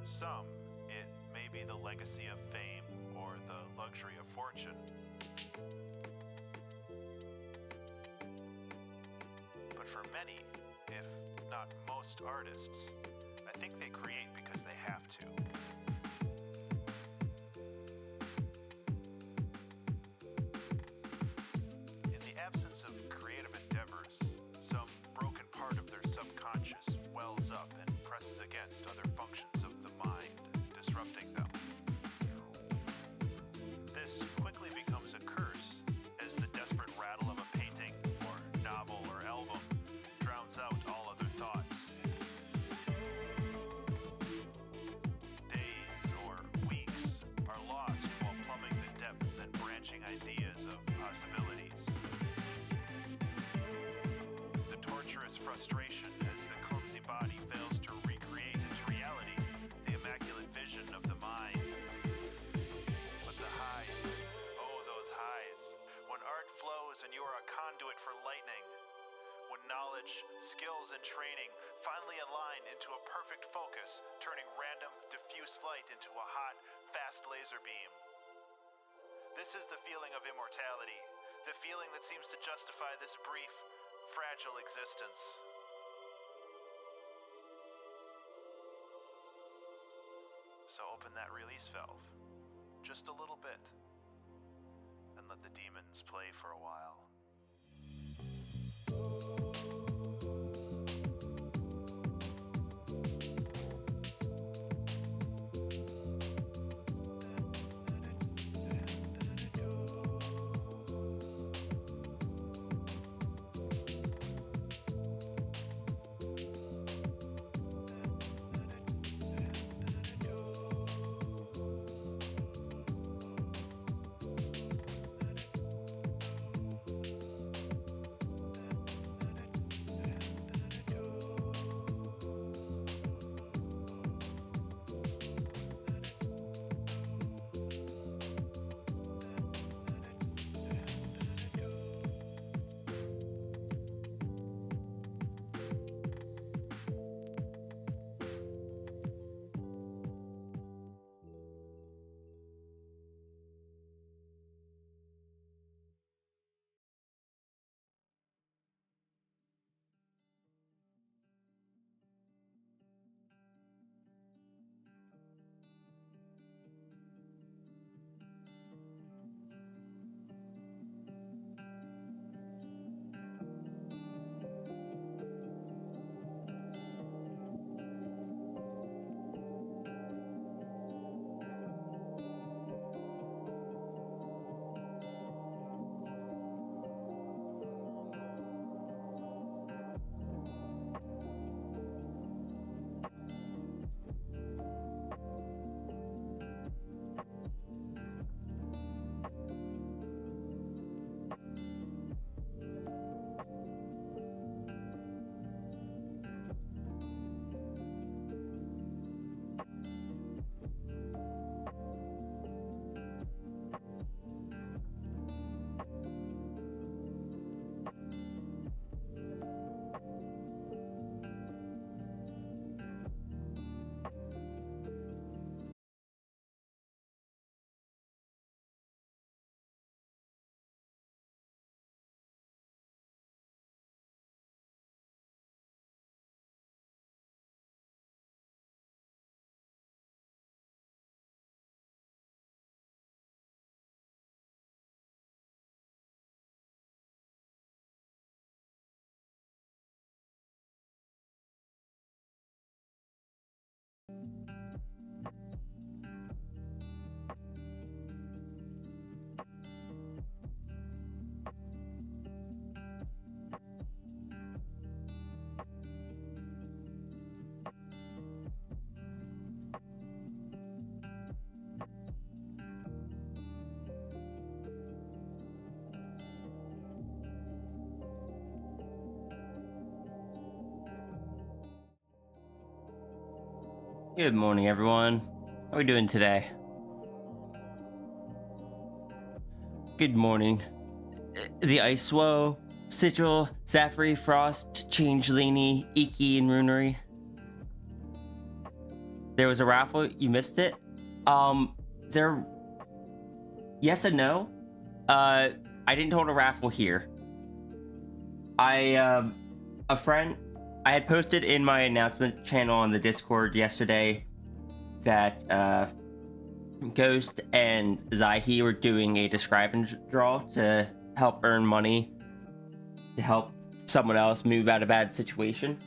some, it may be the legacy of fame or the luxury of fortune. But for many, if not most artists, I think they create because they have to. In the absence of creative endeavors, some broken part of their subconscious wells up and presses against other functions of the mind, disrupting them. This quickly becomes a curse as the desperate rattle of a painting or novel or album drowns out all other thoughts. Days or weeks are lost while plumbing the depths and branching ideas of possibilities. The torturous frustration as the clumsy body fails to recreate into reality the immaculate vision of the mind. But the highs, oh those highs, when art flows and you are a conduit for lightning, when knowledge, skills, and training finally align into a perfect focus, turning random, diffuse light into a hot, fast laser beam. This is the feeling of immortality, the feeling that seems to justify this brief, fragile existence. So open that release valve, just a little bit, and let the demons play for a while. Good morning, everyone. How are we doing today? Good morning. The Icewoe, Sigil, Zafri, Frost, Changelini, Iki, and Runery. there was a raffle. You missed it. There. Yes and no. I didn't hold a raffle here. A friend. I had posted in my announcement channel on the Discord yesterday that Ghost and Zaihi were doing a describe and draw to help earn money to help someone else move out of a bad situation.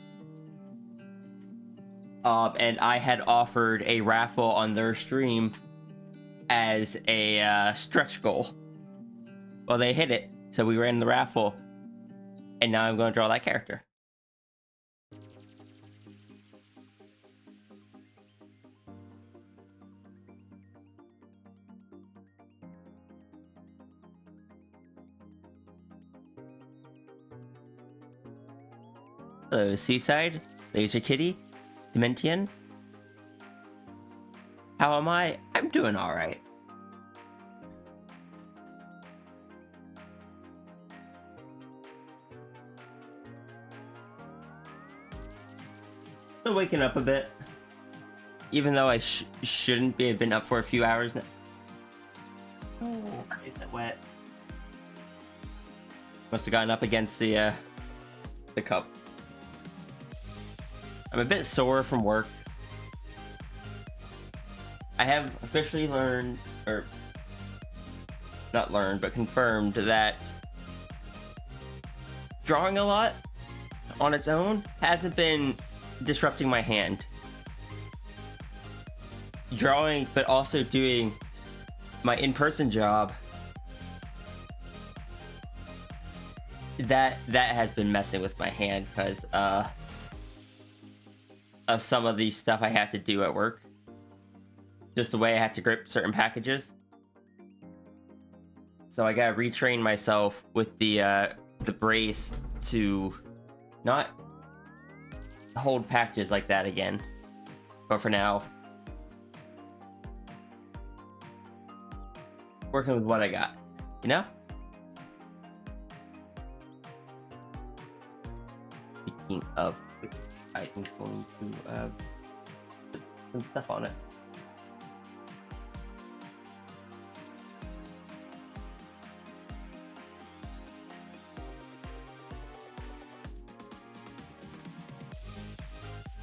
And I had offered a raffle on their stream as a stretch goal. Well, they hit it, so we ran the raffle, and now I'm going to draw that character. Hello, Seaside, Laser Kitty, Dementian. How am I? I'm doing alright. Still waking up a bit. Even though I shouldn't be, I've been up for a few hours now. Oh, is that wet? Must have gotten up against the cup. I'm a bit sore from work. I have officially learned, or not learned, but confirmed that drawing a lot on its own hasn't been disrupting my hand. Drawing, but also doing my in-person job, that has been messing with my hand because of some of the stuff I have to do at work. Just the way I have to grip certain packages. So I gotta retrain myself with the brace to not hold packages like that again. But for now, working with what I got, you know? Speaking of, I am going to put some stuff on it.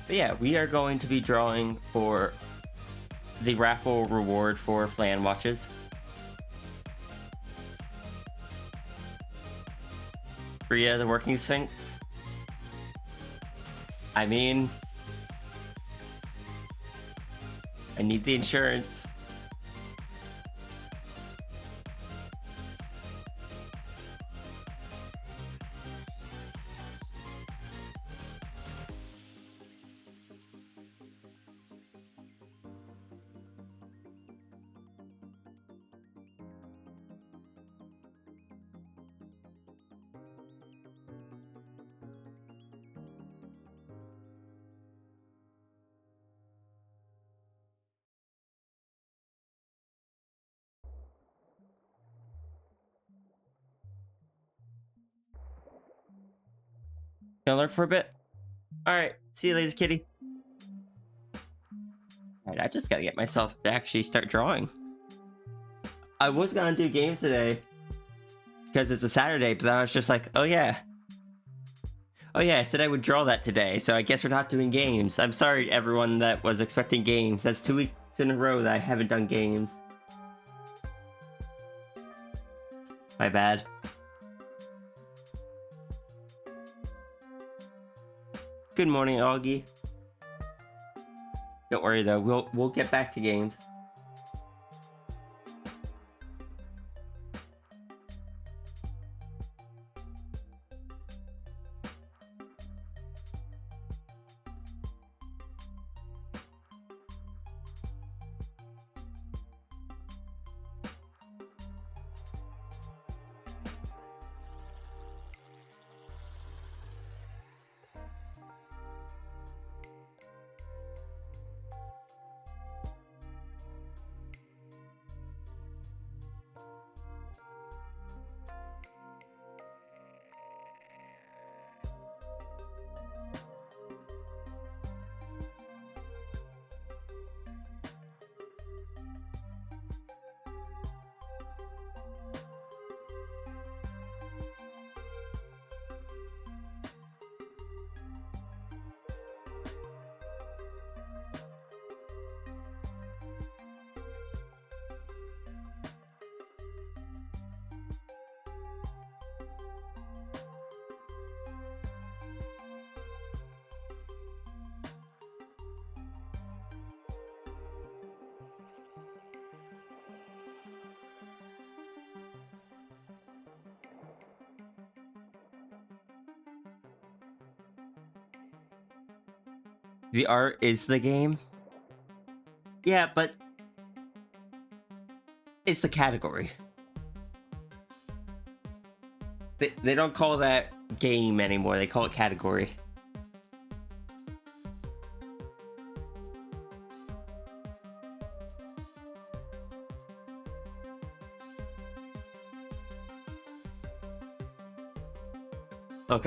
But yeah, we are going to be drawing for the raffle reward for FlanWatches. Bria the Working Sphinx. I mean, I need the insurance. Gonna lurk for a bit. Alright, see you later, kitty. Alright, I just gotta get myself to actually start drawing. I was gonna do games today because it's a Saturday, but then I was just like, oh yeah, I said I would draw that today, so I guess we're not doing games. I'm sorry, everyone that was expecting games. That's 2 weeks in a row that I haven't done games. My bad. Good morning, Augie. Don't worry though, we'll get back to games. The art is the game. Yeah, but it's the category. They don't call that game anymore. They call it category. Look,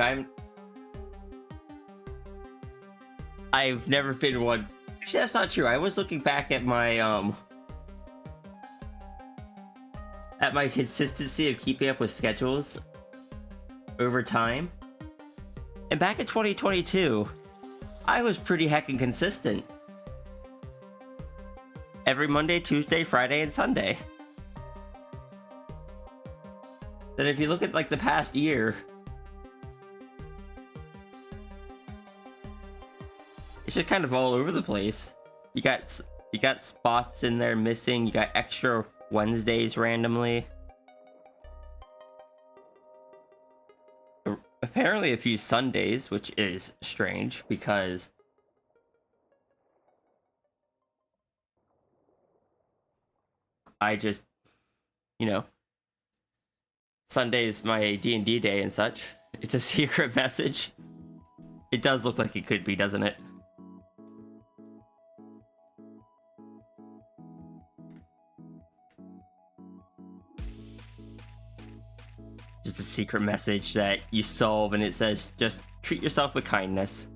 I've never been one. Actually, that's not true. I was looking back at my consistency of keeping up with schedules over time. And back in 2022, I was pretty heckin' consistent. Every Monday, Tuesday, Friday, and Sunday. Then if you look at like the past year, it's just kind of all over the place. You got spots in there missing. You got extra Wednesdays randomly. Apparently a few Sundays, which is strange because I just, you know, Sunday's my D&D day and such. It's a secret message. It does look like it could be, doesn't it? Just a secret message that you solve and it says just treat yourself with kindness.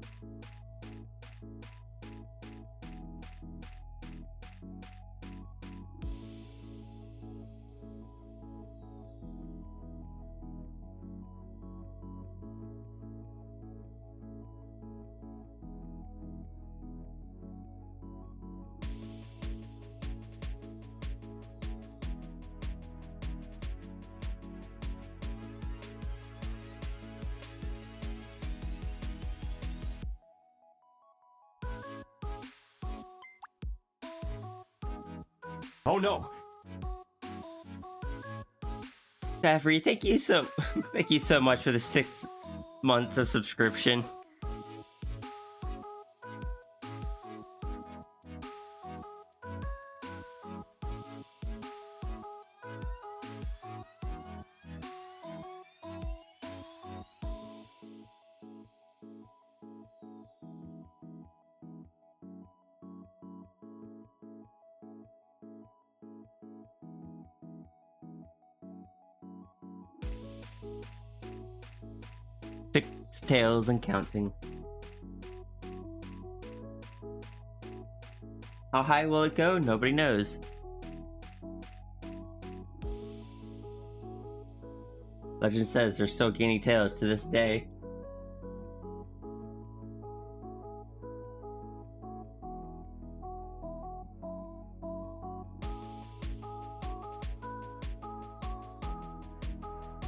Oh no! Daffrey, thank you so much for the 6 months of subscription. Six tails and counting. How high will it go? Nobody knows. Legend says they're still gaining tails to this day.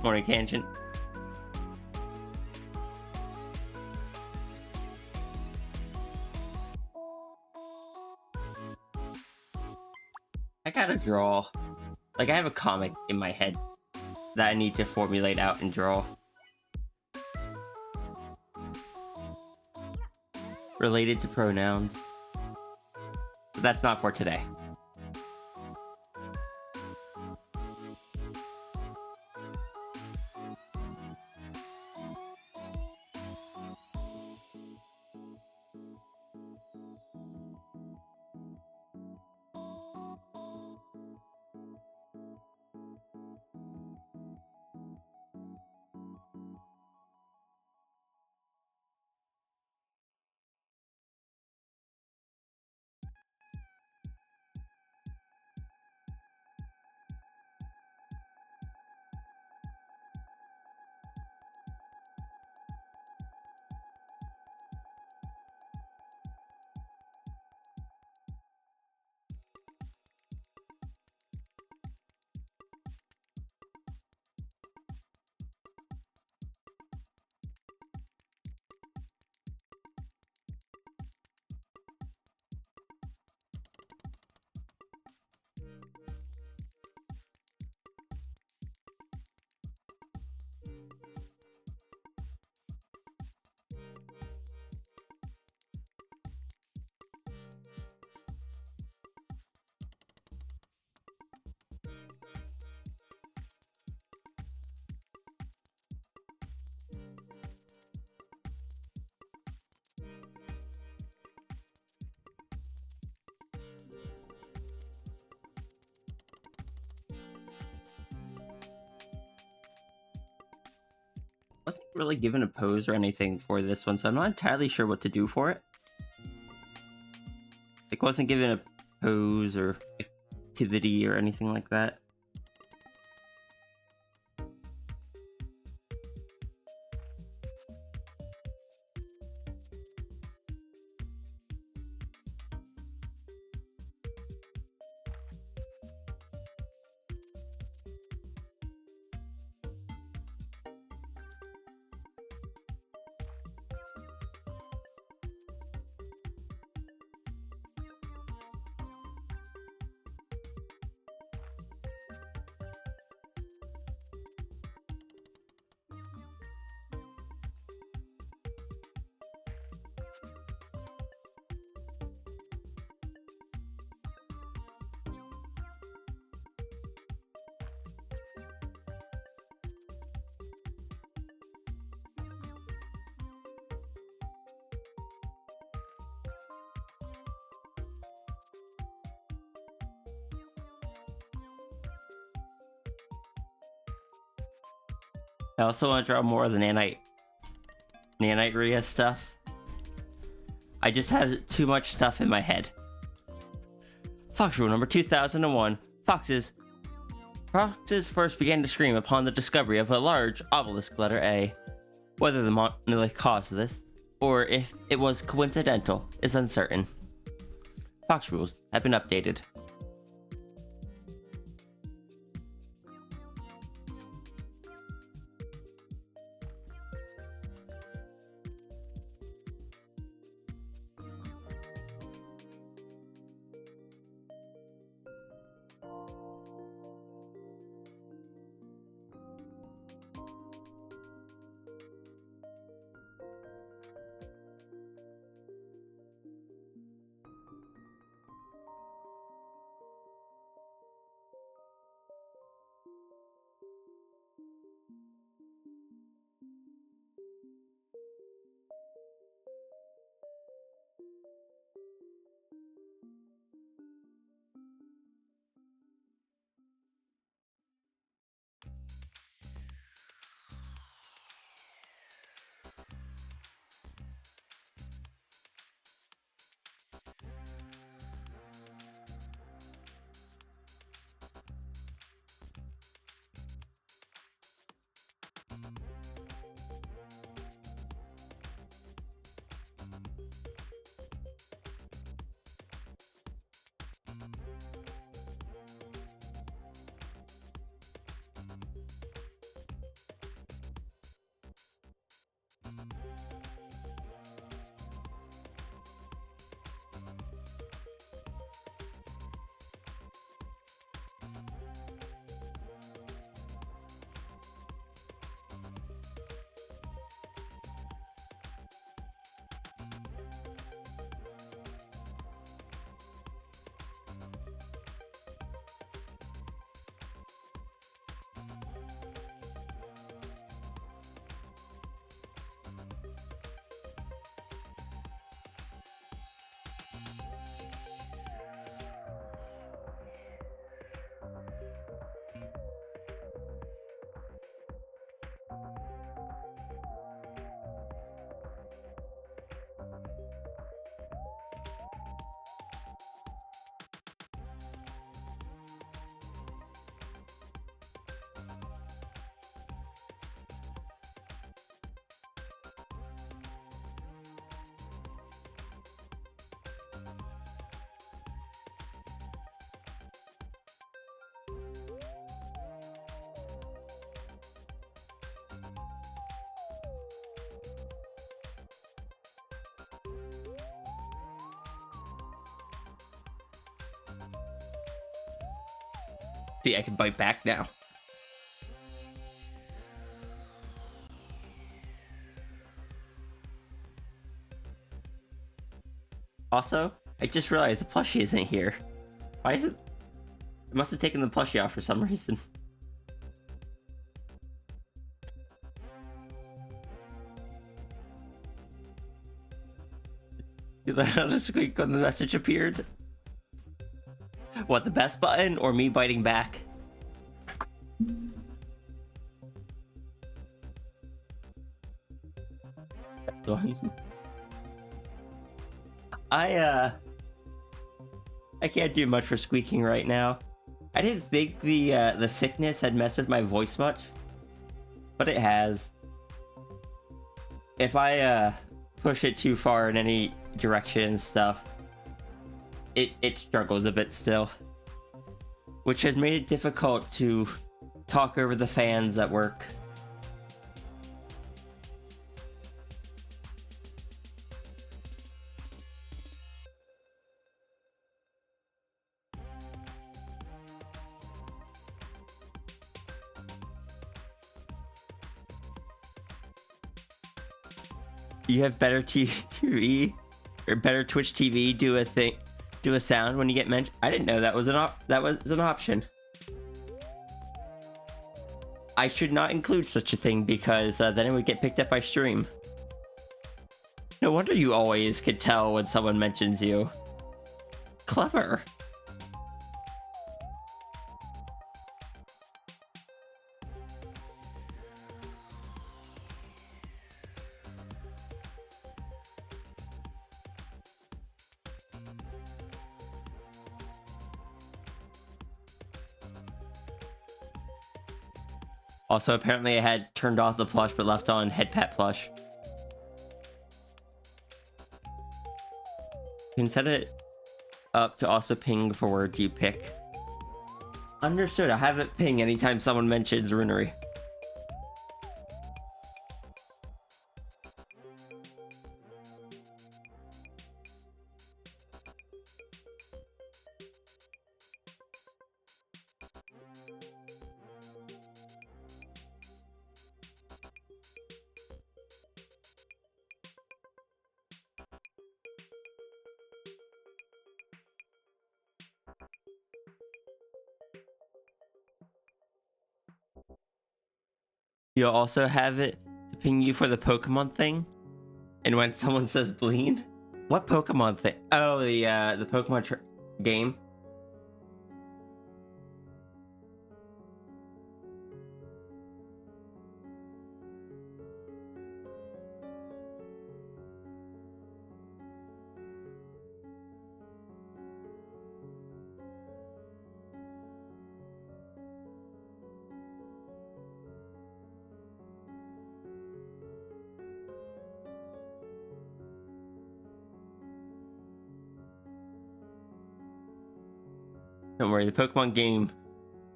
Morning, Tangent. I gotta draw. Like, I have a comic in my head that I need to formulate out and draw. Related to pronouns. But that's not for today. wasn't really given a pose or anything for this one, so I'm not entirely sure what to do for it. Like, wasn't given a pose or activity or anything like that. I also want to draw more of the nanite Rhea stuff. I just have too much stuff in my head. Fox rule number 2001. Foxes first began to scream upon the discovery of a large obelisk letter A. Whether the monolith caused this, or if it was coincidental, is uncertain. Fox rules have been updated. See, I can bite back now. Also, I just realized the plushie isn't here. Why is it? I must have taken the plushie off for some reason. You let out a squeak when the message appeared. What, the best button or me biting back? ones. I can't do much for squeaking right now. I didn't think the sickness had messed with my voice much, but it has. If I push it too far in any direction and stuff, it struggles a bit still, which has made it difficult to talk over the fans at work. You have better TV or better Twitch TV do a sound when you get mentioned. I didn't know that was an option. I should not include such a thing because then it would get picked up by stream. No wonder you always could tell when someone mentions you. Clever. Also, apparently I had turned off the plush but left on head pat plush. You can set it up to also ping for words you pick. Understood. I have it ping anytime someone mentions runery. You'll also have it to ping you for the Pokemon thing. And when someone says Bleen, what Pokemon thing? Oh, the Pokemon game. Don't worry, the Pokemon game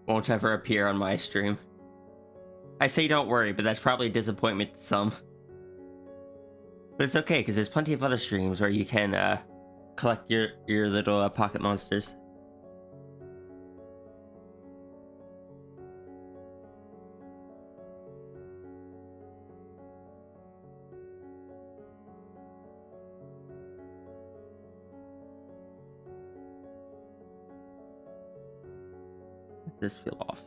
won't ever appear on my stream. I say don't worry, but that's probably a disappointment to some. But it's okay, because there's plenty of other streams where you can collect your little pocket monsters. Let this feel off.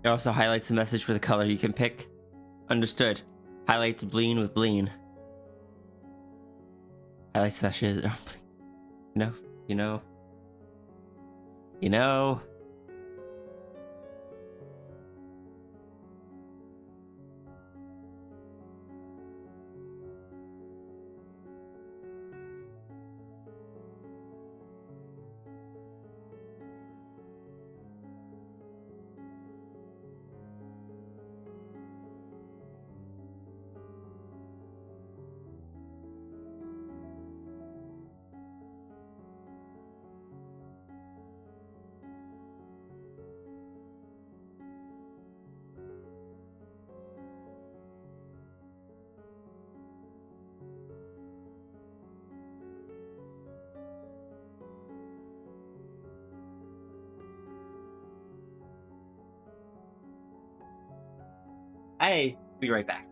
It also highlights the message for the color you can pick. Understood. Highlights Bleen with Bleen. Highlights messages. You know. I'll be right back.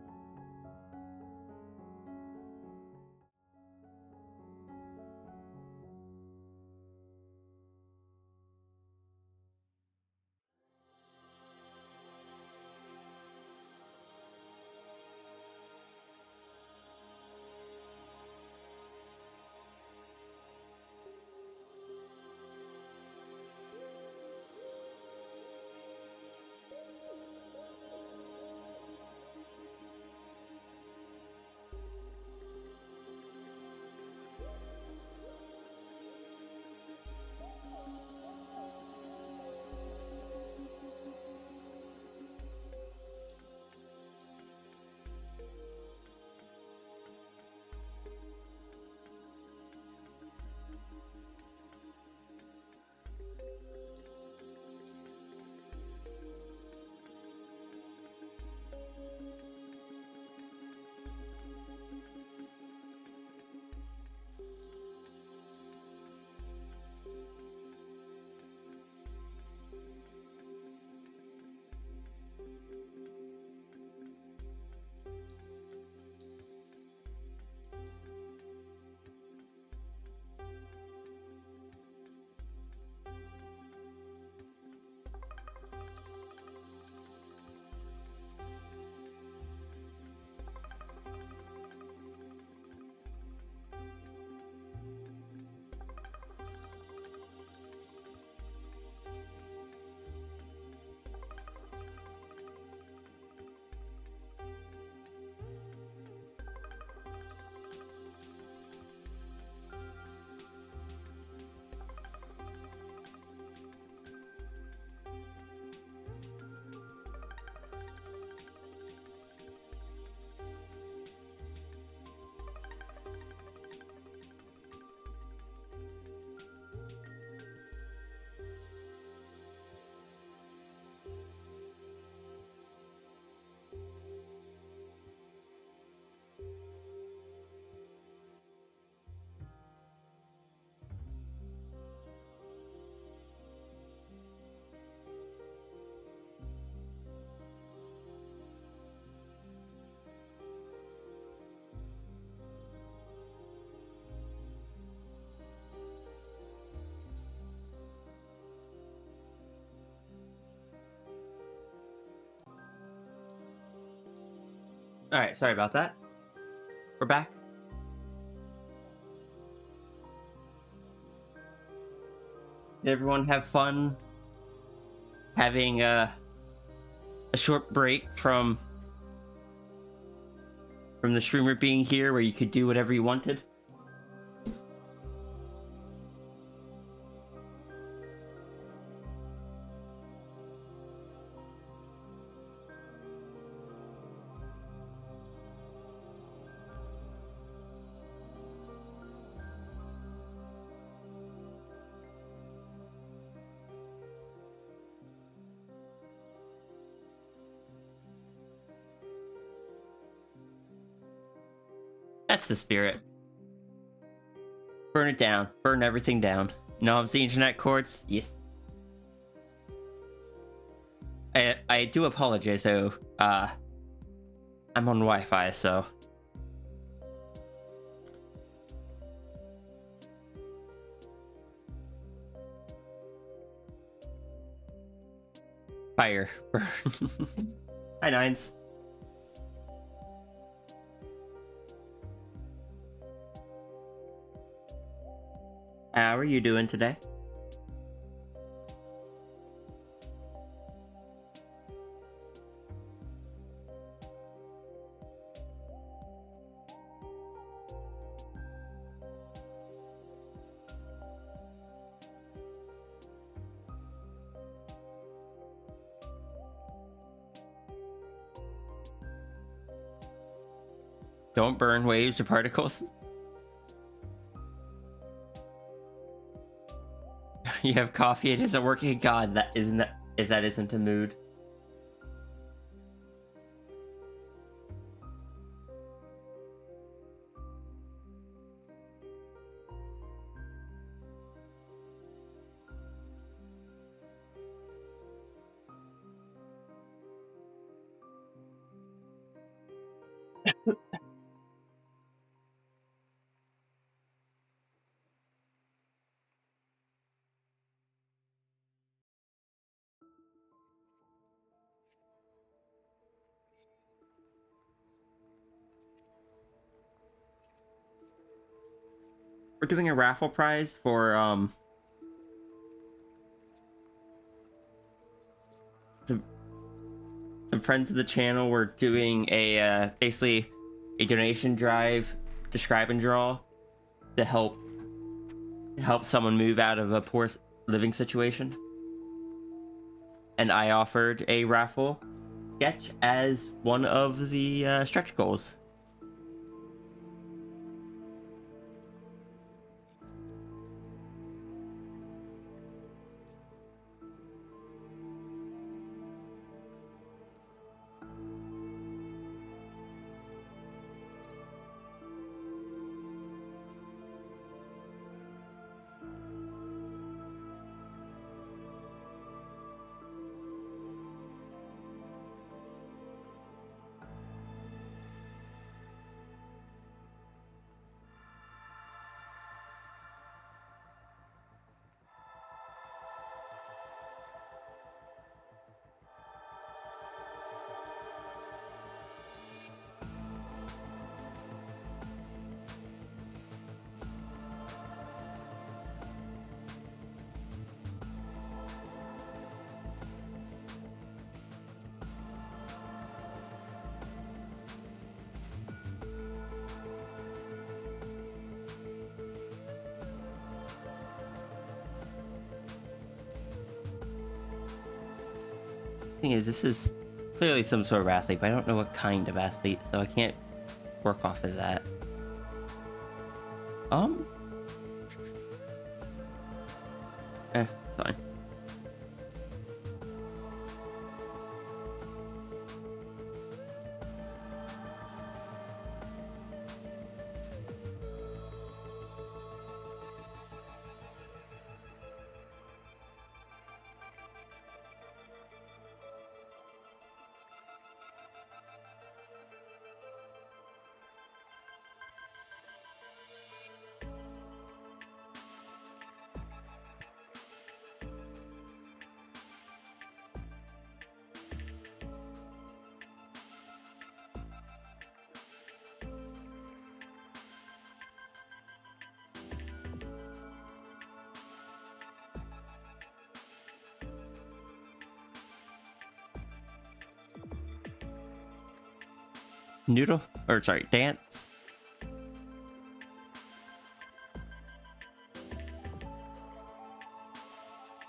Alright, sorry about that. We're back. Did everyone have fun having a short break from the streamer being here where you could do whatever you wanted? That's the spirit. Burn it down. Burn everything down. Knobs the internet cords? Yes. I do apologize though. I'm on Wi-Fi, so fire. Burn. Hi, Nines. How are you doing today? Don't burn waves or particles. You have coffee, it isn't working. God, that isn't that if that isn't a mood. we're doing a raffle prize for some friends of the channel. We're doing a basically a donation drive to Scribe and Draw to help someone move out of a poor living situation. And I offered a raffle sketch as one of the stretch goals. Thing is, this is clearly some sort of athlete, but I don't know what kind of athlete, so I can't work off of that. Fine. Noodle? Or sorry, dance?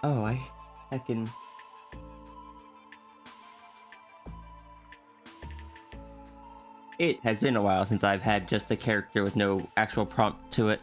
Oh, I can... It has been a while since I've had just a character with no actual prompt to it.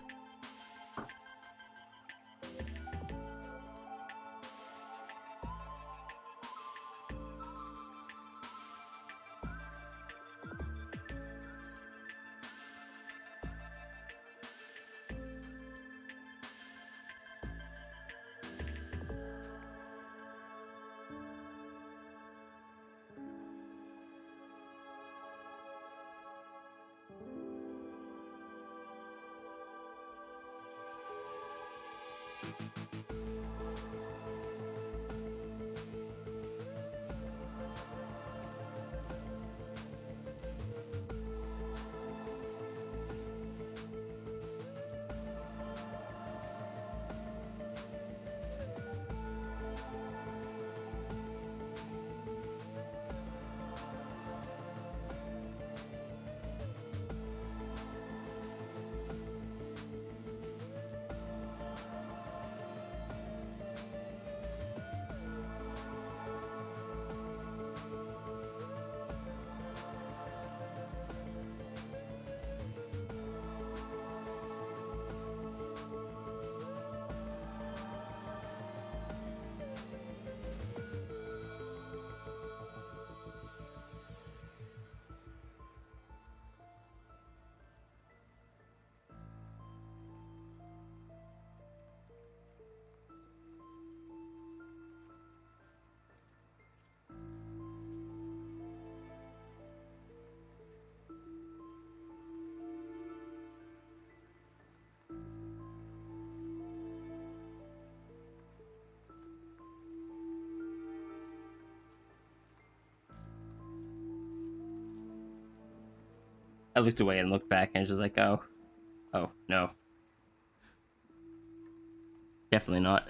I looked away and looked back and was just like, oh no. Definitely not.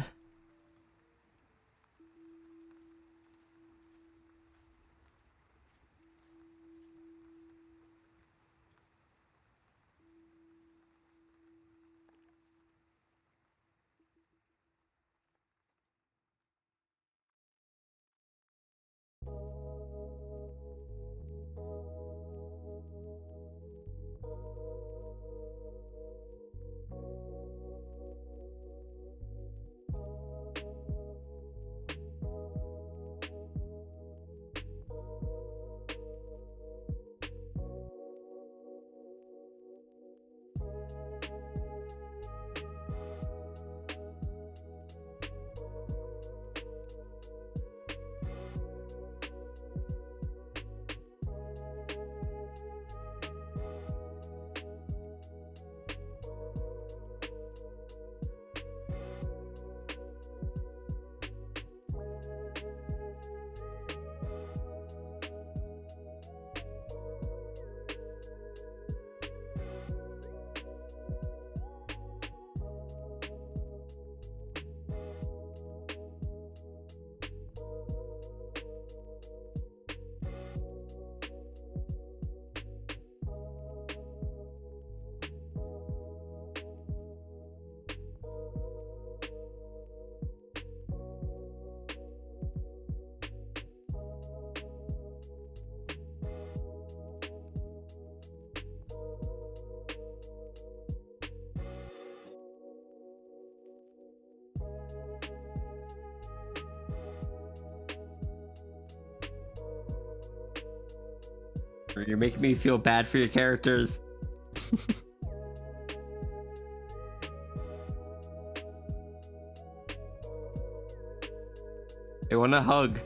You're making me feel bad for your characters. They want a hug.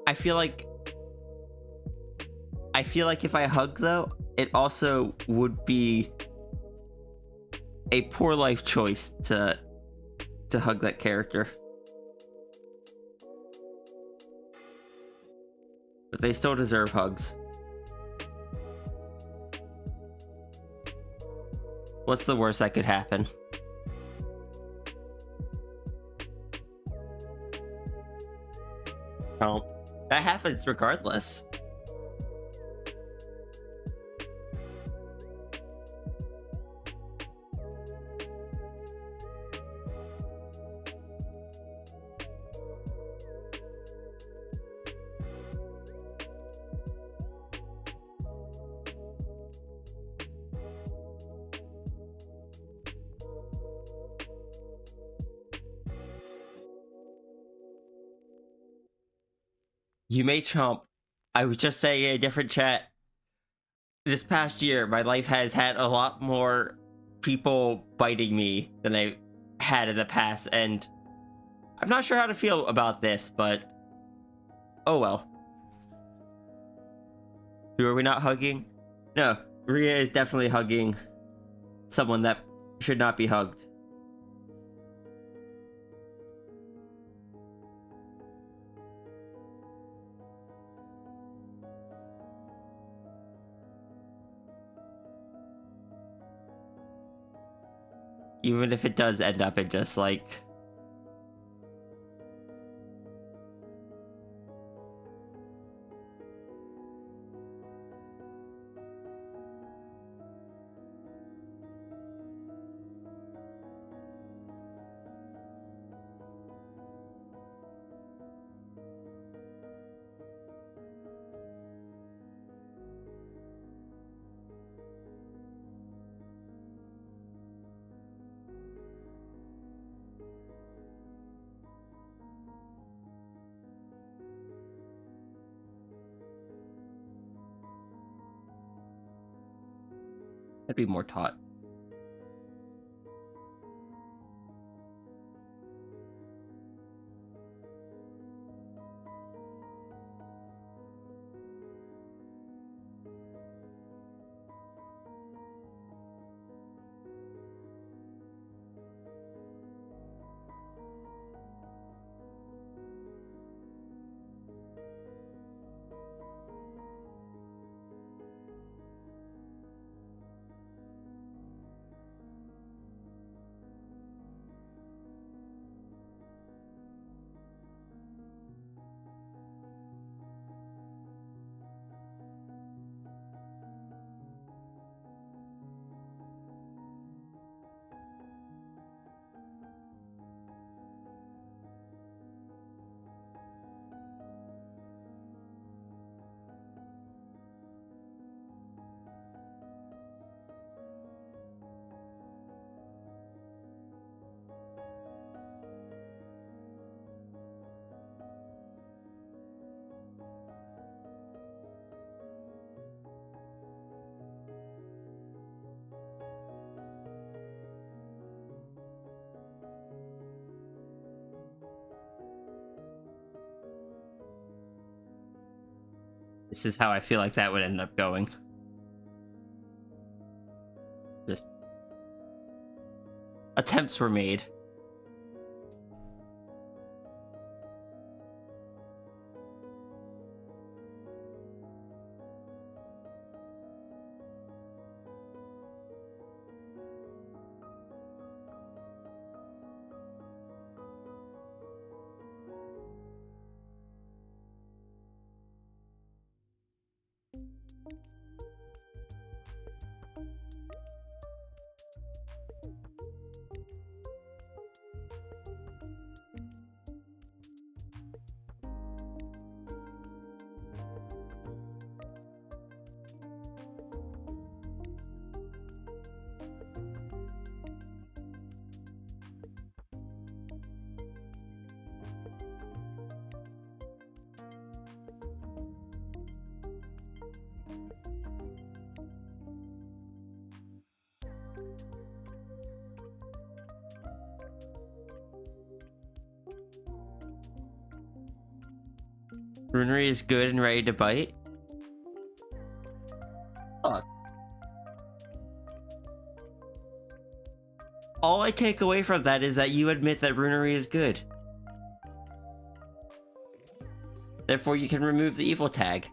I feel like if I hug though, it also would be a poor life choice to hug that character. But they still deserve hugs. What's the worst that could happen? Oh, that happens regardless. You may chomp. I was just saying in a different chat. This past year, my life has had a lot more people biting me than I had in the past, and I'm not sure how to feel about this, but oh well. Who are we not hugging? No, Ria is definitely hugging someone that should not be hugged. Even if it does end up in just like... I'd be more taught. This is how I feel like that would end up going. Just attempts were made. Runery is good and ready to bite. Fuck. All I take away from that is that you admit that runery is good. Therefore, you can remove the evil tag.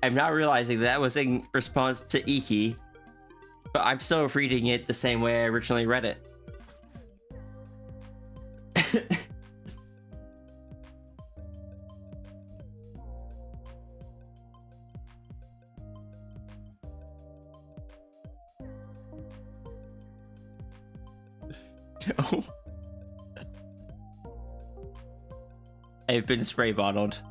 I'm not realizing that was in response to Iki, but I'm still reading it the same way I originally read it. No. I've been spray bottled.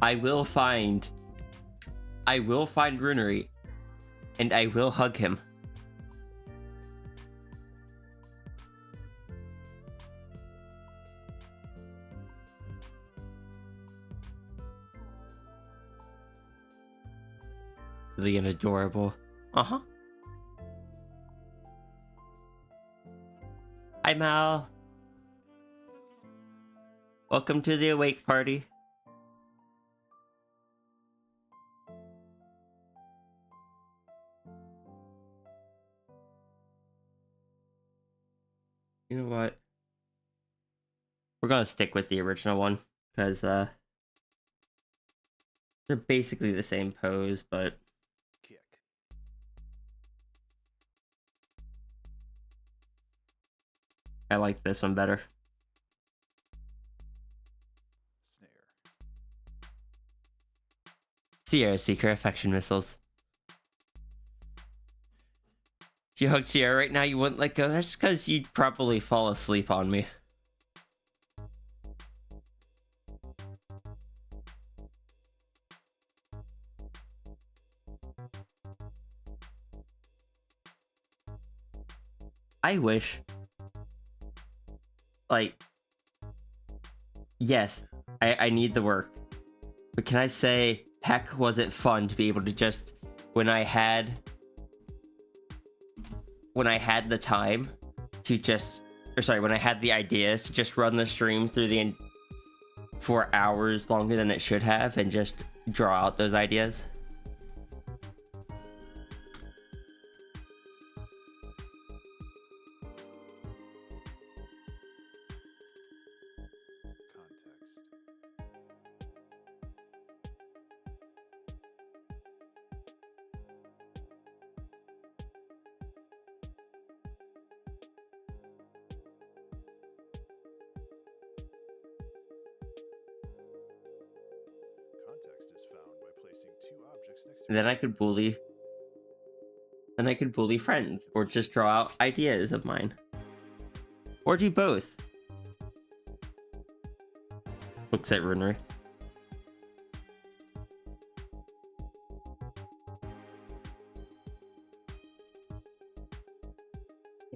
I will find Runery, and I will hug him. Really and adorable. Uh-huh. Hi, Mal. Welcome to the Awake Party. You know what? We're gonna stick with the original one, because, they're basically the same pose, but... Kick. I like this one better. Snare. Sierra Seeker Affection Missiles. If you hugged Sierra right now, you wouldn't let go. That's because you'd probably fall asleep on me. I wish... Like... Yes, I need the work. But can I say, heck, was it fun to be able to just... When I had the time to just... Or sorry, when I had the ideas to just run the stream through the... for hours longer than it should have, and just draw out those ideas. Context. next to And then I could bully. Then I could bully friends, or just draw out ideas of mine, or do both. Looks at Runry.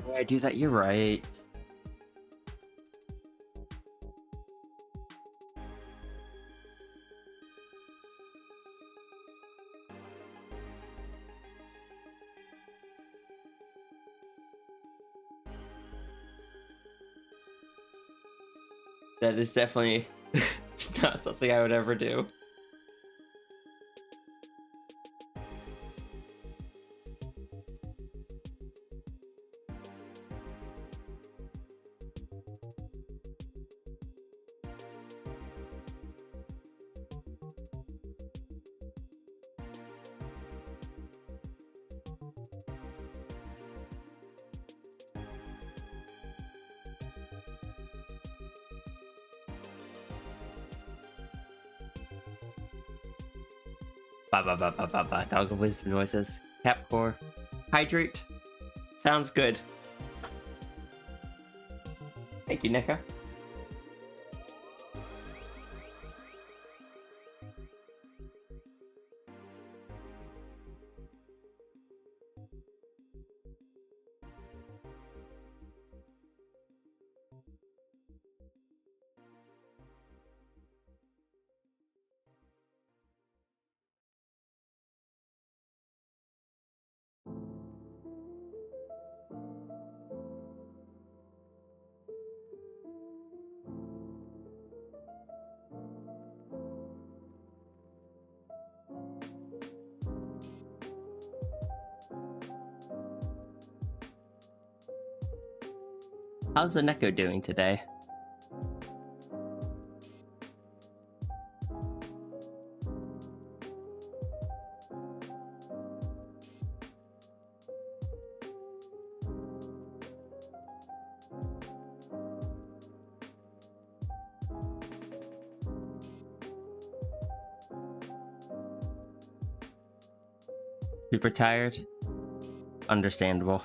Why I do that? You're right. That is definitely not something I would ever do. Ba ba ba ba ba ba. Dog of wisdom noises. Capcore. Hydrate. Sounds good. Thank you, Nika. How's the Neko doing today? Super tired? Understandable.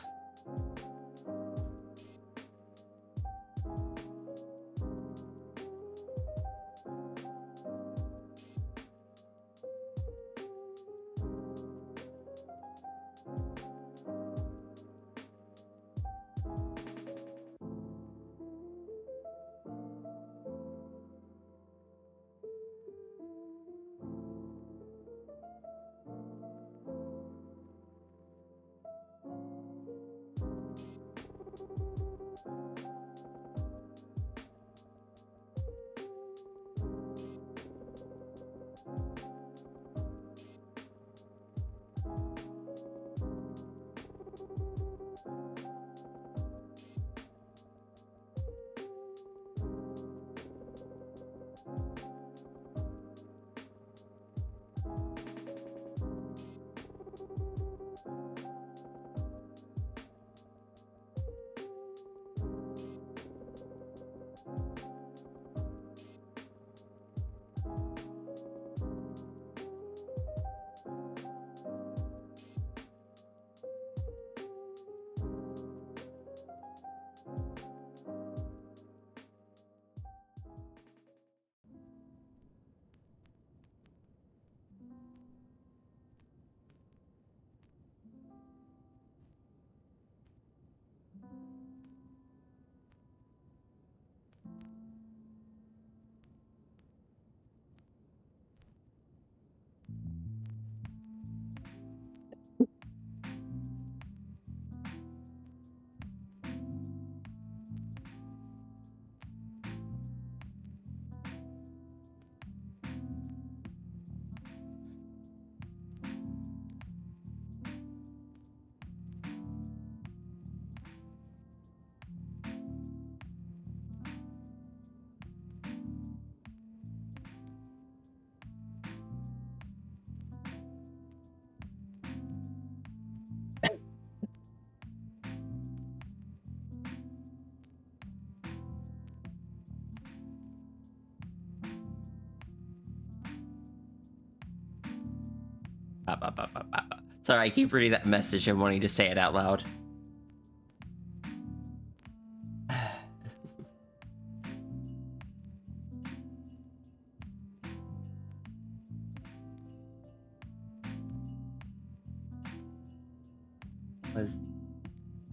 Sorry, I keep reading that message and wanting to say it out loud.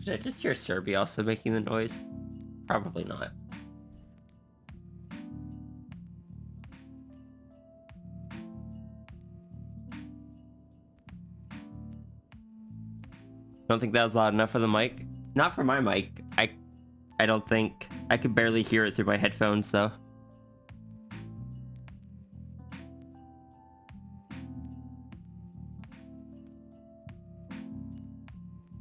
Did I just hear Serbia also making the noise? Probably not. Don't think that was loud enough for the mic. Not for my mic. I don't think. I could barely hear it through my headphones though.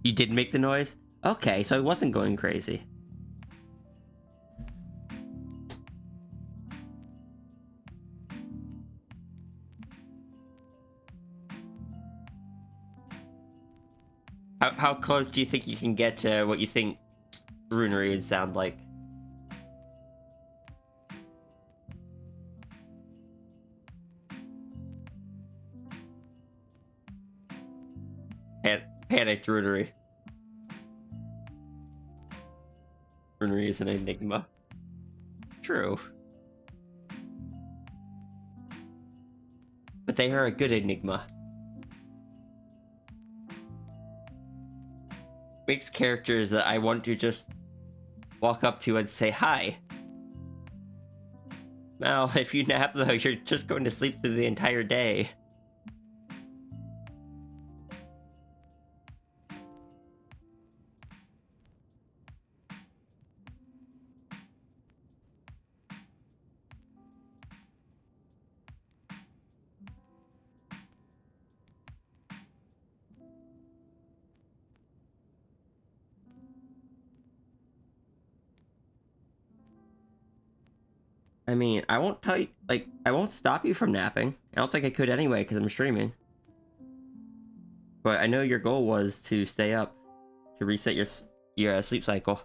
You did make the noise? Okay, so I wasn't going crazy. How close do you think you can get to what you think runery would sound like? Panicked runery. Runery is an enigma. True. But they are a good enigma. Makes characters that I want to just walk up to and say hi. Well, if you nap though, you're just going to sleep through the entire day. I mean, I won't tell you, like, I won't stop you from napping. I don't think I could anyway, because I'm streaming. But I know your goal was to stay up, to reset your sleep cycle.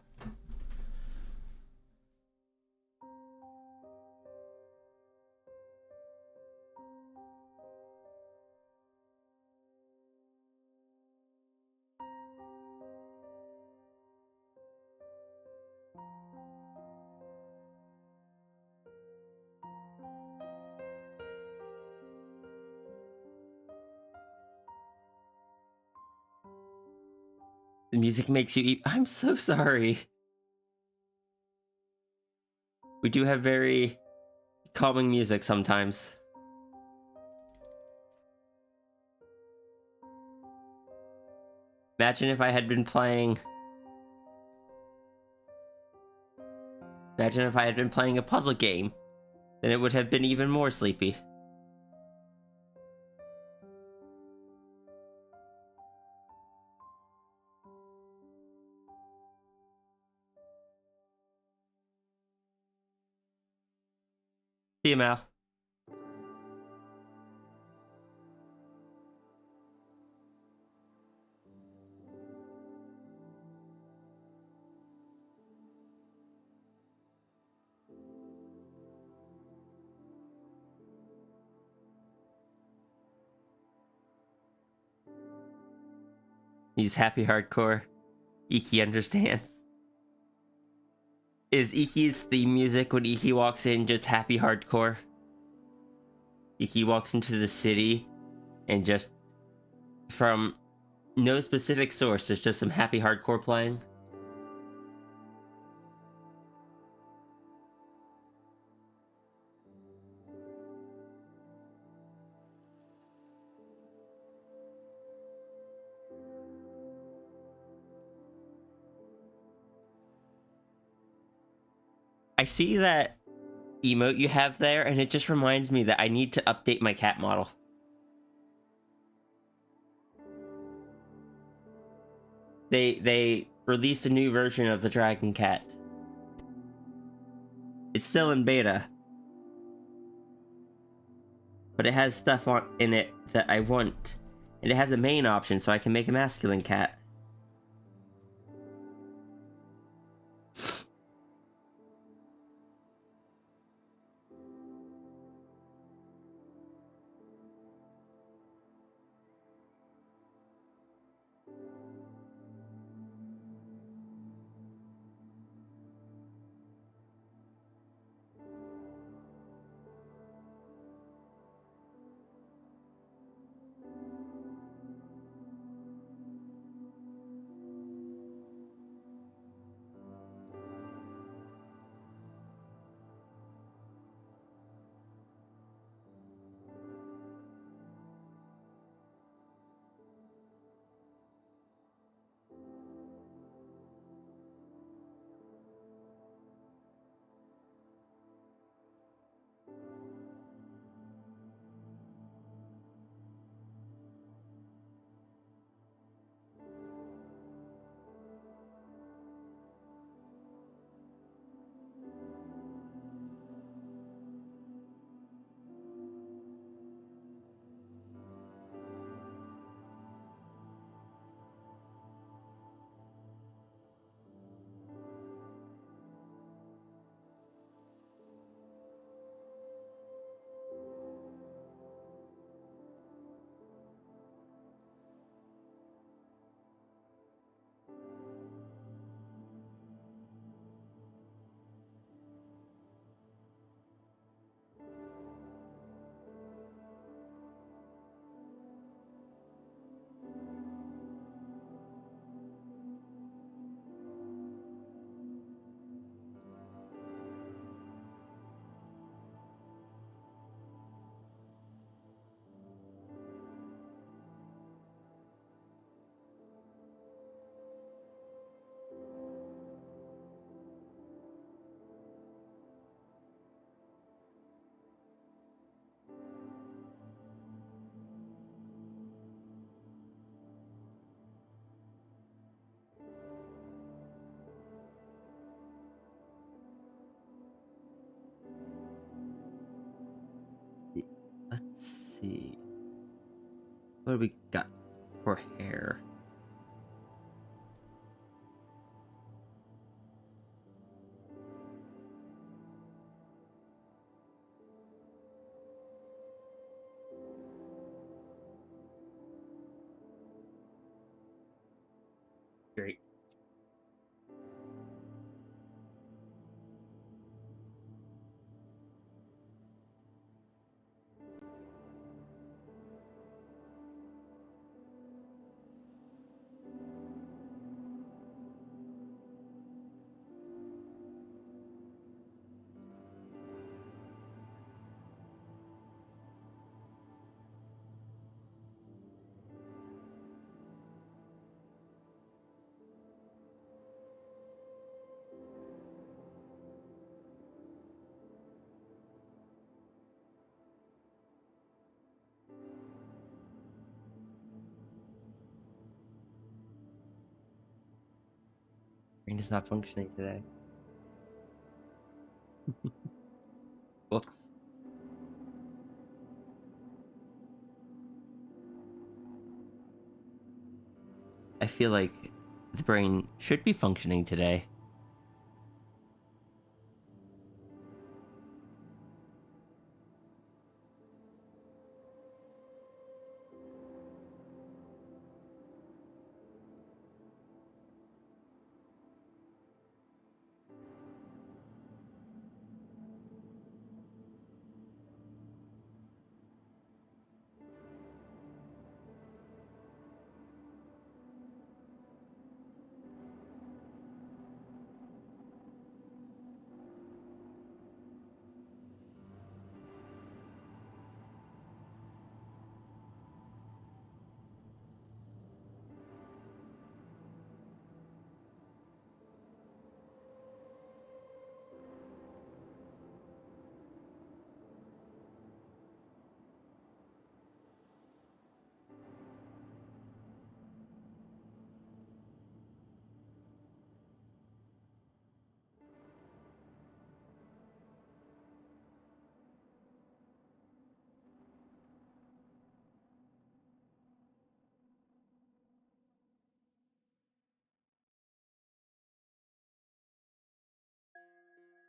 The music makes you eat. I'm so sorry. We do have very calming music sometimes. Imagine if I had been playing... Imagine if I had been playing a puzzle game. Then it would have been even more sleepy. See you, Mal. He's happy hardcore. Iki understands. Is Iki's theme music when Iki walks in just happy hardcore? Iki walks into the city and just from no specific source, there's just some happy hardcore playing. I see that emote you have there, and it just reminds me that I need to update my cat model. They released a new version of the Dragon Cat. It's still in beta, but it has stuff in it that I want, and it has a main option, so I can make a masculine cat. What do we got for hair? Great. Brain is not functioning today. Whoops. I feel like the brain should be functioning today.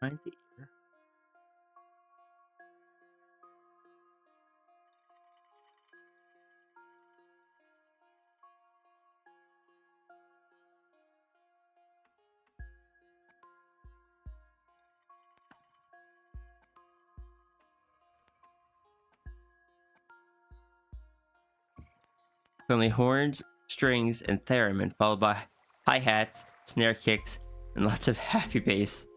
Behind the ear. Only horns, strings, and theremin, followed by hi-hats, snare kicks, and lots of happy bass.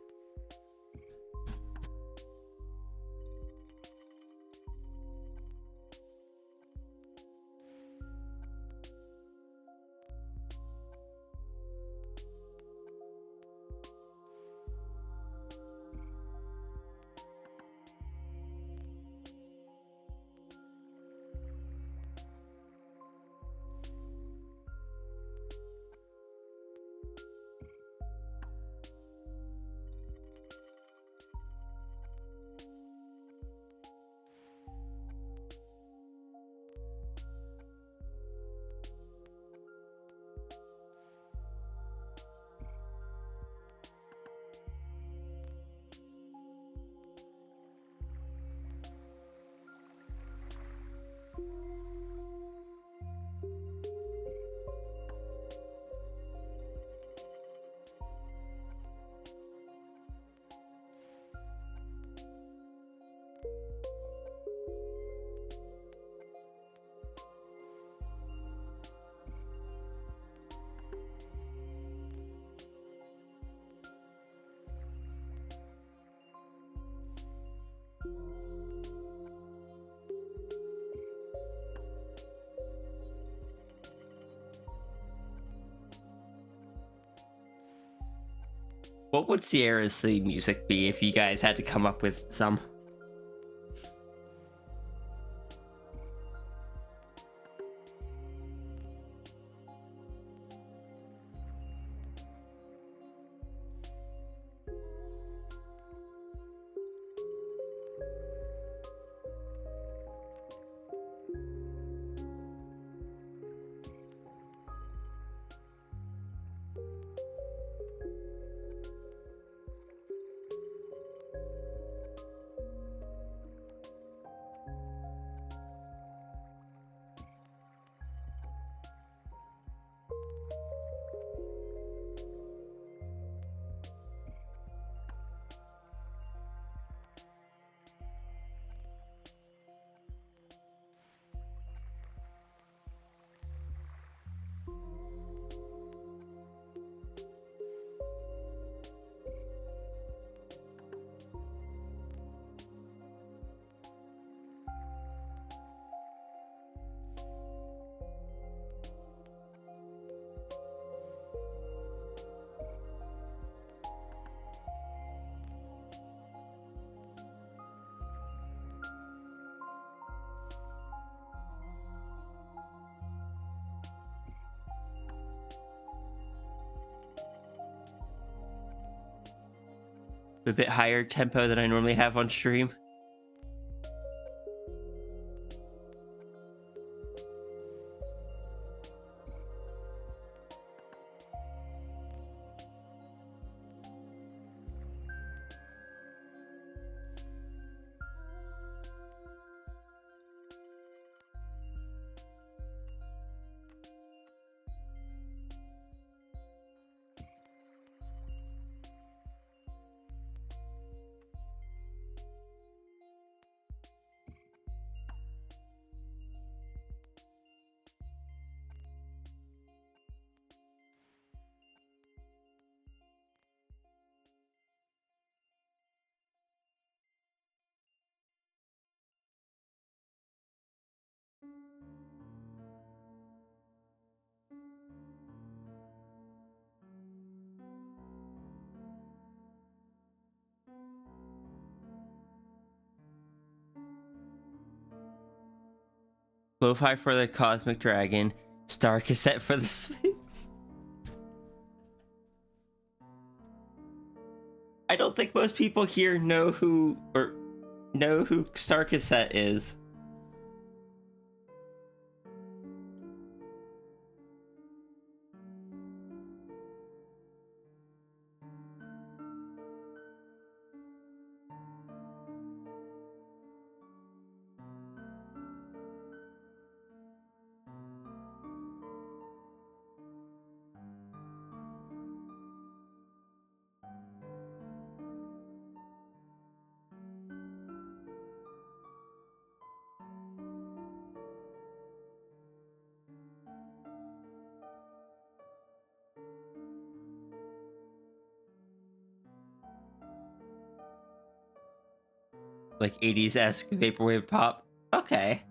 What would Sierra's theme music be if you guys had to come up with some? a bit higher tempo than I normally have on stream. Lo-fi for the Cosmic Dragon, Star Cassette for the Sphinx. I don't think most people here know who Star Cassette is. Like 80s-esque vaporwave pop. Okay.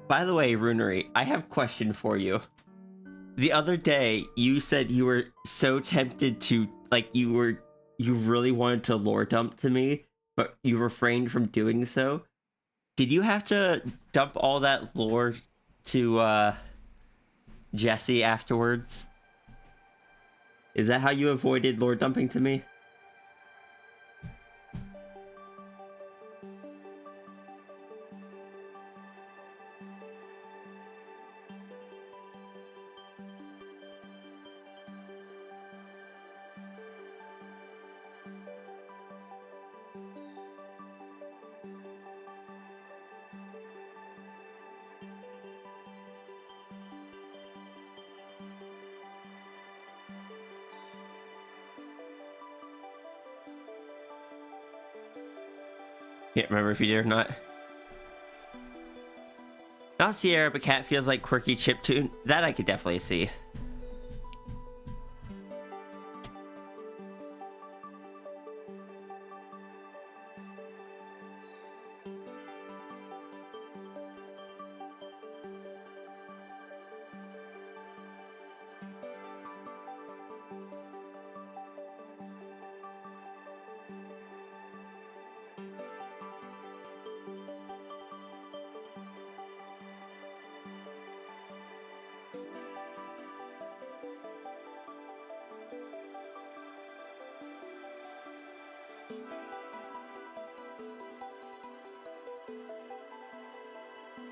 By the way, Runery, I have a question for you. The other day, you said you were so tempted to, like, you really wanted to lore dump to me, but you refrained from doing so. Did you have to dump all that lore to, Jesse afterwards? Is that how you avoided lore dumping to me? Can't remember if you did or not. Not Sierra, but Cat feels like quirky chiptune. That I could definitely see.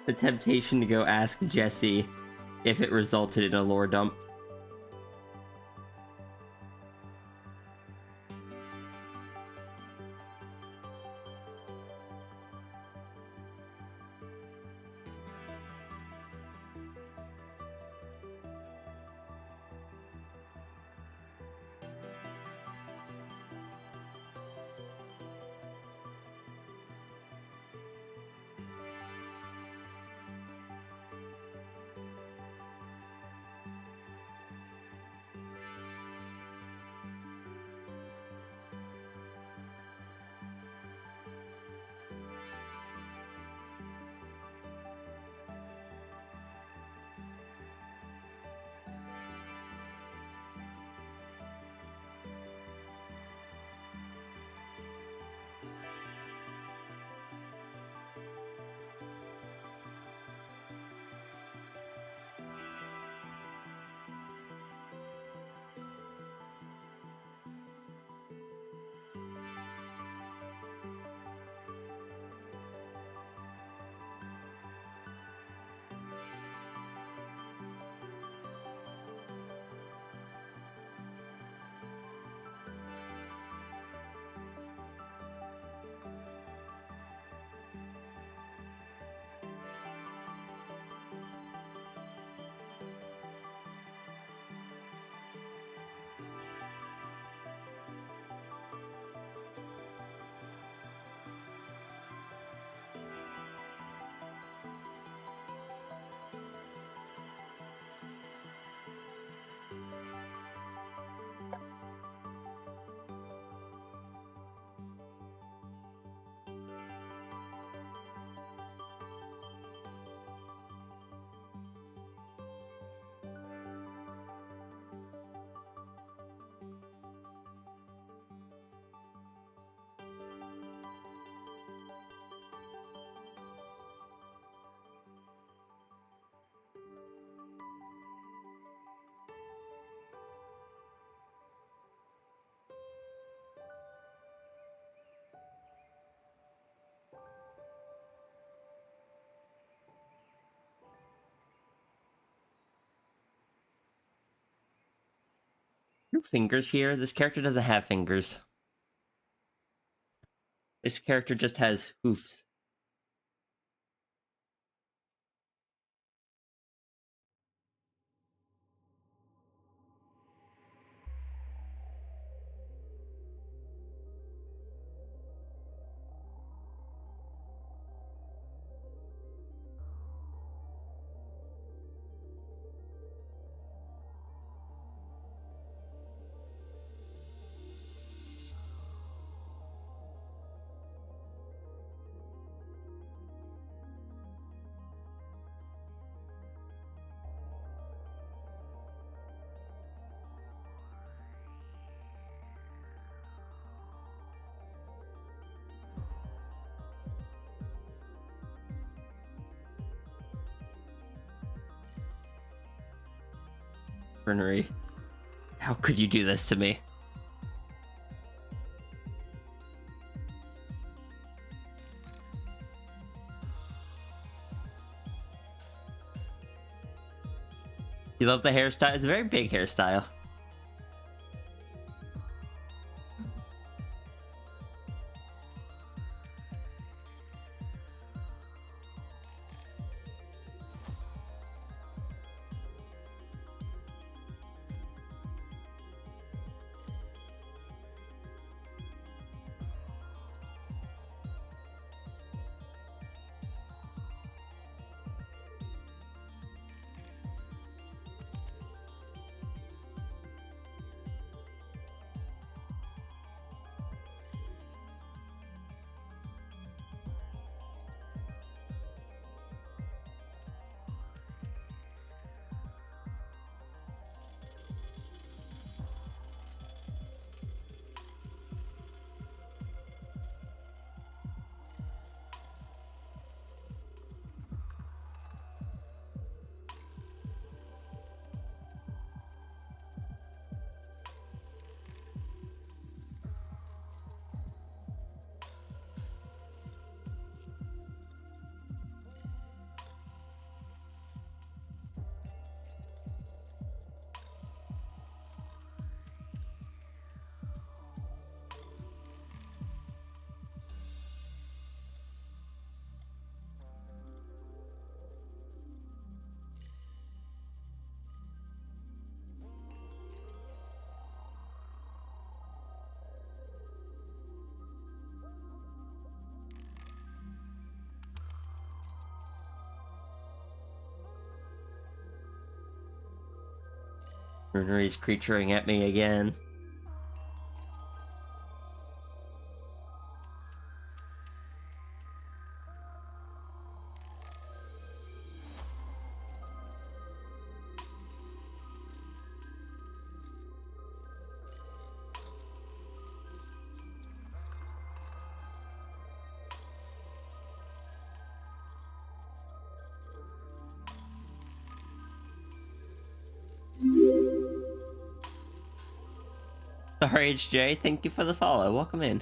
The temptation to go ask Jesse if it resulted in a lore dump. Fingers here? This character doesn't have fingers. This character just has hoofs. Fernery, how could you do this to me? You love the hairstyle? It's a very big hairstyle. Fernery's creaturing at me again. Sorry, HJ. Thank you for the follow. Welcome in.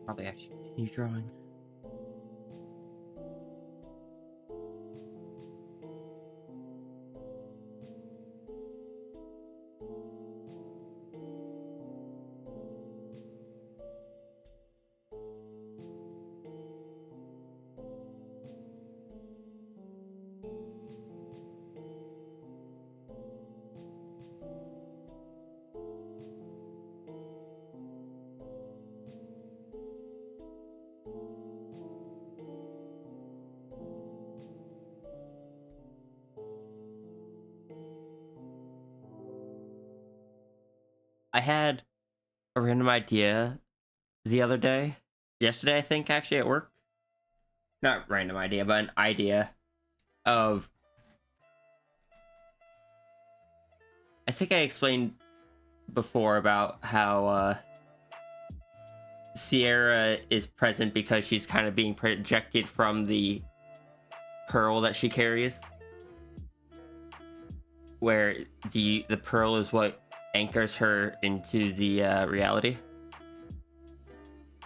Probably actually continue drawing. I had a random idea the other day. Yesterday, I think, actually, at work. Not random idea, but an idea of... I think I explained before about how Sierra is present because she's kind of being projected from the pearl that she carries. Where the pearl is what anchors her into the reality.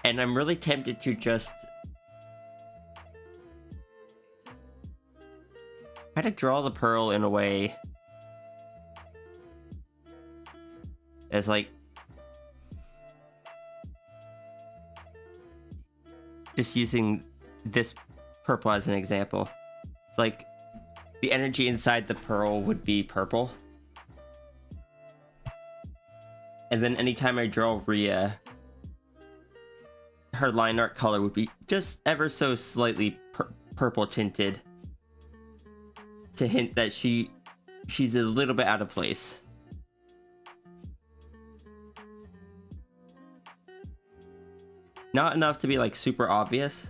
And I'm really tempted to just try to draw the pearl in a way as like just using this purple as an example. It's like the energy inside the pearl would be purple. And then anytime I draw Rhea, her line art color would be just ever so slightly purple tinted to hint that she's a little bit out of place. Not enough to be like super obvious.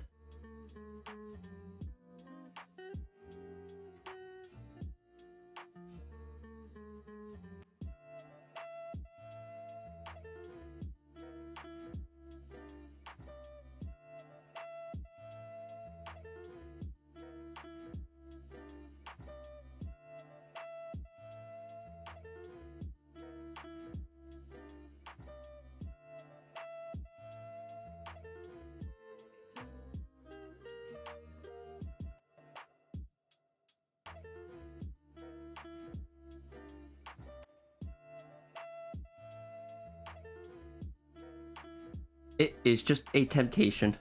It is just a temptation.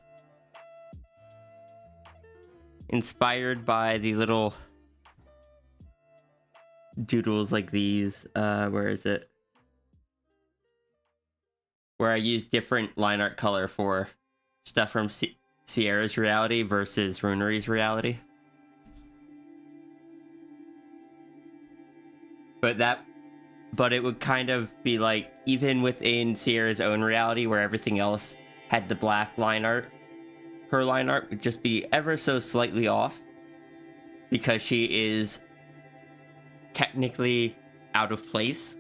Inspired by the little doodles like these. Where is it? Where I use different line art color for stuff from Sierra's reality versus Runery's reality. But it would kind of be like, even within Sierra's own reality where everything else had the black line art, her line art would just be ever so slightly off because she is technically out of place.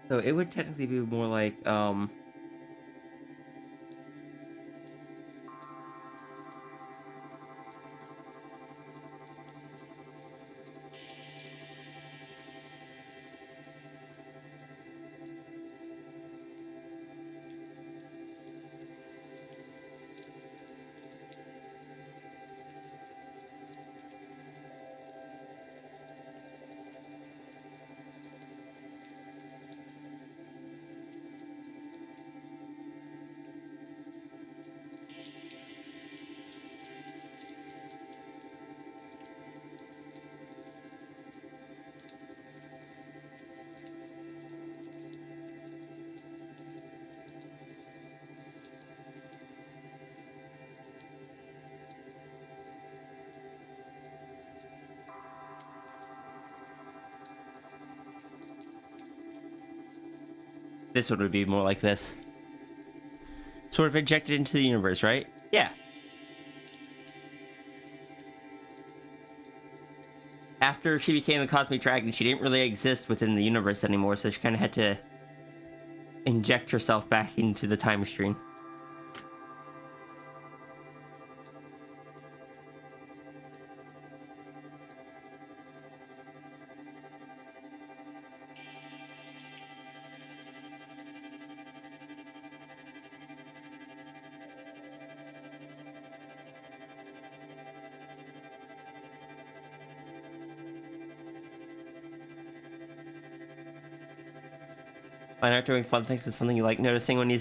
So it would technically be more like, this one would be more like this. Sort of injected into the universe, right? Yeah. After she became the Cosmic Dragon, she didn't really exist within the universe anymore, so she kind of had to inject herself back into the time stream. Find out doing fun things is something you like noticing when you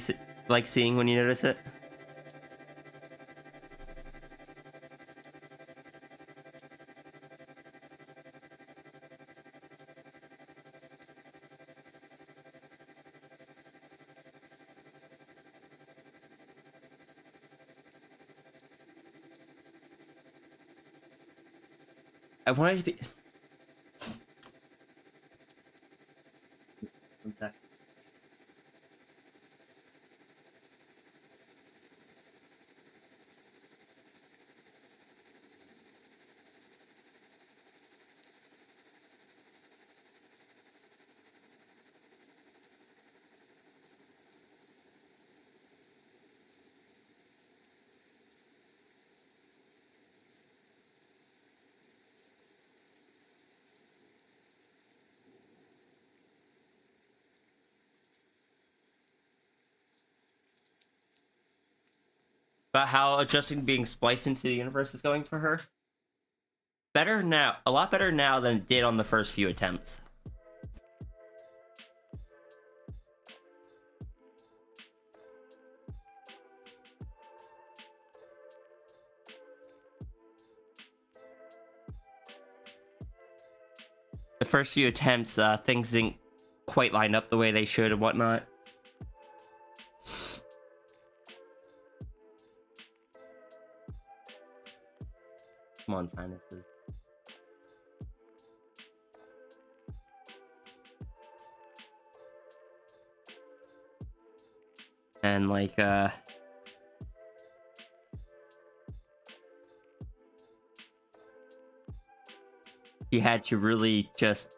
like seeing when you notice it. I wanted to be. One sec. About how adjusting to being spliced into the universe is going for her. Better now, a lot better now than it did on the first few attempts. The first few attempts, things didn't quite line up the way they should and whatnot. Come on, sinuses. And like, you had to really just...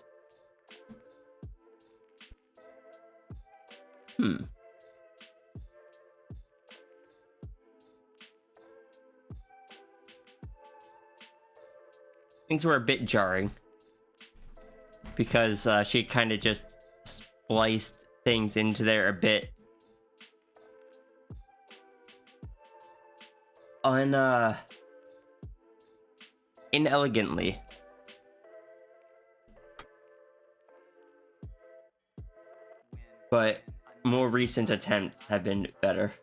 Things were a bit jarring. Because she kind of just spliced things into there a bit. Inelegantly. But more recent attempts have been better.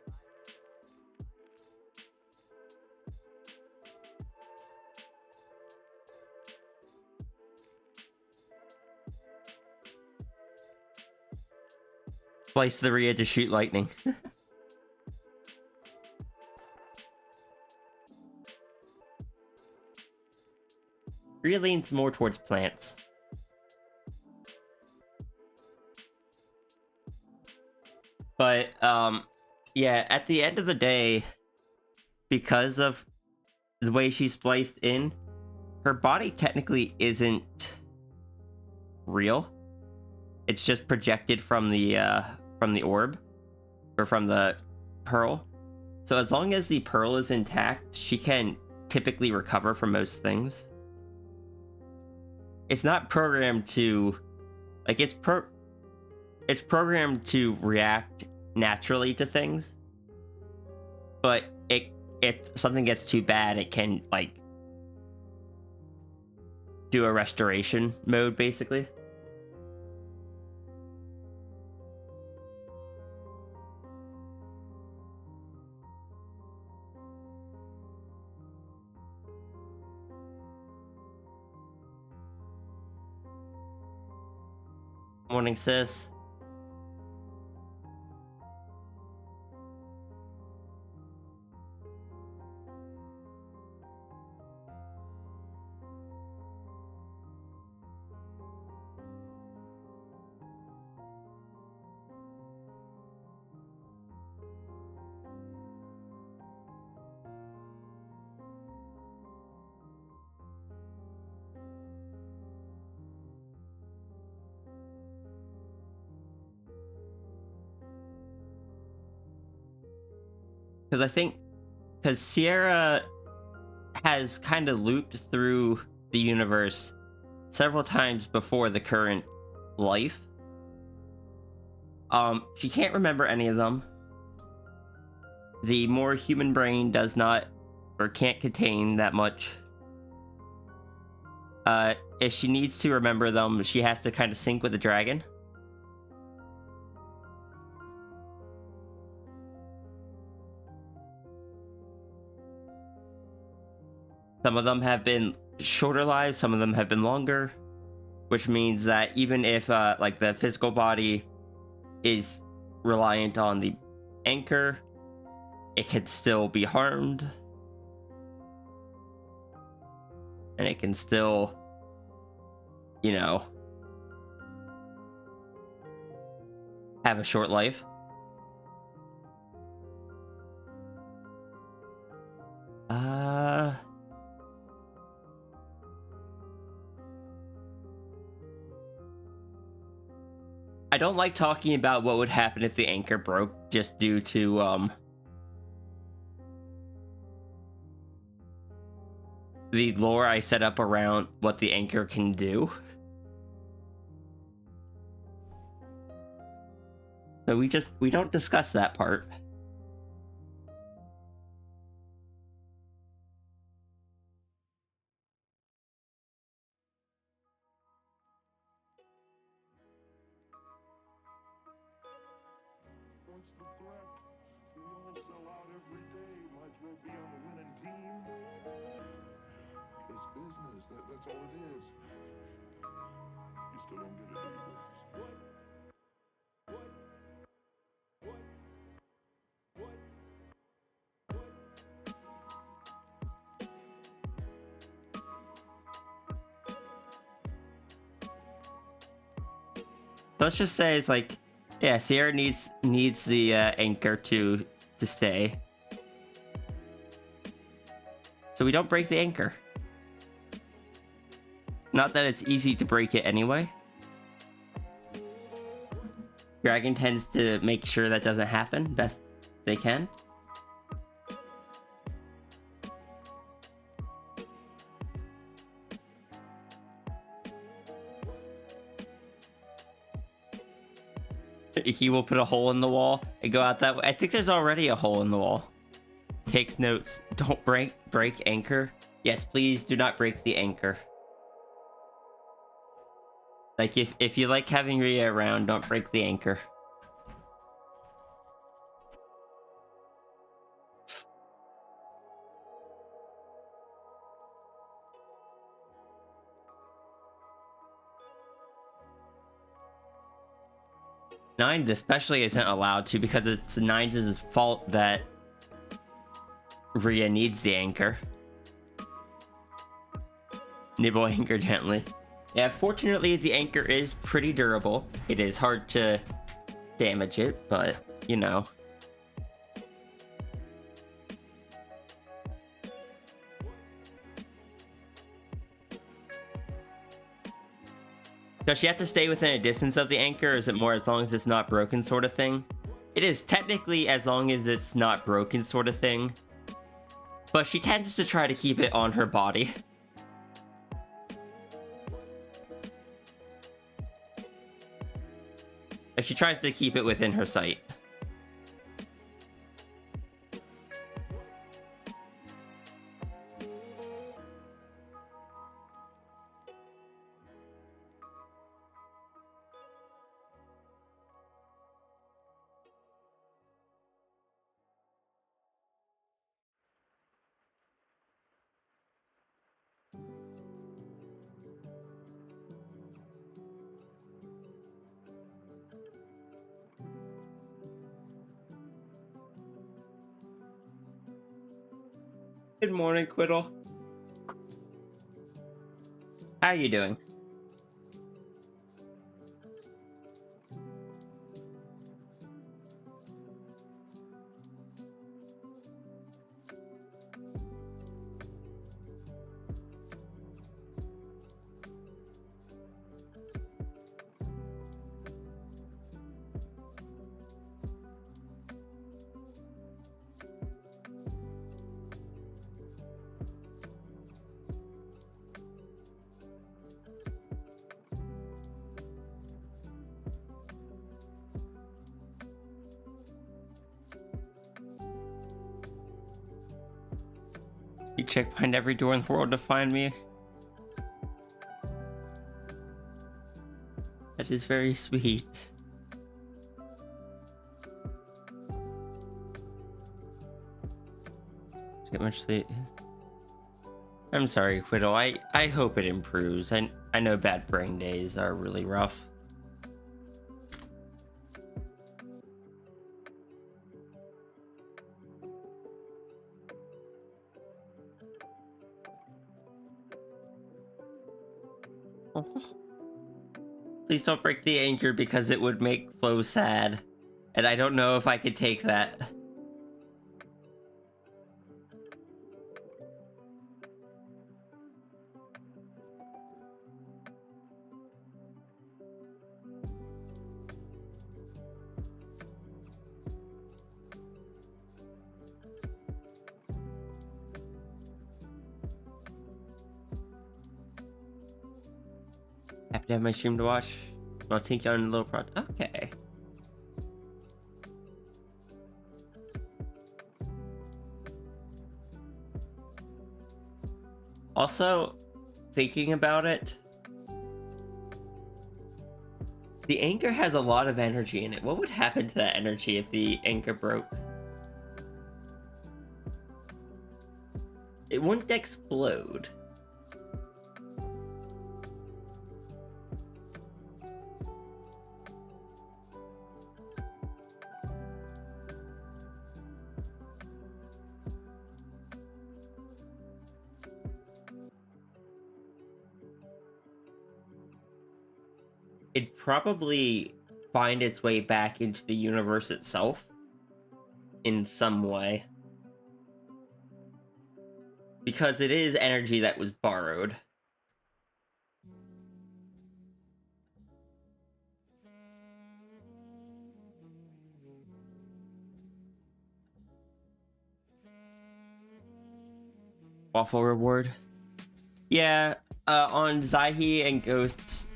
Splice the Rhea to shoot lightning. Rhea leans more towards plants. But, yeah, at the end of the day, because of the way she's spliced in, her body technically isn't real. It's just projected from the orb, or from the pearl. So as long as the pearl is intact, she can typically recover from most things. It's not programmed to, like, it's programmed to react naturally to things. But if something gets too bad, it can, like, do a restoration mode, basically. Morning, sis. Because Sierra has kind of looped through the universe several times before the current life. She can't remember any of them. The more human brain does not, or can't contain that much. If she needs to remember them, she has to kind of sync with the dragon. Some of them have been shorter lives, some of them have been longer, which means that even if like the physical body is reliant on the anchor, it can still be harmed, and it can still, you know, have a short life. I don't like talking about what would happen if the anchor broke, just due to the lore I set up around what the anchor can do. So we don't discuss that part. What's the threat? We all sell out every day. Might as well be on the winning team. It's business. That's all it is. You still don't get it, do you, boys? Let's just say it's like, yeah, Sierra needs the anchor to stay. So we don't break the anchor. Not that it's easy to break it anyway. Dragon tends to make sure that doesn't happen best they can. He will put a hole in the wall and go out that way. I think there's already a hole in the wall. Takes notes. Don't break anchor. Yes, please do not break the anchor. Like, if you like having Rhea around, don't break the anchor. Nines especially isn't allowed to, because it's Nines' fault that Rhea needs the anchor. Nibble anchor gently. Yeah, fortunately the anchor is pretty durable. It is hard to damage it, but, you know. Does she have to stay within a distance of the anchor, or is it more as long as it's not broken sort of thing? It is technically as long as it's not broken sort of thing. But she tends to try to keep it on her body. Like, she tries to keep it within her sight. Good morning, Quiddle. How are you doing? You check behind every door in the world to find me. That is very sweet. Get much sleep. I'm sorry, Quiddle. I hope it improves. I know bad brain days are really rough. Please don't break the anchor because it would make Flo sad. And I don't know if I could take that. Happy to have my stream to watch. I'll take you on a little project. Okay. Also, thinking about it, the anchor has a lot of energy in it. What would happen to that energy if the anchor broke? It wouldn't explode. It'd probably find its way back into the universe itself in some way. Because it is energy that was borrowed. Waffle reward? Yeah, on Zaihi and Ghost's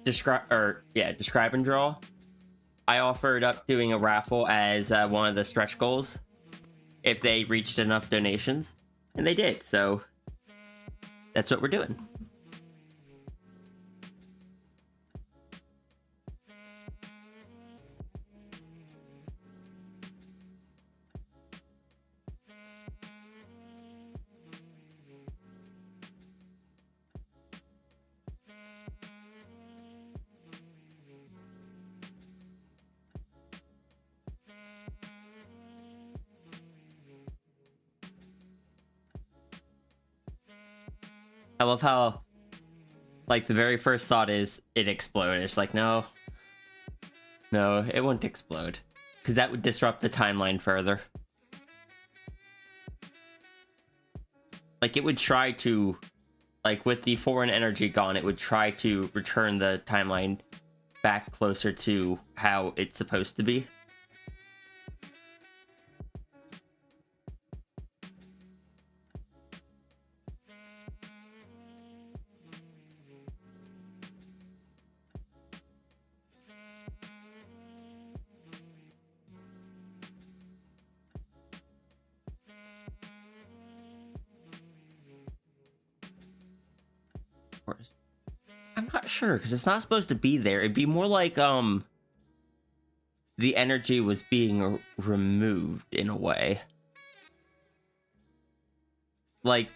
describe and draw, I offered up doing a raffle as one of the stretch goals if they reached enough donations, and they did, so that's what we're doing. I love how, like, the very first thought is it exploded. It's like, no, it wouldn't explode, because that would disrupt the timeline further. Like, it would try to like with the foreign energy gone, it would try to return the timeline back closer to how it's supposed to be. I'm not sure because it's not supposed to be there. It'd be more like the energy was being removed in a way. Like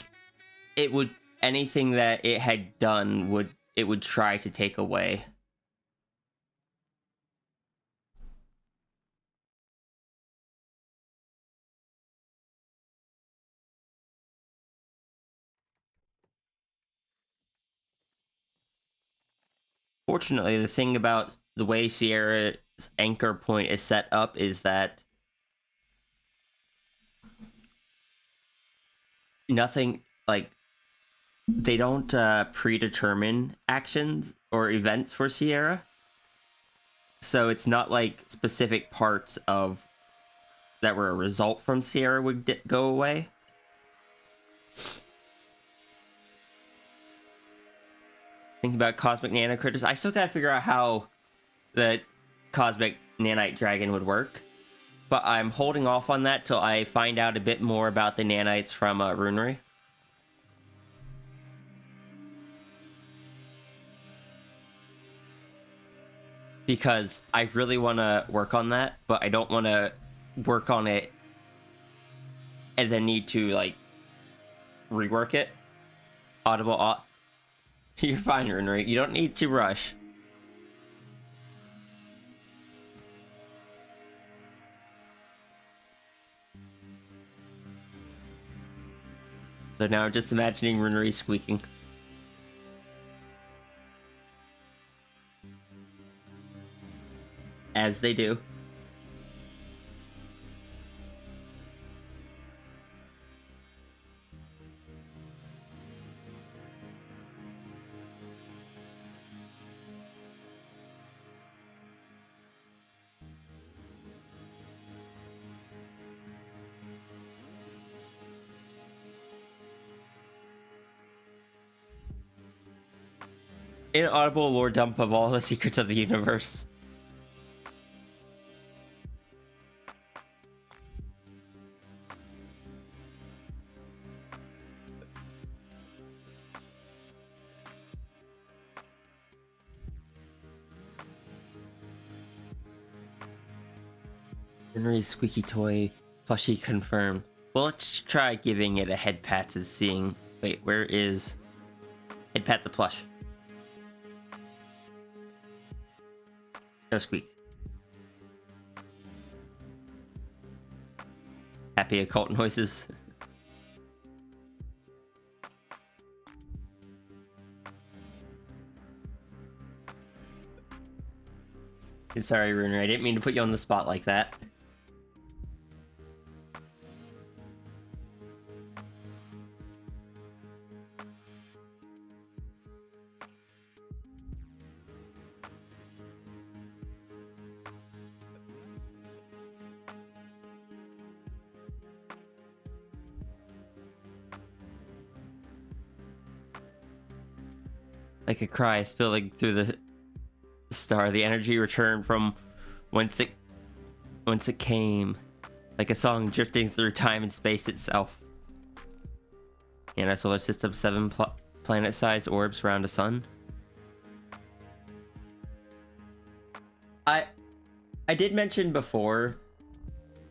it would, anything that it had done would try to take away. Fortunately, the thing about the way Sierra's anchor point is set up is that nothing, like, they don't predetermine actions or events for Sierra. So it's not like specific parts of that were a result from Sierra would go away. Thinking about cosmic nanocritters, I still gotta figure out how the cosmic nanite dragon would work, but I'm holding off on that till I find out a bit more about the nanites from Runery. Because I really want to work on that, but I don't want to work on it and then need to, like, rework it. Audible. You're fine, Runery. You don't need to rush. So now I'm just imagining Runery squeaking. As they do. Inaudible lore dump of all the secrets of the universe. Henry's squeaky toy plushie confirmed. Well, let's try giving it a head pat and seeing. Wait, where is head pat the plush? No squeak. Happy occult noises. Sorry, Runer, I didn't mean to put you on the spot like that. Like a cry spilling through the star, the energy returned from whence it came, like a song drifting through time and space itself. In our solar system, 7 planet-sized orbs around a sun. I did mention before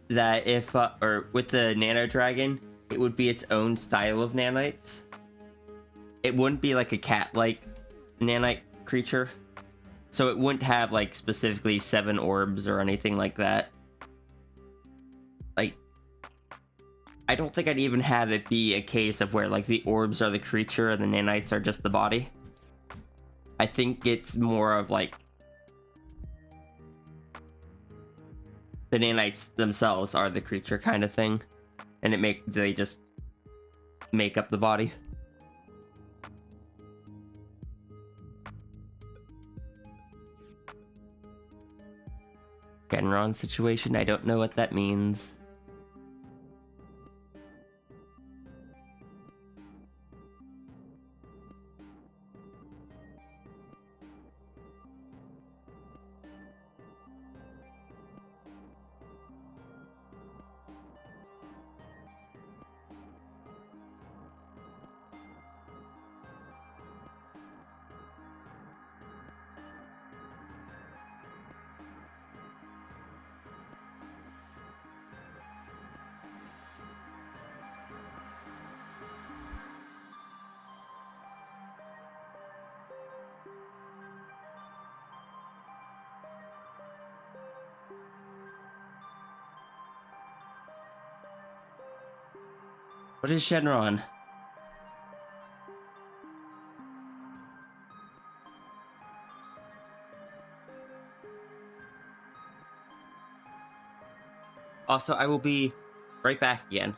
that if or with the nano dragon, it would be its own style of nanites. It wouldn't be like a cat-like nanite creature, so it wouldn't have like specifically 7 orbs or anything like that. Like, I don't think I'd even have it be a case of where like the orbs are the creature and the nanites are just the body. I think it's more of like the nanites themselves are the creature kind of thing, and they just make up the body. Shenron situation. I don't know what that means. What is Shenron? Also, I will be right back again.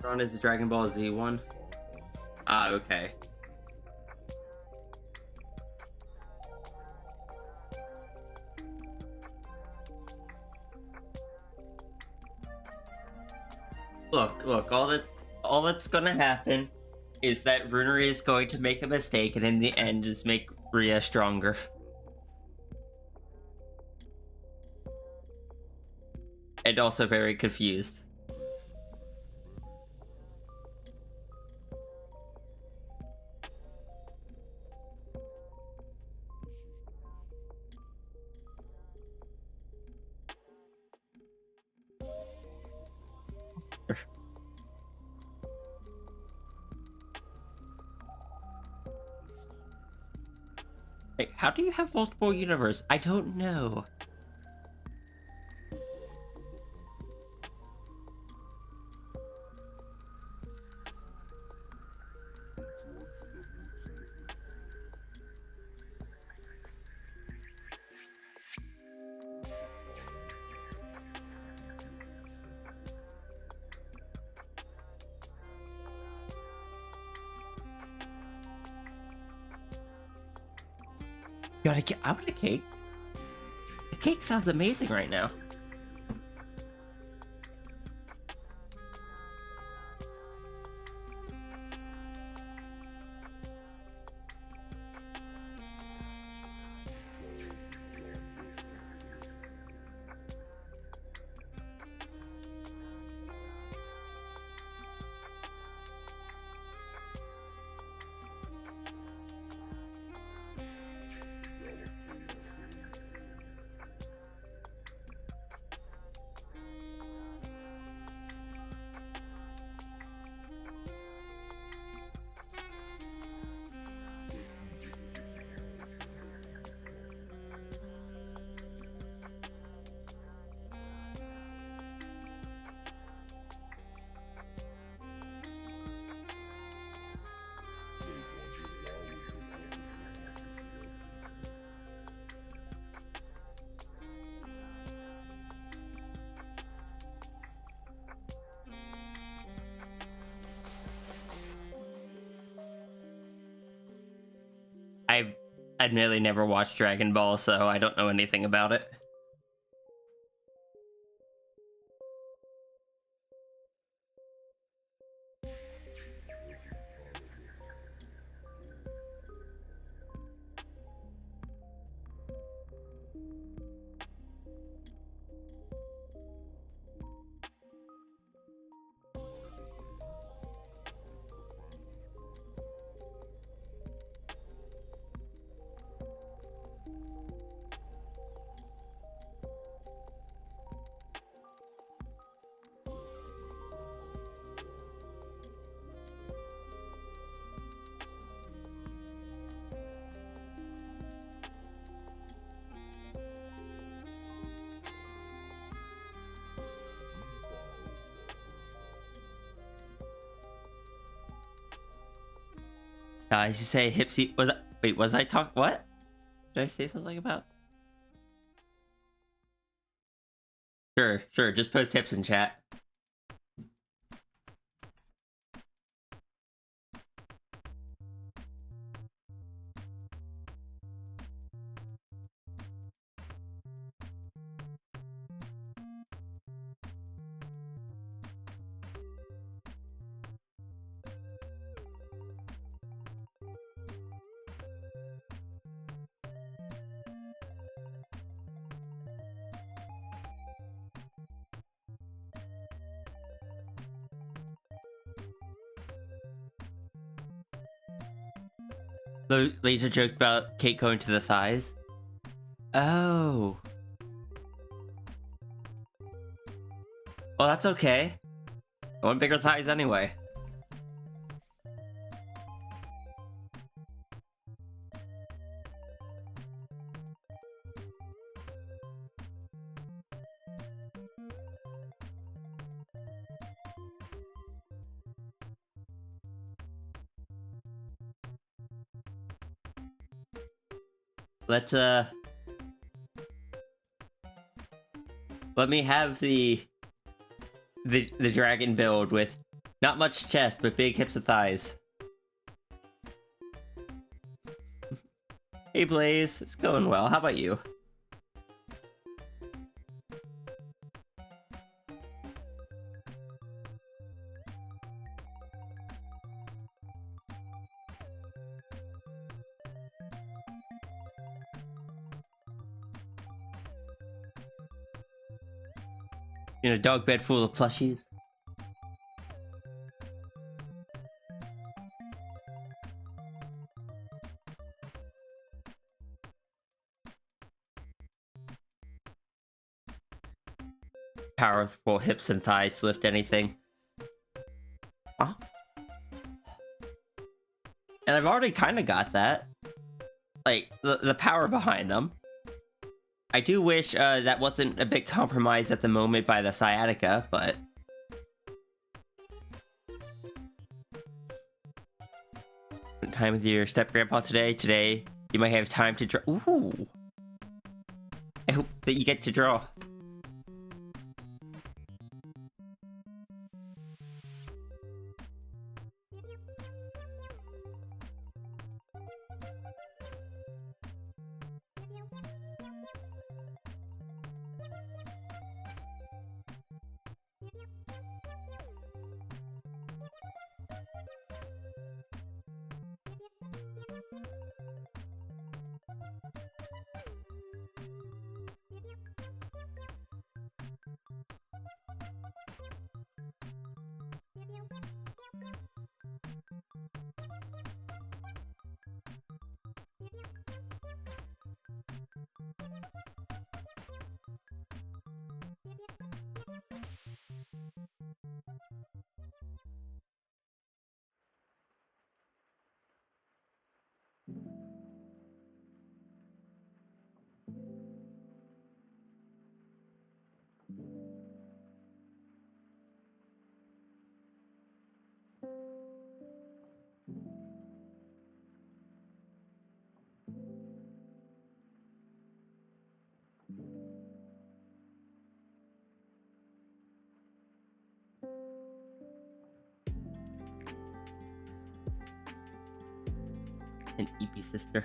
Shenron is the Dragon Ball Z one. Ah, okay. Look, all that's gonna happen is that Runery is going to make a mistake and in the end just make Rhea stronger. And also very confused. Hey, how do you have multiple universe? I don't know. I want a cake. The cake sounds amazing right now. I've admittedly never watched Dragon Ball, so I don't know anything about it. As you say, Hipsy was wait, was I talk what? Did I say something about? Sure, just post tips in chat. Laser joked about Kate going to the thighs. Oh. Well, that's okay. I want bigger thighs anyway. Let's let me have the dragon build with not much chest but big hips and thighs. Hey Blaze, it's going well. How about you? In a dog bed full of plushies. Powerful hips and thighs to lift anything. Huh? And I've already kind of got that. Like, the power behind them. I do wish that wasn't a bit compromised at the moment by the sciatica, but... What time with your step-grandpa today? Today, you might have time to draw. Ooh! I hope that you get to draw. An EP sister.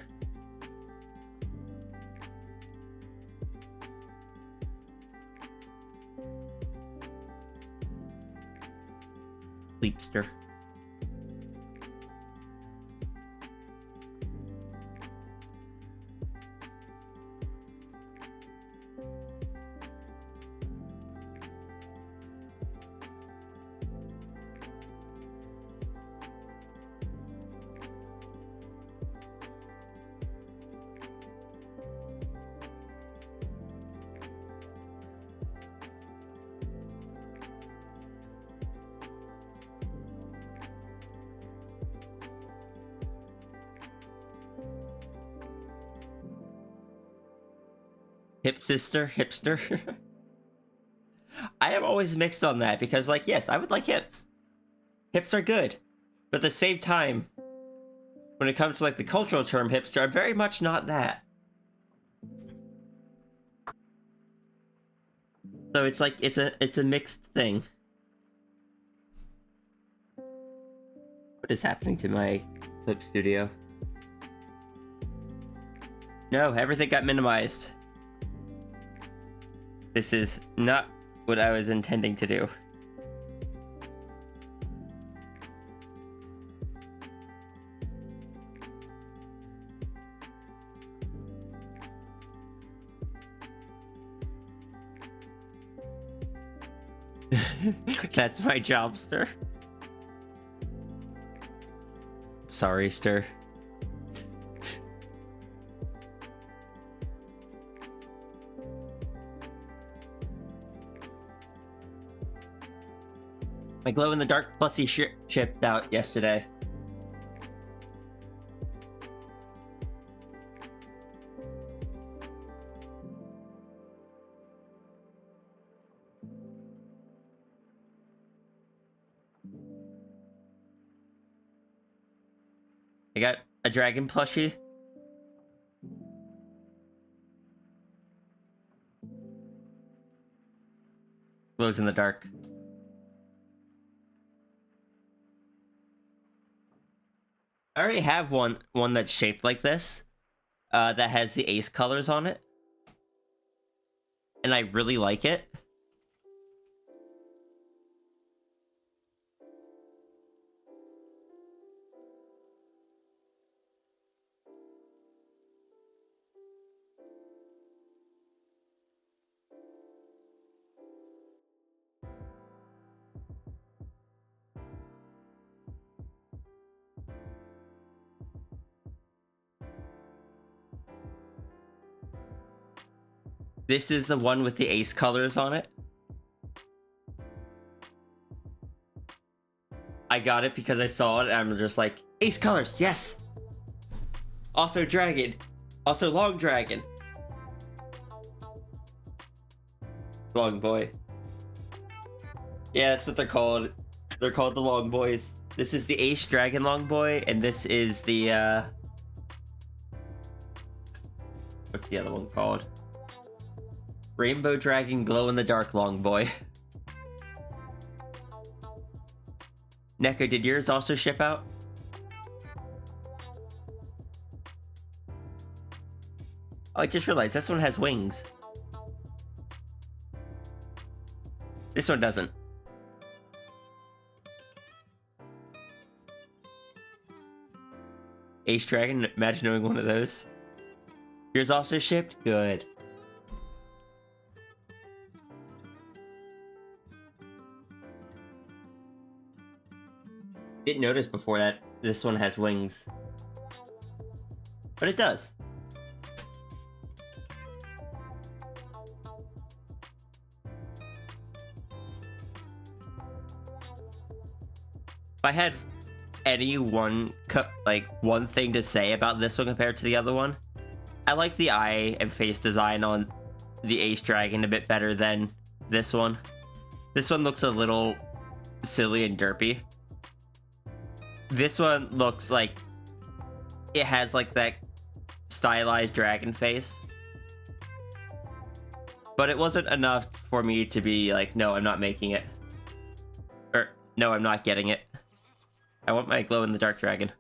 Sleepster. Hip sister, hipster. I am always mixed on that because, like, yes, I would like hips. Hips are good. But at the same time, when it comes to, like, the cultural term hipster, I'm very much not that. So it's like, it's a mixed thing. What is happening to my clip studio? No, everything got minimized. This is not what I was intending to do. That's my jobster. Sorry, stir. My glow-in-the-dark plushie shipped out yesterday. I got a dragon plushie. Glows in the dark. I already have one that's shaped like this, that has the ace colors on it, and I really like it. This is the one with the ace colors on it. I got it because I saw it and I'm just like, ace colors, yes! Also dragon. Also long dragon. Long boy. Yeah, that's what they're called. They're called the long boys. This is the ace dragon long boy, and this is the, what's the other one called? Rainbow dragon glow in the dark long boy. Neko, did yours also ship out? Oh, I just realized this one has wings. This one doesn't. Ace Dragon, imagine knowing one of those. Yours also shipped? Good. Didn't notice before that this one has wings. But it does. If I had any one thing to say about this one compared to the other one, I like the eye and face design on the Ace Dragon a bit better than this one. This one looks a little silly and derpy. This one looks like it has like that stylized dragon face. But it wasn't enough for me to be like, no, I'm not making it. Or, no, I'm not getting it. I want my glow-in-the-dark dragon.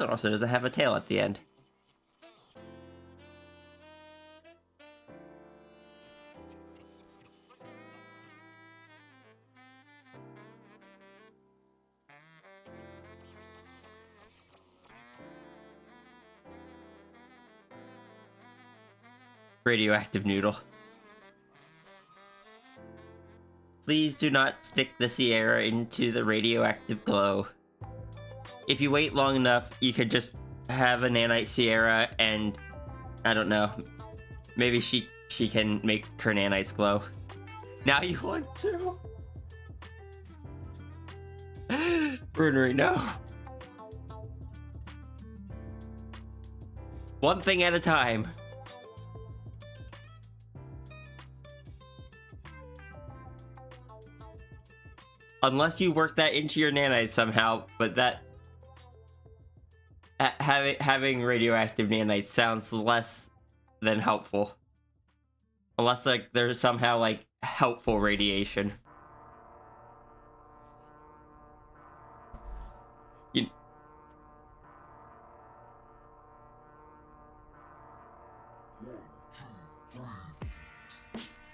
It also doesn't have a tail at the end. Radioactive noodle. Please do not stick the Sierra into the radioactive glow. If you wait long enough, you could just have a nanite Sierra and, I don't know, maybe she can make her nanites glow. Now you want to? Brunery, no. One thing at a time. Unless you work that into your nanites somehow, but that having radioactive nanites sounds less than helpful. Unless like there's somehow like helpful radiation.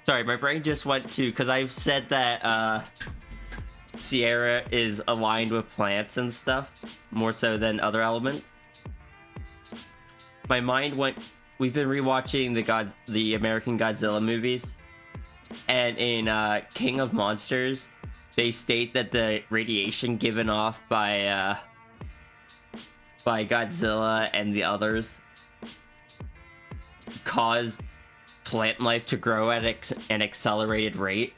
Sorry, my brain just went to, because I've said that Sierra is aligned with plants and stuff, more so than other elements. My mind went, we've been rewatching the American Godzilla movies, and in King of Monsters, they state that the radiation given off by Godzilla and the others caused plant life to grow at an accelerated rate.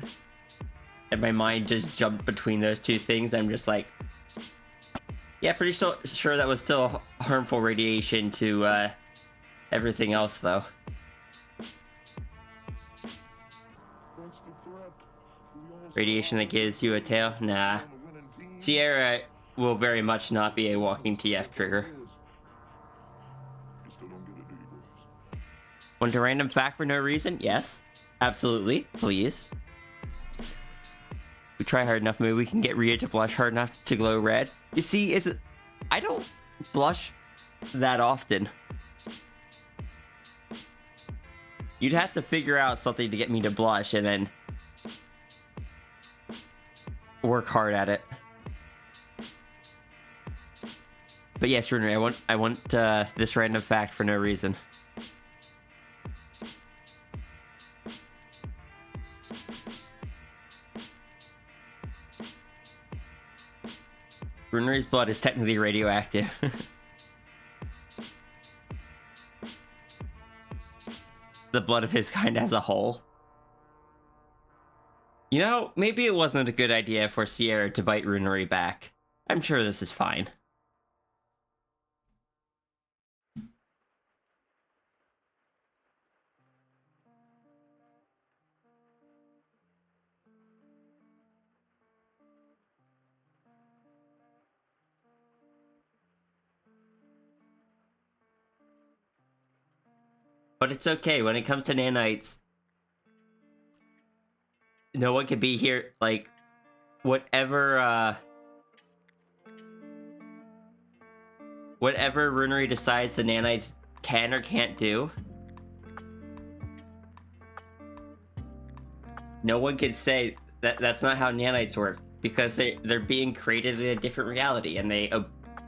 And my mind just jumped between those two things. I'm just like, yeah, pretty sure that was still harmful radiation to everything else, though. Radiation that gives you a tail? Nah. Sierra will very much not be a walking TF trigger. Want a random fact for no reason? Yes. Absolutely. Please. We try hard enough, maybe we can get Rhea to blush hard enough to glow red. You see, I don't blush that often. You'd have to figure out something to get me to blush and then work hard at it. But yes, Runer, I want this random fact for no reason. Runeri's blood is technically radioactive. The blood of his kind as a whole. You know, maybe it wasn't a good idea for Sierra to bite Runeri back. I'm sure this is fine. But it's okay, when it comes to nanites, no one can be here, like, whatever Runeri decides the nanites can or can't do, no one can say that that's not how nanites work, because they're being created in a different reality, and they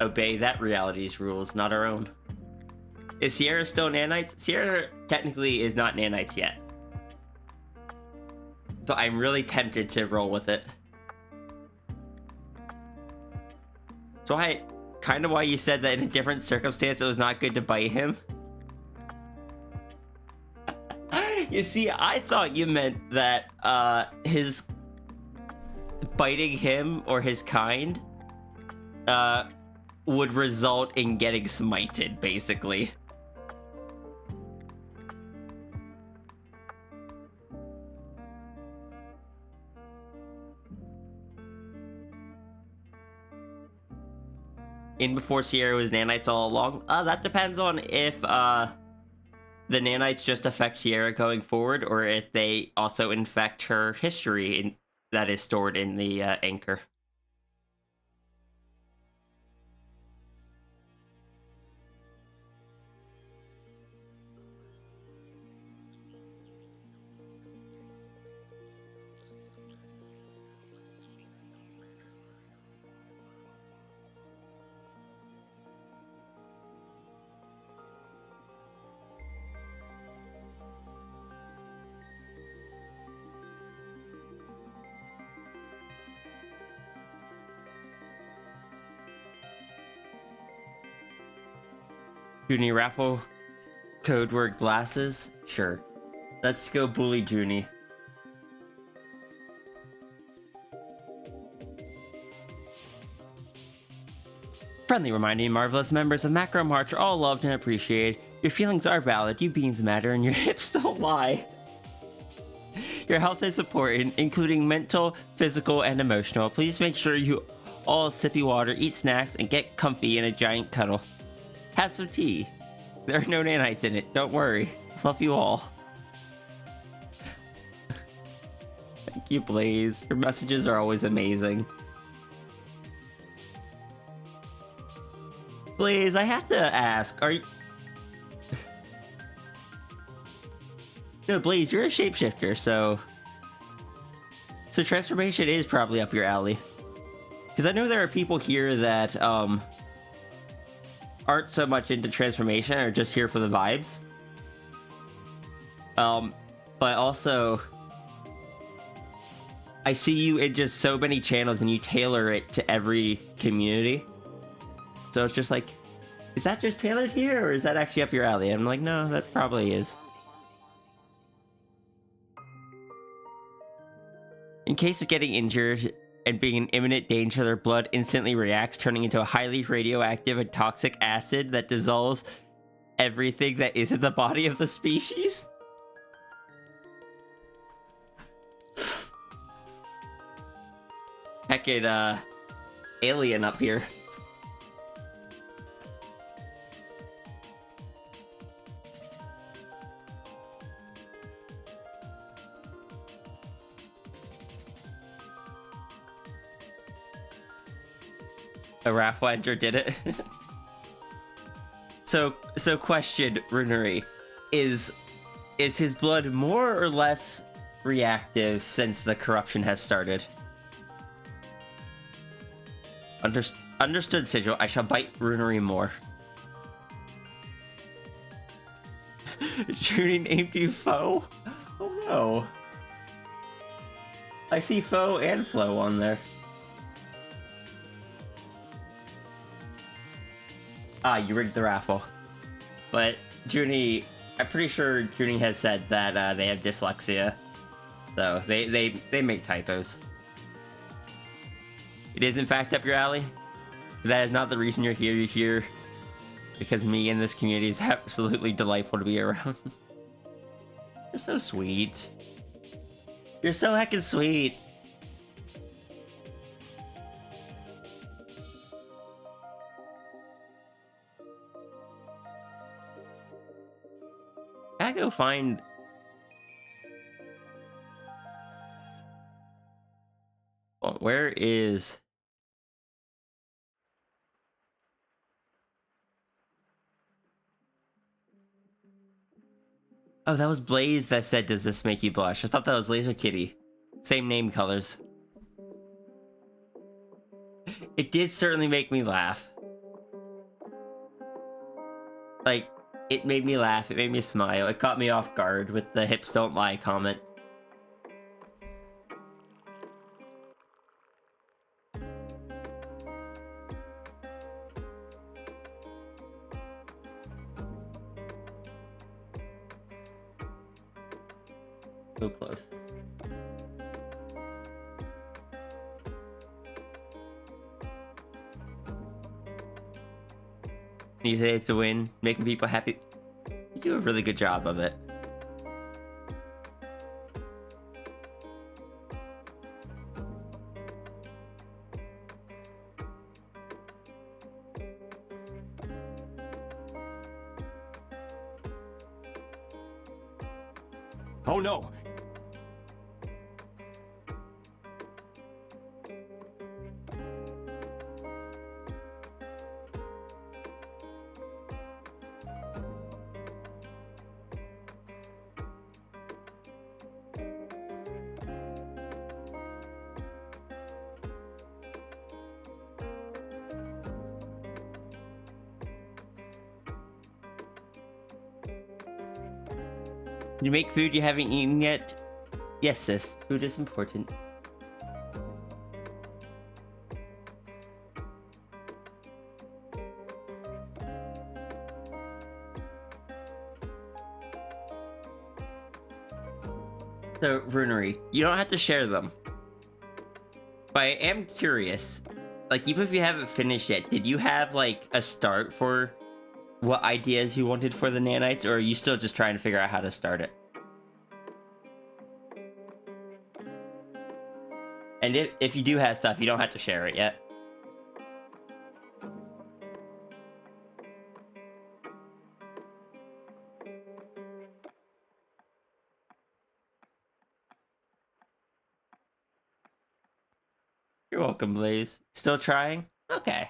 obey that reality's rules, not our own. Is Sierra still nanites? Sierra technically is not nanites yet. But I'm really tempted to roll with it. So kind of why you said that in a different circumstance it was not good to bite him. You see, I thought you meant that his biting him or his kind would result in getting smited, basically. In before Sierra was nanites all along? That depends on if the nanites just affect Sierra going forward, or if they also infect her history that is stored in the anchor. Junie raffle code word glasses? Sure. Let's go bully Junie. Friendly reminder, marvelous members of Macro March are all loved and appreciated. Your feelings are valid, you beings matter, and your hips don't lie. Your health is important, including mental, physical, and emotional. Please make sure you all sippy water, eat snacks, and get comfy in a giant cuddle. Have some tea. There are no nanites in it, don't worry. Love you all. Thank you, Blaze. Your messages are always amazing. Blaze, I have to ask, are you... No, Blaze, you're a shapeshifter, so transformation is probably up your alley. Because I know there are people here that, aren't so much into transformation, or just here for the vibes. But also, I see you in just so many channels and you tailor it to every community. So it's just like, is that just tailored here, or is that actually up your alley? And I'm like, no, that probably is. In case of getting injured and being in imminent danger, their blood instantly reacts, turning into a highly radioactive and toxic acid that dissolves everything that is in the body of the species. Heckin' alien up here. A raffle enter did it. So question, Runeri, is his blood more or less reactive since the corruption has started? Understood, Sigil. I shall bite Runeri more. Junie named you Foe? Oh no. I see Foe and Flo on there. Ah, you rigged the raffle. But Junie, I'm pretty sure Junie has said that they have dyslexia. So they make typos. It is in fact up your alley. That is not the reason you're here. You're here because me in this community is absolutely delightful to be around. You're so sweet. You're so heckin' sweet. I go find. Well, where is? Oh, that was Blaze that said, "Does this make you blush?" I thought that was Laser Kitty. Same name colors. It did certainly make me laugh. Like, it made me laugh. It made me smile. It caught me off guard with the "hips don't lie" comment. So close. You say it's a win, making people happy. You do a really good job of it. Oh no! You make food you haven't eaten yet? Yes, sis. Food is important. So, Runery, you don't have to share them. But I am curious. Like, even if you haven't finished yet, did you have, like, a start for what ideas you wanted for the nanites, or are you still just trying to figure out how to start it? And if you do have stuff, you don't have to share it yet. You're welcome, Blaze. Still trying? Okay.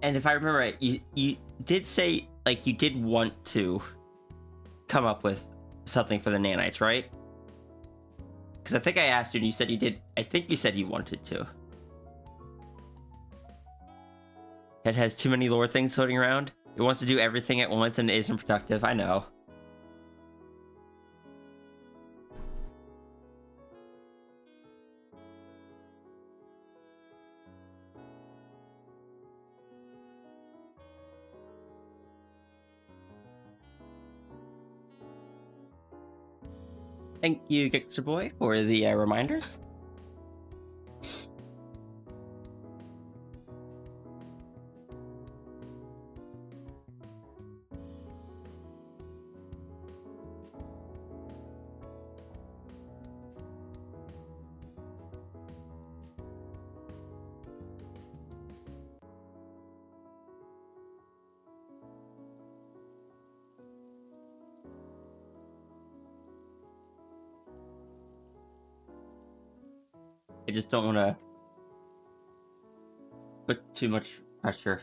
And if I remember right, you did say, like, you did want to come up with something for the nanites, right? Because I think I asked you and you said you did. I think you said you wanted to. It has too many lore things floating around. It wants to do everything at once and it isn't productive. I know. Thank you, Gixter Boy, for the reminders. I just don't want to put too much pressure.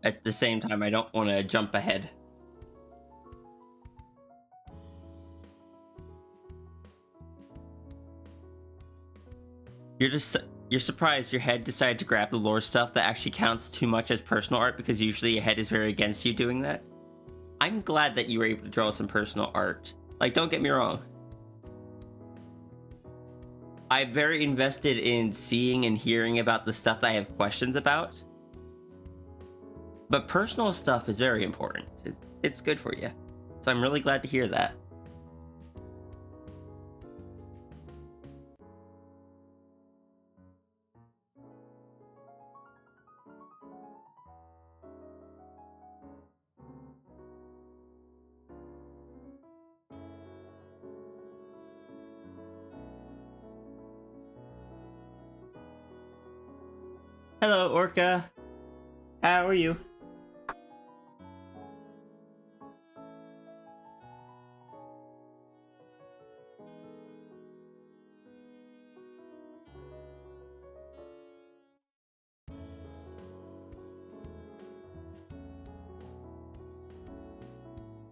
at the same time, I don't want to jump ahead. You're surprised your head decided to grab the lore stuff that actually counts too much as personal art, because usually your head is very against you doing that. I'm glad that you were able to draw some personal art. Like, don't get me wrong. I'm very invested in seeing and hearing about the stuff that I have questions about. But personal stuff is very important. It's good for you. So I'm really glad to hear that. Hello, Orca. How are you?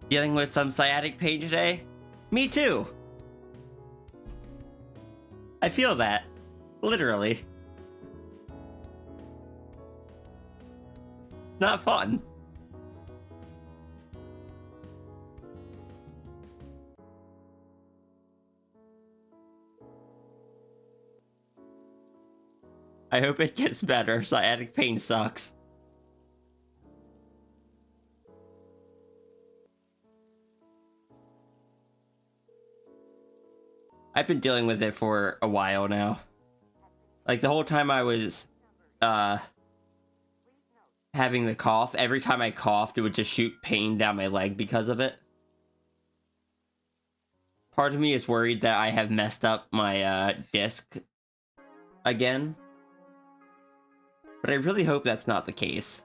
Dealing with some sciatic pain today? Me too. I feel that. Literally. Not fun. I hope it gets better. Sciatic pain sucks. I've been dealing with it for a while now. Like, the whole time I was having the cough, every time I coughed, it would just shoot pain down my leg because of it. Part of me is worried that I have messed up my disc again. But I really hope that's not the case.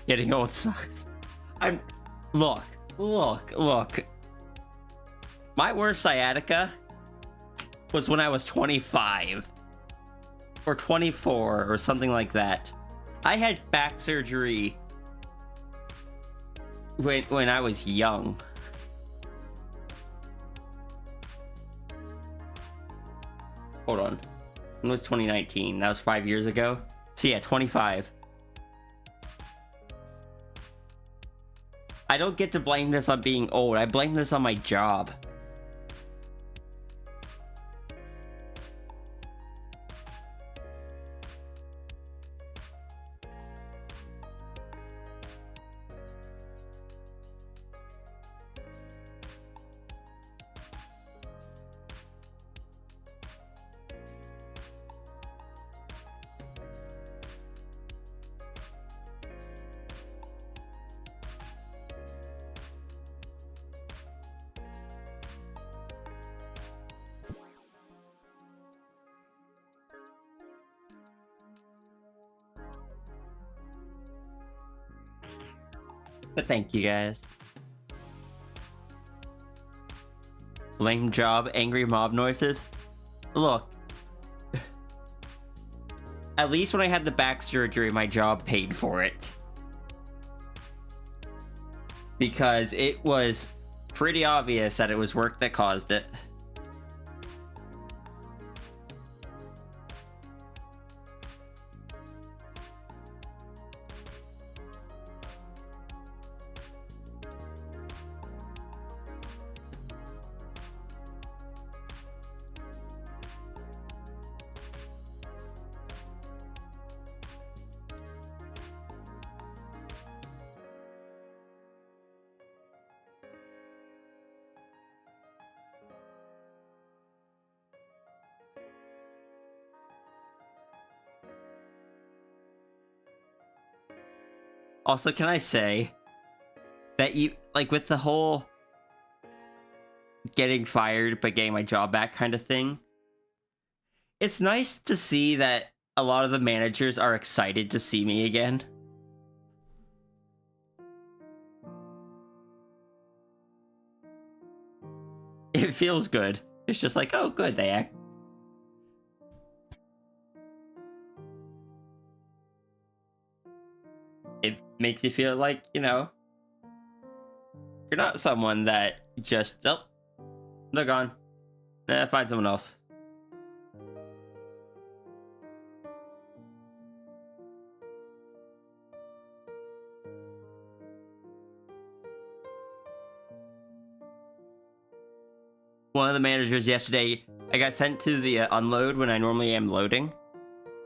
Getting old sucks. Look. My worst sciatica was when I was 25. Or 24, or something like that. I had back surgery when I was young. Hold on. It was 2019. That was 5 years ago. So yeah, 25. I don't get to blame this on being old. I blame this on my job. But thank you guys. Lame job, angry mob noises. Look. At least when I had the back surgery, my job paid for it. Because it was pretty obvious that it was work that caused it. Also, can I say that you, like, with the whole getting fired but getting my job back kind of thing, it's nice to see that a lot of the managers are excited to see me again. It feels good. It's just like, oh, good, they act. It makes you feel like, you know, you're not someone that just, oh, they're gone. Find someone else. One of the managers yesterday, I got sent to the unload when I normally am loading.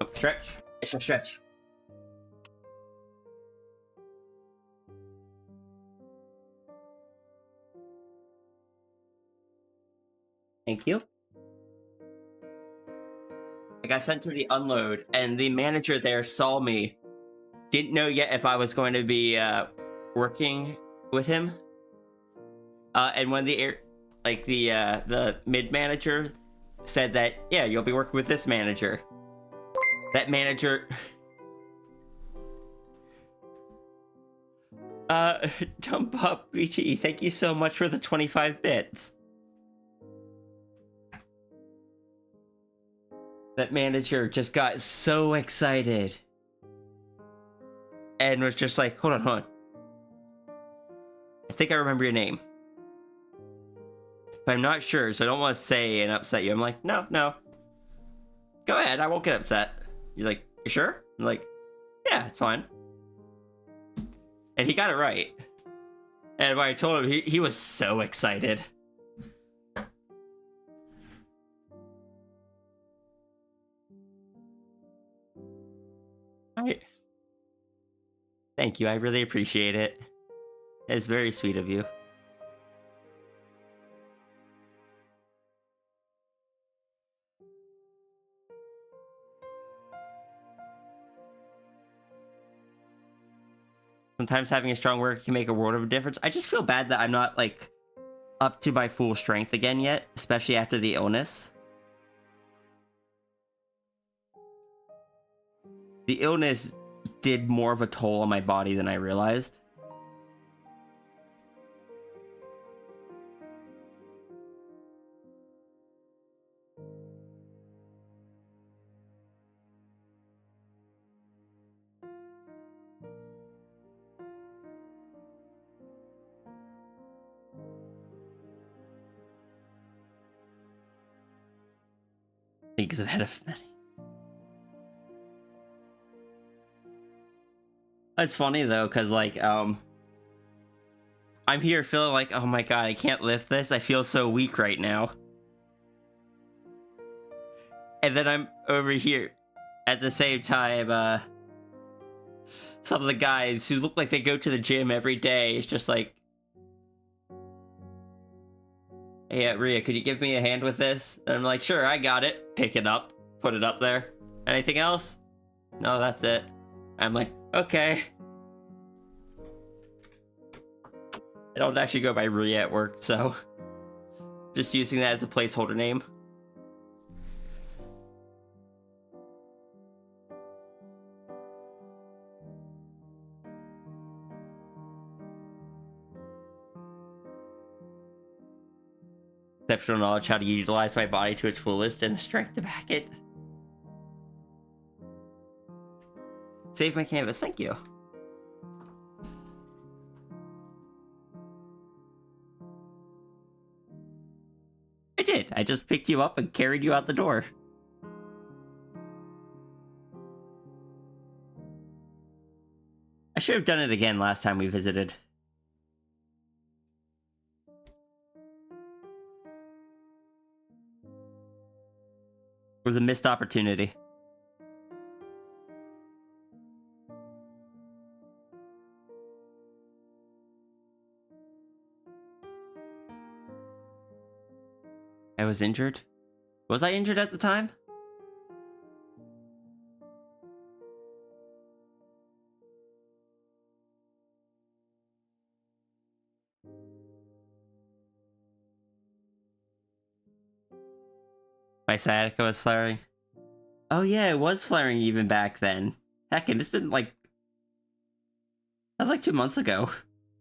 Oh, stretch. It's a stretch. Thank you. I got sent to the unload, and the manager there saw me. Didn't know yet if I was going to be working with him. And when the mid manager said that, yeah, you'll be working with this manager. That manager. Dump up BT. Thank you so much for the 25 bits. That manager just got so excited and was just like, hold on. I think I remember your name. But I'm not sure, so I don't want to say and upset you. I'm like, no. Go ahead, I won't get upset. He's like, you sure? I'm like, yeah, it's fine. And he got it right. And when I told him, he was so excited. Thank you, I really appreciate it. It's very sweet of you. Sometimes having a strong work can make a world of a difference. I just feel bad that I'm not, like, up to my full strength again yet, especially after the illness. The illness did more of a toll on my body than I realized. Thinks ahead of many. It's funny though, because like I'm here feeling like, oh my god, I can't lift this. I feel so weak right now. And then I'm over here at the same time, some of the guys who look like they go to the gym every day is just like, hey, Rhea, could you give me a hand with this? And I'm like, sure, I got it. Pick it up, put it up there. Anything else? No, that's it. I'm like, okay. I don't actually go by Rhea at work, so just using that as a placeholder name. Exceptional knowledge how to utilize my body to its fullest and the strength to back it. Save my canvas, thank you. I did. I just picked you up and carried you out the door. I should have done it again last time we visited. It was a missed opportunity. I was injured? Was I injured at the time? My sciatica was flaring. Oh yeah, it was flaring even back then. Heck, and it's been like... That was like 2 months ago.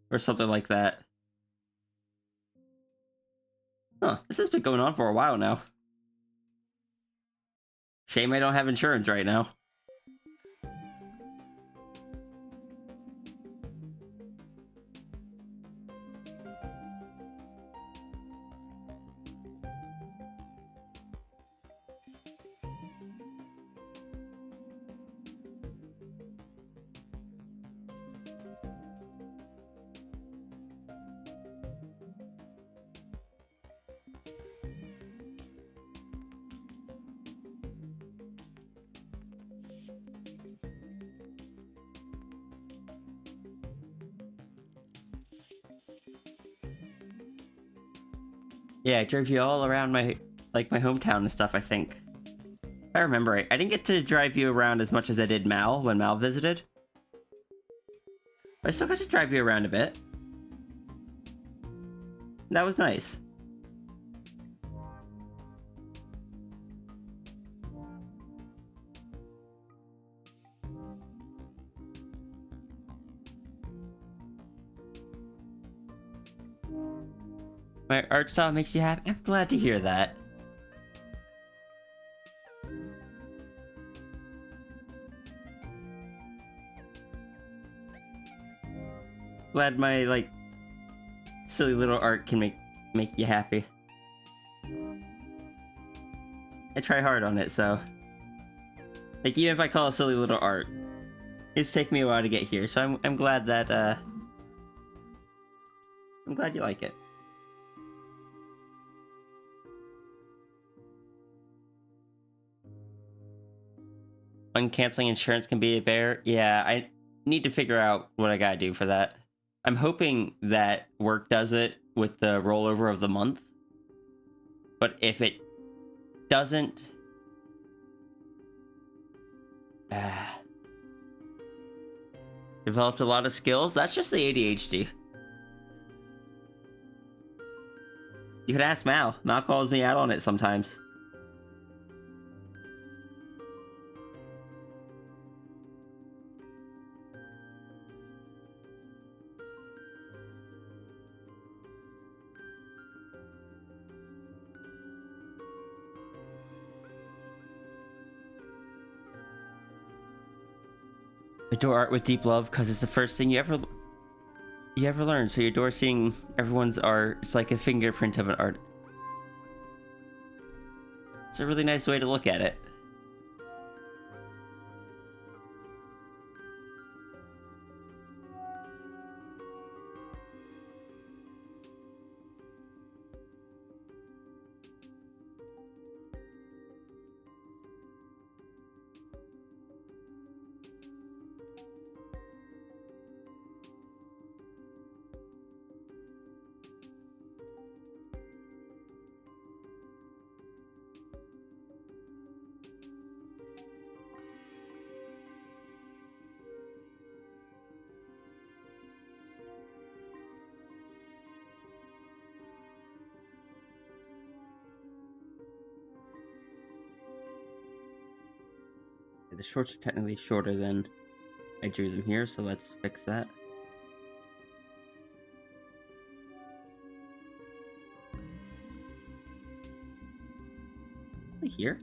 Or something like that. Huh, this has been going on for a while now. Shame I don't have insurance right now. Yeah, I drove you all around my hometown and stuff, I think. If I remember right. I didn't get to drive you around as much as I did Mal when Mal visited. But I still got to drive you around a bit. That was nice. My art style makes you happy? I'm glad to hear that. Glad my, like, silly little art can make you happy. I try hard on it, so... Like, even if I call it silly little art, it's taken me a while to get here, so I'm glad that, I'm glad you like it. Uncanceling insurance can be a bear. Yeah, I need to figure out what I gotta do for that. I'm hoping that work does it with the rollover of the month. But if it doesn't... developed a lot of skills? That's just the ADHD. You could ask Mal. Mal calls me out on it sometimes. Adore art with deep love because it's the first thing you ever learn. So you adore seeing everyone's art. It's like a fingerprint of an art. It's a really nice way to look at it. The shorts are technically shorter than I drew them here, so let's fix that. Right here.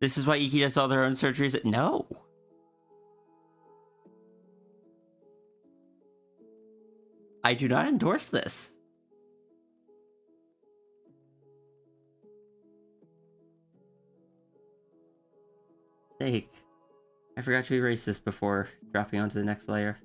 This is why Iki does all their own surgeries? No. I do not endorse this. sake. I forgot to erase this before dropping onto the next layer.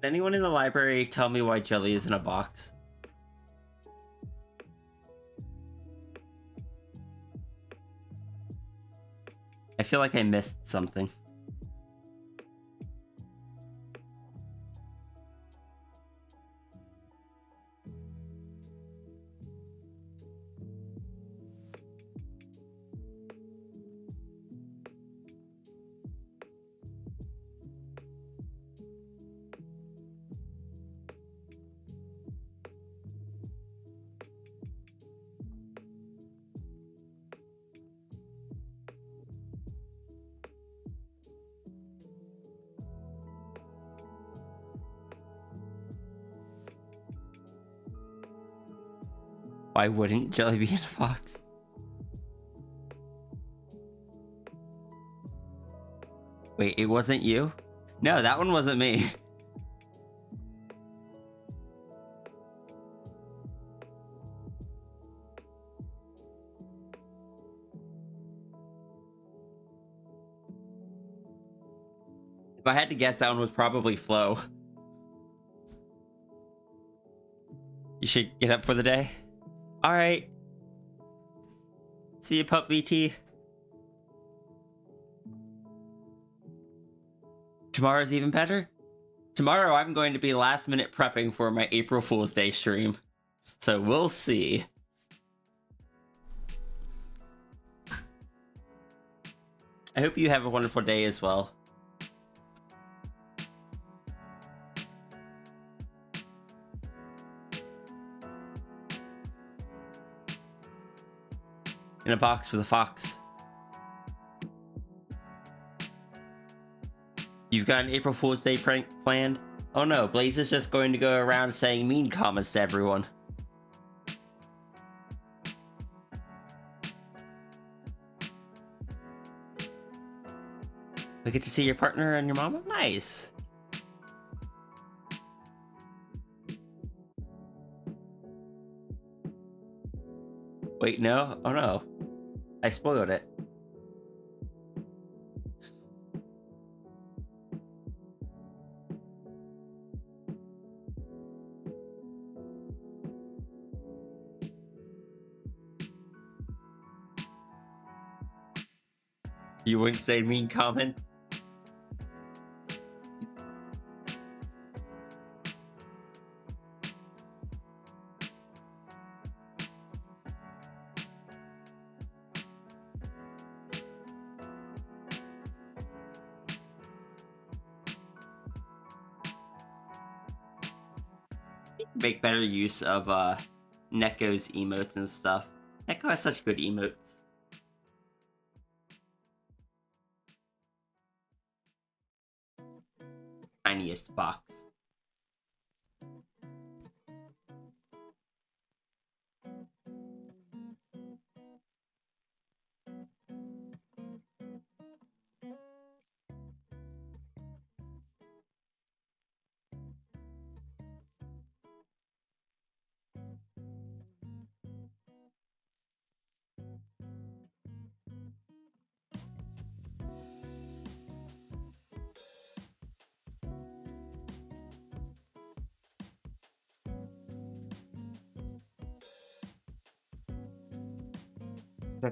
Did anyone in the library tell me why jelly is in a box? I feel like I missed something. Why wouldn't jelly be in a box? Wait, it wasn't you? No, that one wasn't me. If I had to guess, that one was probably Flo. You should get up for the day. Alright. See you, Pup VT. Tomorrow's even better? Tomorrow I'm going to be last minute prepping for my April Fool's Day stream. So we'll see. I hope you have a wonderful day as well. In a box with a fox. You've got an April Fool's Day prank planned? Oh no, Blaze is just going to go around saying mean comments to everyone. We get to see your partner and your mama? Nice. Wait, no? Oh no. I spoiled it. You wouldn't say mean comments? make better use of Neko's emotes and stuff. Neko has such good emotes. Tiniest box.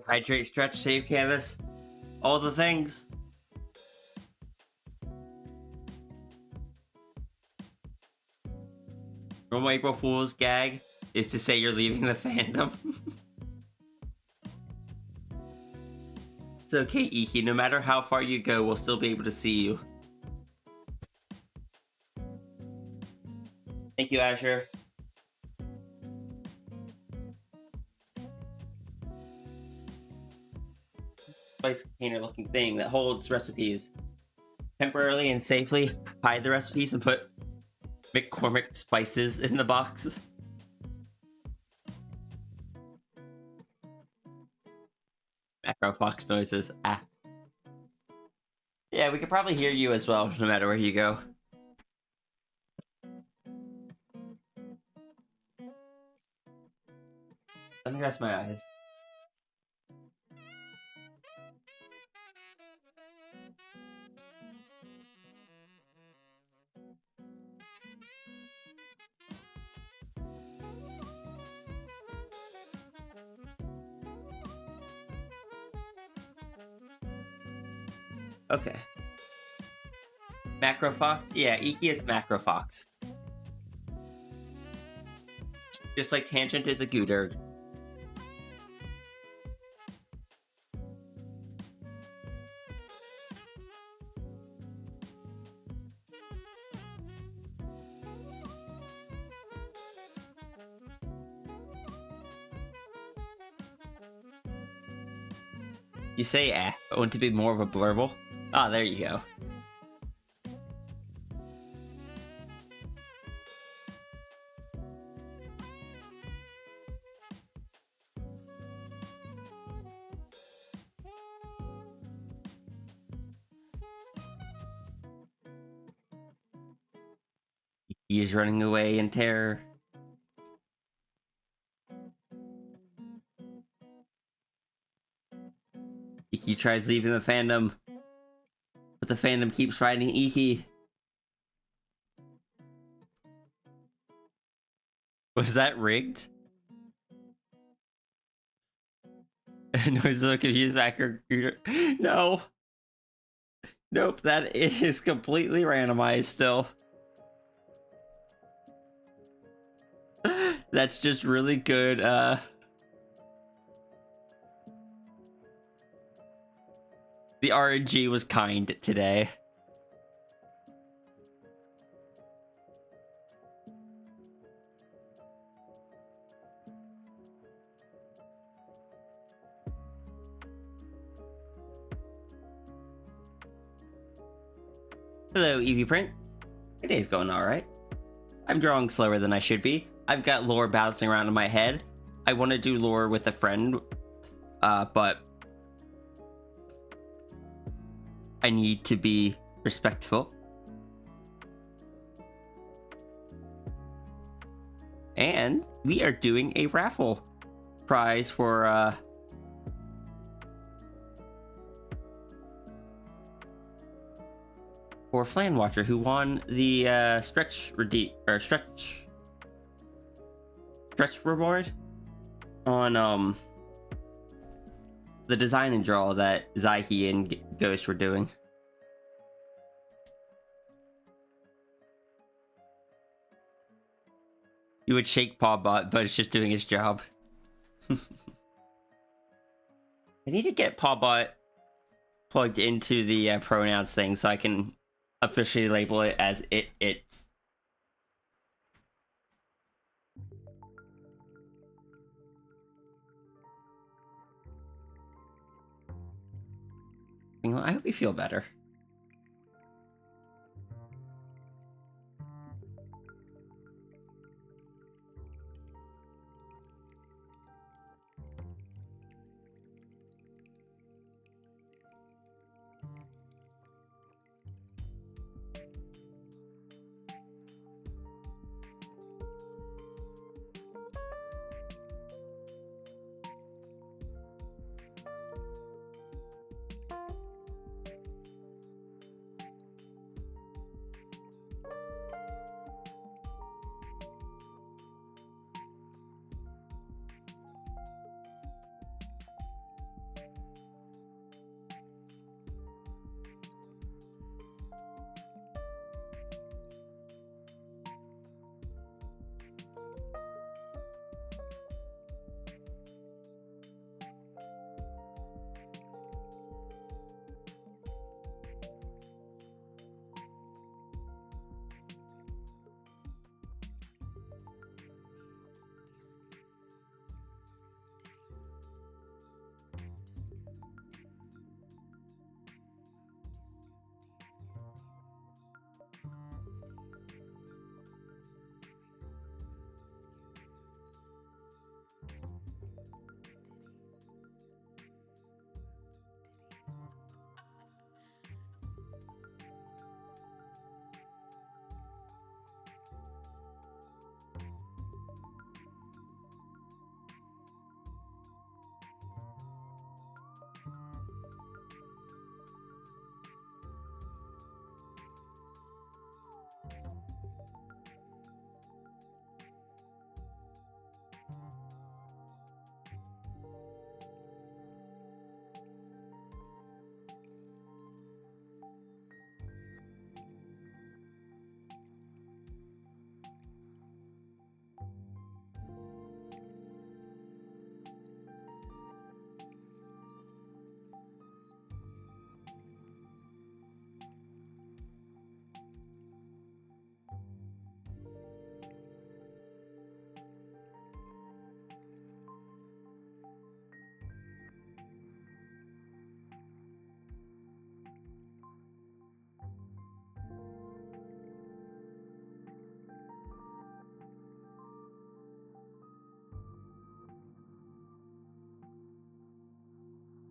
Hydrate, stretch, save canvas. All the things. Normal April Fool's gag is to say you're leaving the fandom. It's okay, Iki. No matter how far you go, we'll still be able to see you. Thank you, Asher. Spice container looking thing that holds recipes. Temporarily and safely hide the recipes and put McCormick spices in the box. Macro fox noises. Ah. Yeah, we could probably hear you as well, no matter where you go. Let me rest my eyes. Okay. Macro fox? Yeah, Iki is macro fox. Just like Tangent is a Gooder. You say I want to be more of a blurble? Ah, there you go. He's running away in terror. Iki tries leaving the fandom, but the fandom keeps fighting Iki. Was that rigged? No, he's so confused, Backer. No. Nope, that is completely randomized still. That's just really good, The RNG was kind today. Hello, Eevee Print. Your day's going alright. I'm drawing slower than I should be. I've got lore bouncing around in my head. I want to do lore with a friend, but I need to be respectful. And we are doing a raffle prize for FlanWatcher, who won the stretch reward on the design and draw that Zaihi and Ghost were doing. You would shake Pawbot, but it's just doing its job. I need to get Pawbot plugged into the pronouns thing so I can officially label it as it. talking. I hope you feel better.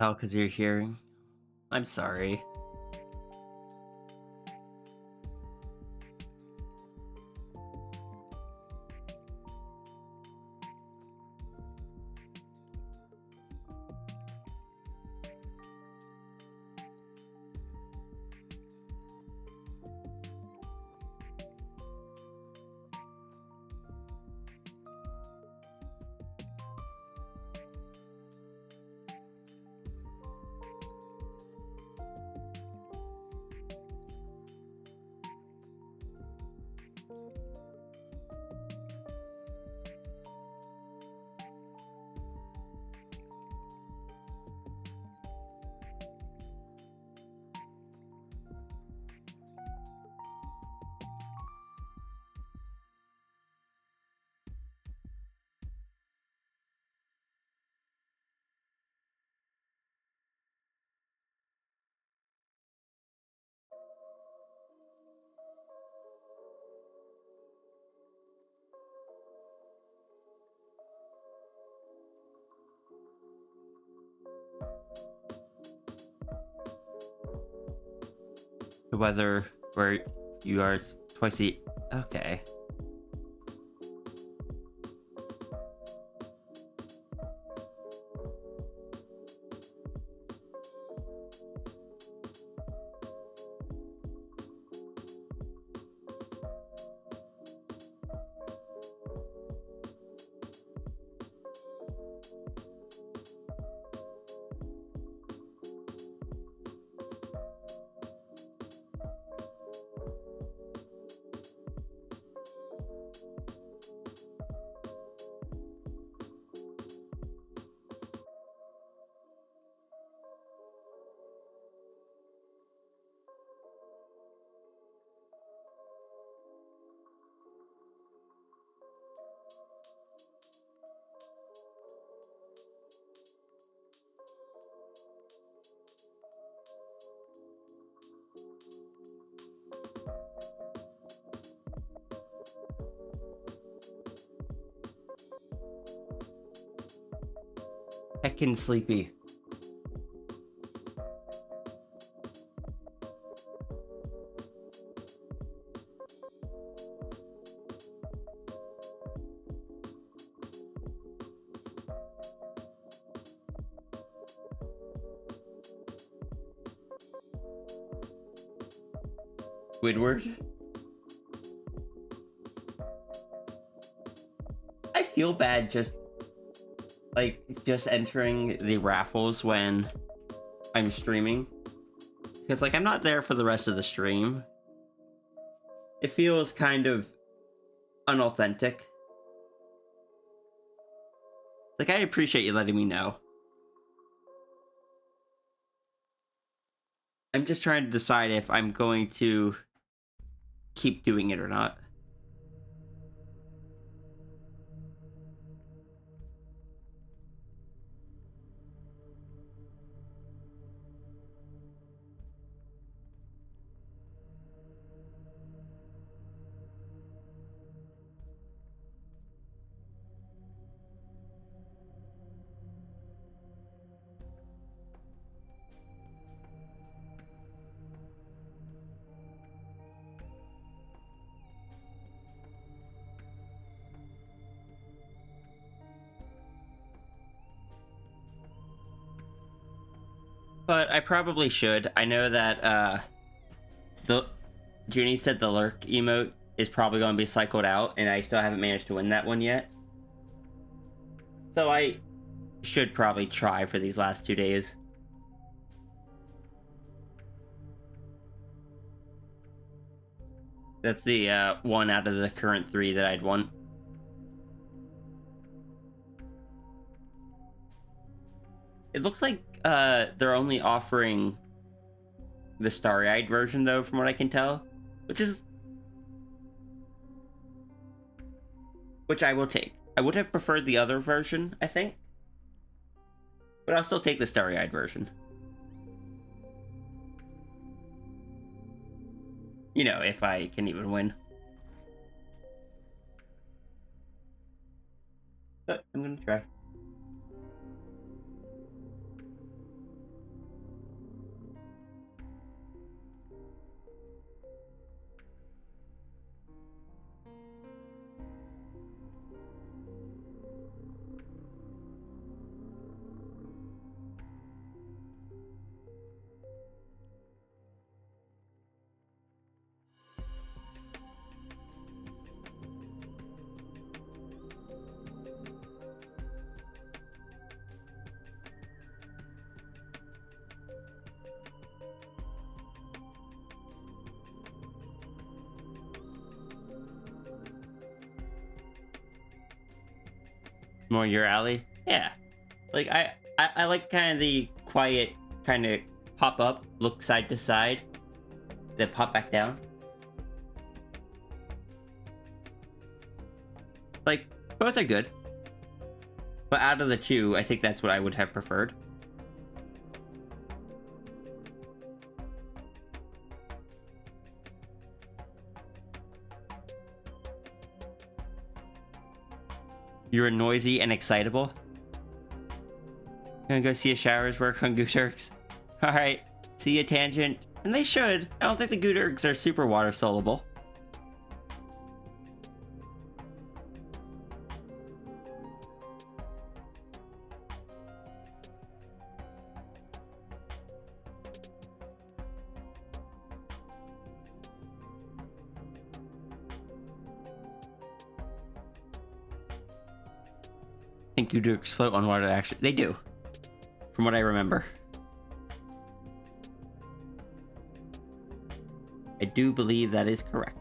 Oh, because you're hearing? I'm sorry. The weather where you are is twice the... Okay. heckin' sleepy. Squidward? I feel bad just entering the raffles when I'm streaming, because like I'm not there for the rest of the stream. It feels kind of unauthentic. Like, I appreciate you letting me know. I'm just trying to decide if I'm going to keep doing it or not. But I probably should. I know that the Junie said the lurk emote is probably going to be cycled out, and I still haven't managed to win that one yet. So I should probably try for these last 2 days. That's the one out of the current 3 that I'd want. It looks like they're only offering the starry-eyed version, though, from what I can tell, which I will take. I would have preferred the other version, I think, but I'll still take the starry-eyed version. You know, if I can even win. But I'm gonna try. More your alley? Yeah. Like, I like kind of the quiet, kind of pop up, look side to side, then pop back down. Like, both are good. But out of the 2, I think that's what I would have preferred. You're noisy and excitable. Gonna go see a shower's work on Gooturks. Alright, see ya, Tangent. And they should. I don't think the Gooturks are super water soluble. I think Gooturks float on water, actually. They do, from what I remember. I do believe that is correct.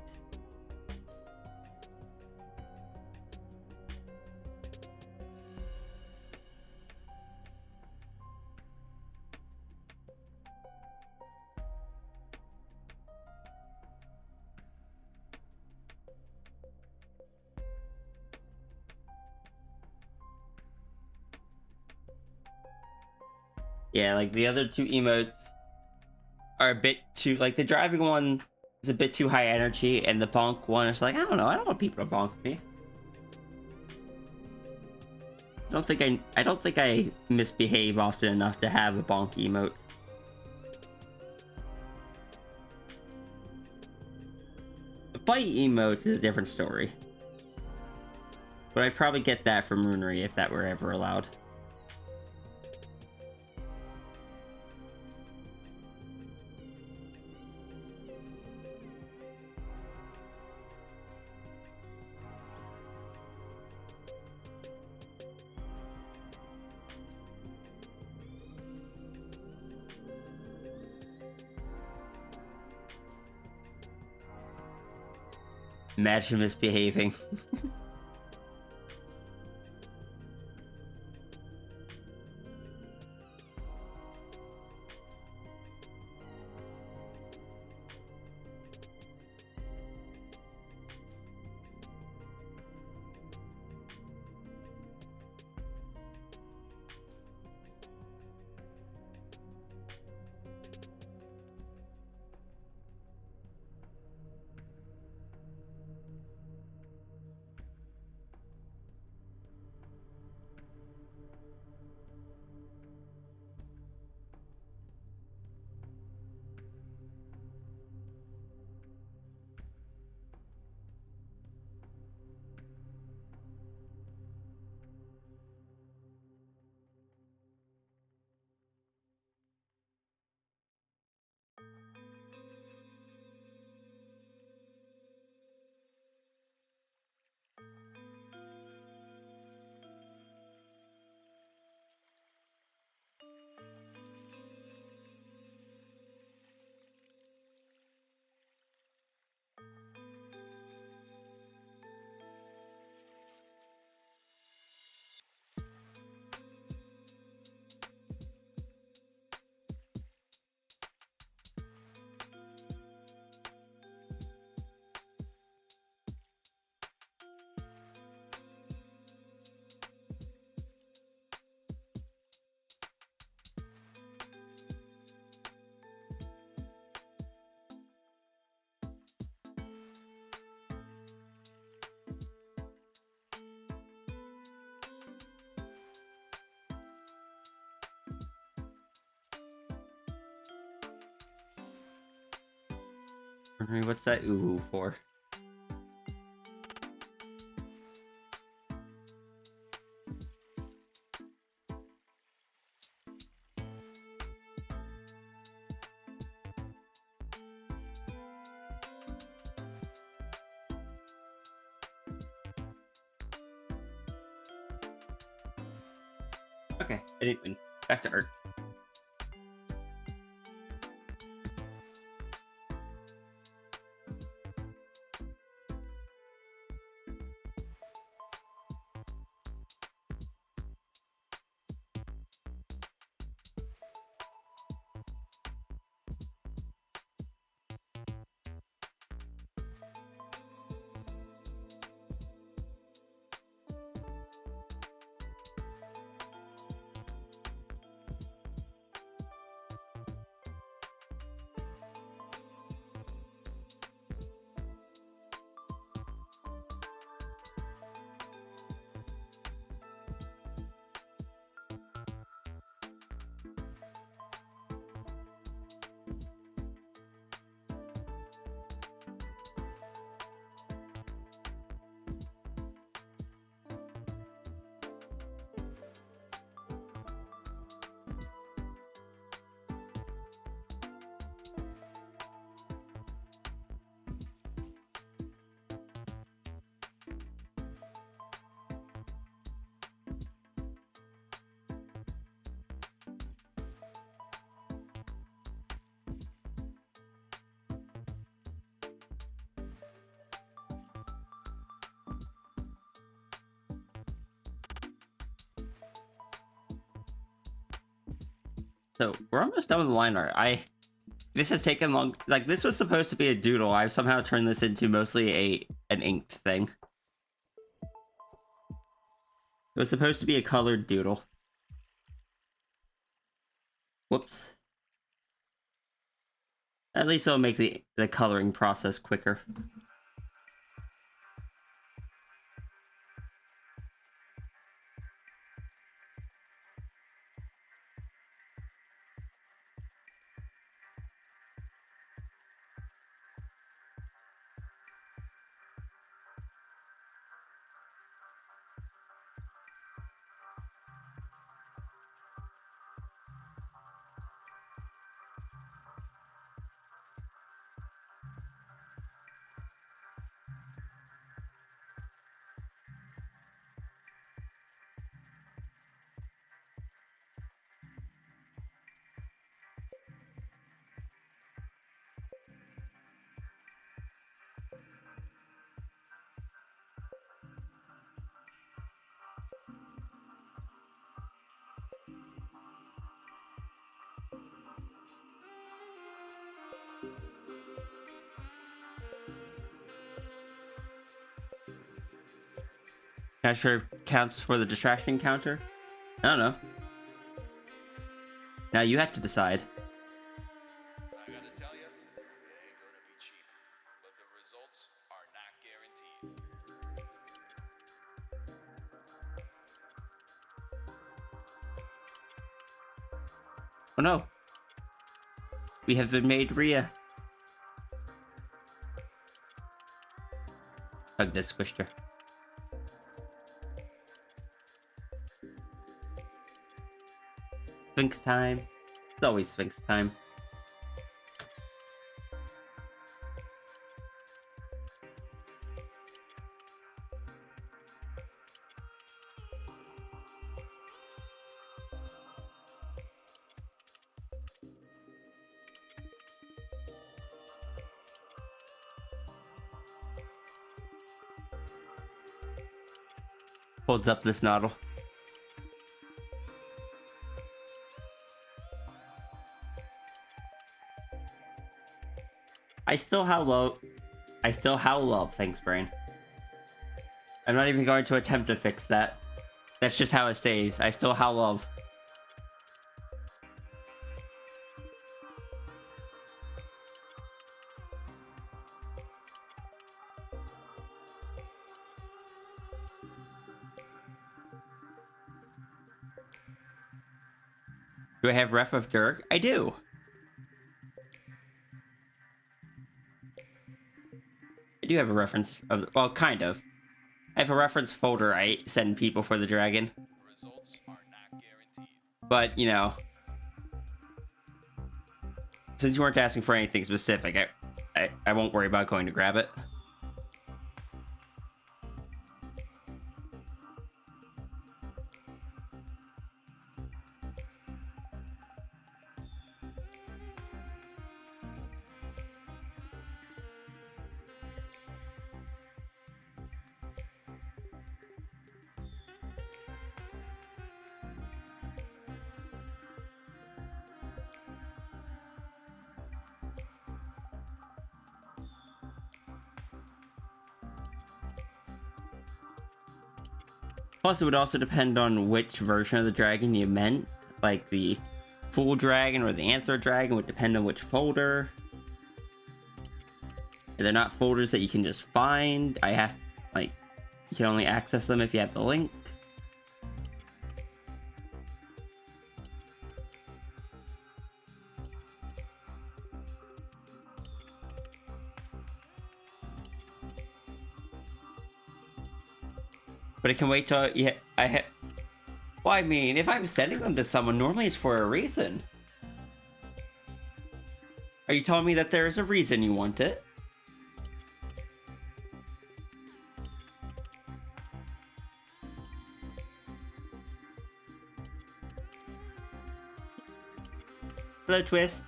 Yeah, like the other 2 emotes are a bit too, like the driving one is a bit too high energy, and the bonk one is like, I don't know, I don't want people to bonk me. I don't think I misbehave often enough to have a bonk emote. The bite emote is a different story. But I'd probably get that from Runery if that were ever allowed. Imagine misbehaving. Runery, what's that ooh for? Okay, I didn't win. Back to art. So we're almost done with the line art. This has taken long. Like, this was supposed to be a doodle. I've somehow turned this into mostly an inked thing. It was supposed to be a colored doodle. Whoops. At least it'll make the coloring process quicker. Not sure if counts for the distraction counter. I don't know. Now you have to decide. I gotta tell you, it ain't gonna be cheap, but the results are not guaranteed. Oh no. We have been made Rhea. Hug this, squished her. Sphinx time. It's always Sphinx time. Holds up this noddle. I still howl love, thanks, brain. I'm not even going to attempt to fix that. That's just how it stays. I still howl love. Do I have ref of Dirk? I do. I do have a reference of, well, kind of. I have a reference folder I send people for the dragon. Results are not guaranteed. But, you know, since you weren't asking for anything specific, I won't worry about going to grab it. Plus, it would also depend on which version of the dragon you meant. Like, the full dragon or the anthro dragon would depend on which folder. They're not folders that you can just find. You can only access them if you have the link. But it can wait till well, I mean, if I'm sending them to someone, normally it's for a reason. Are you telling me that there is a reason you want it? Hello, Twist.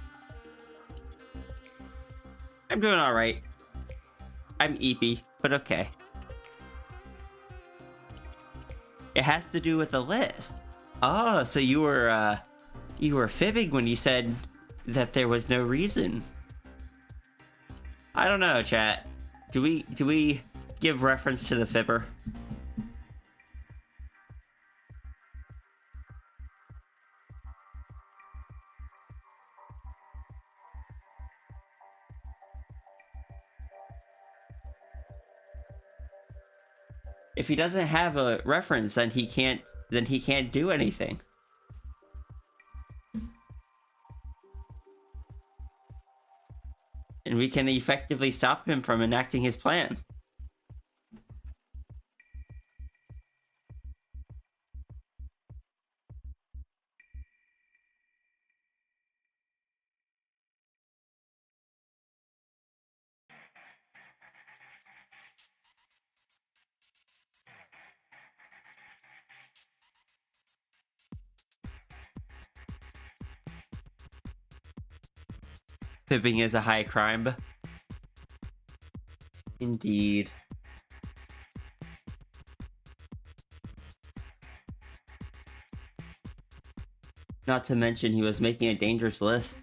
I'm doing alright. I'm eepy, but okay. It has to do with the list. Oh, so you were fibbing when you said that there was no reason. I don't know, chat. Do we give reference to the fibber? If he doesn't have a reference, then he can't do anything. And we can effectively stop him from enacting his plan. Fibbing is a high crime. Indeed. Not to mention he was making a dangerous list.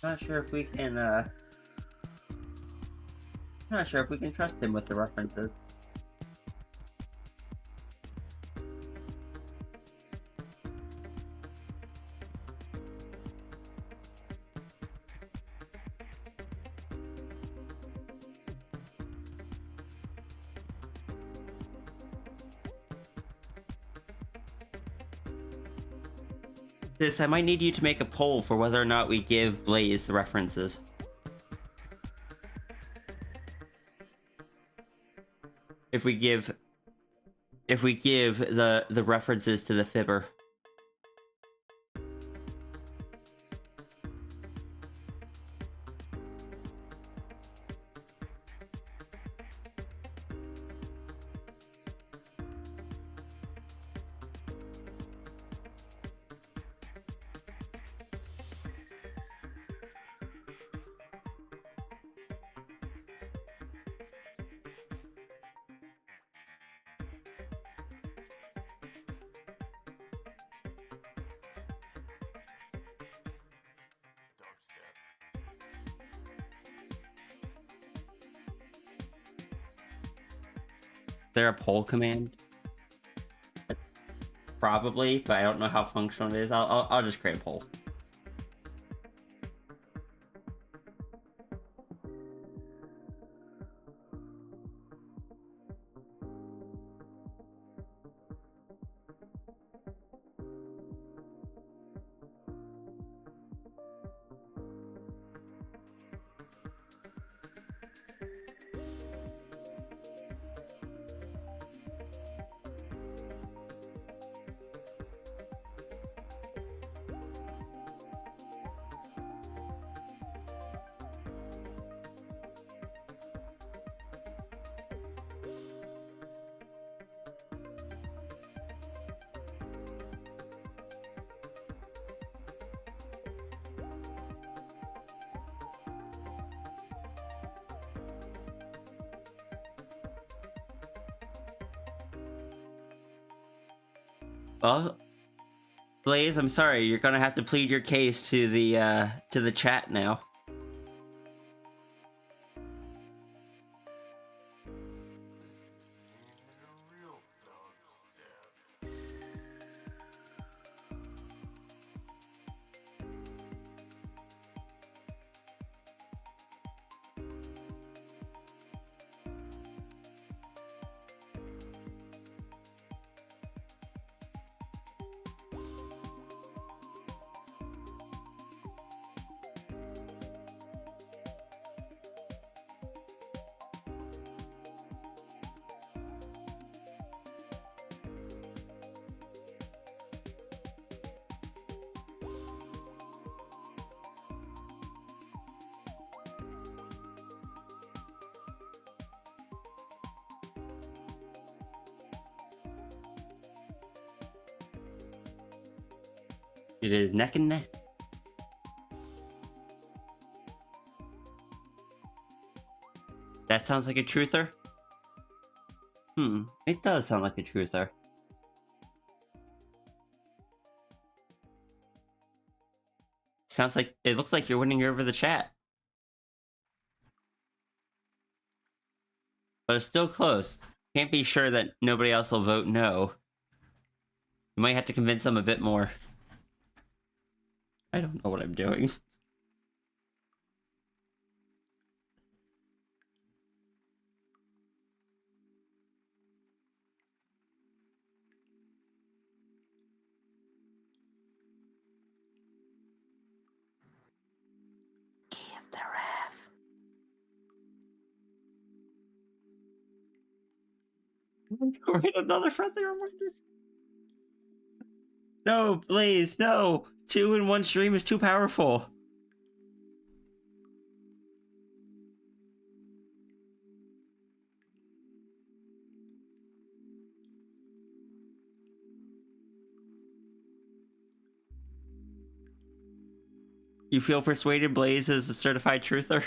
Not sure if we can, not sure if we can trust him with the references. I might need you to make a poll for whether or not we give Blaze the references. If we give the references to the Fibber. Is there a poll command? Probably, but I don't know how functional it is. I'll just create a poll. Well, Blaze, I'm sorry. You're gonna have to plead your case to the chat now. It is neck and neck. That sounds like a truther? It does sound like a truther. Sounds like, it looks like you're winning over the chat. But it's still close. Can't be sure that nobody else will vote no. You might have to convince them a bit more. I don't know what I'm doing. Keep the ref. Wait, another friendly reminder. No, Blaze, no. 2 in 1 stream is too powerful. You feel persuaded Blaze is a certified truther?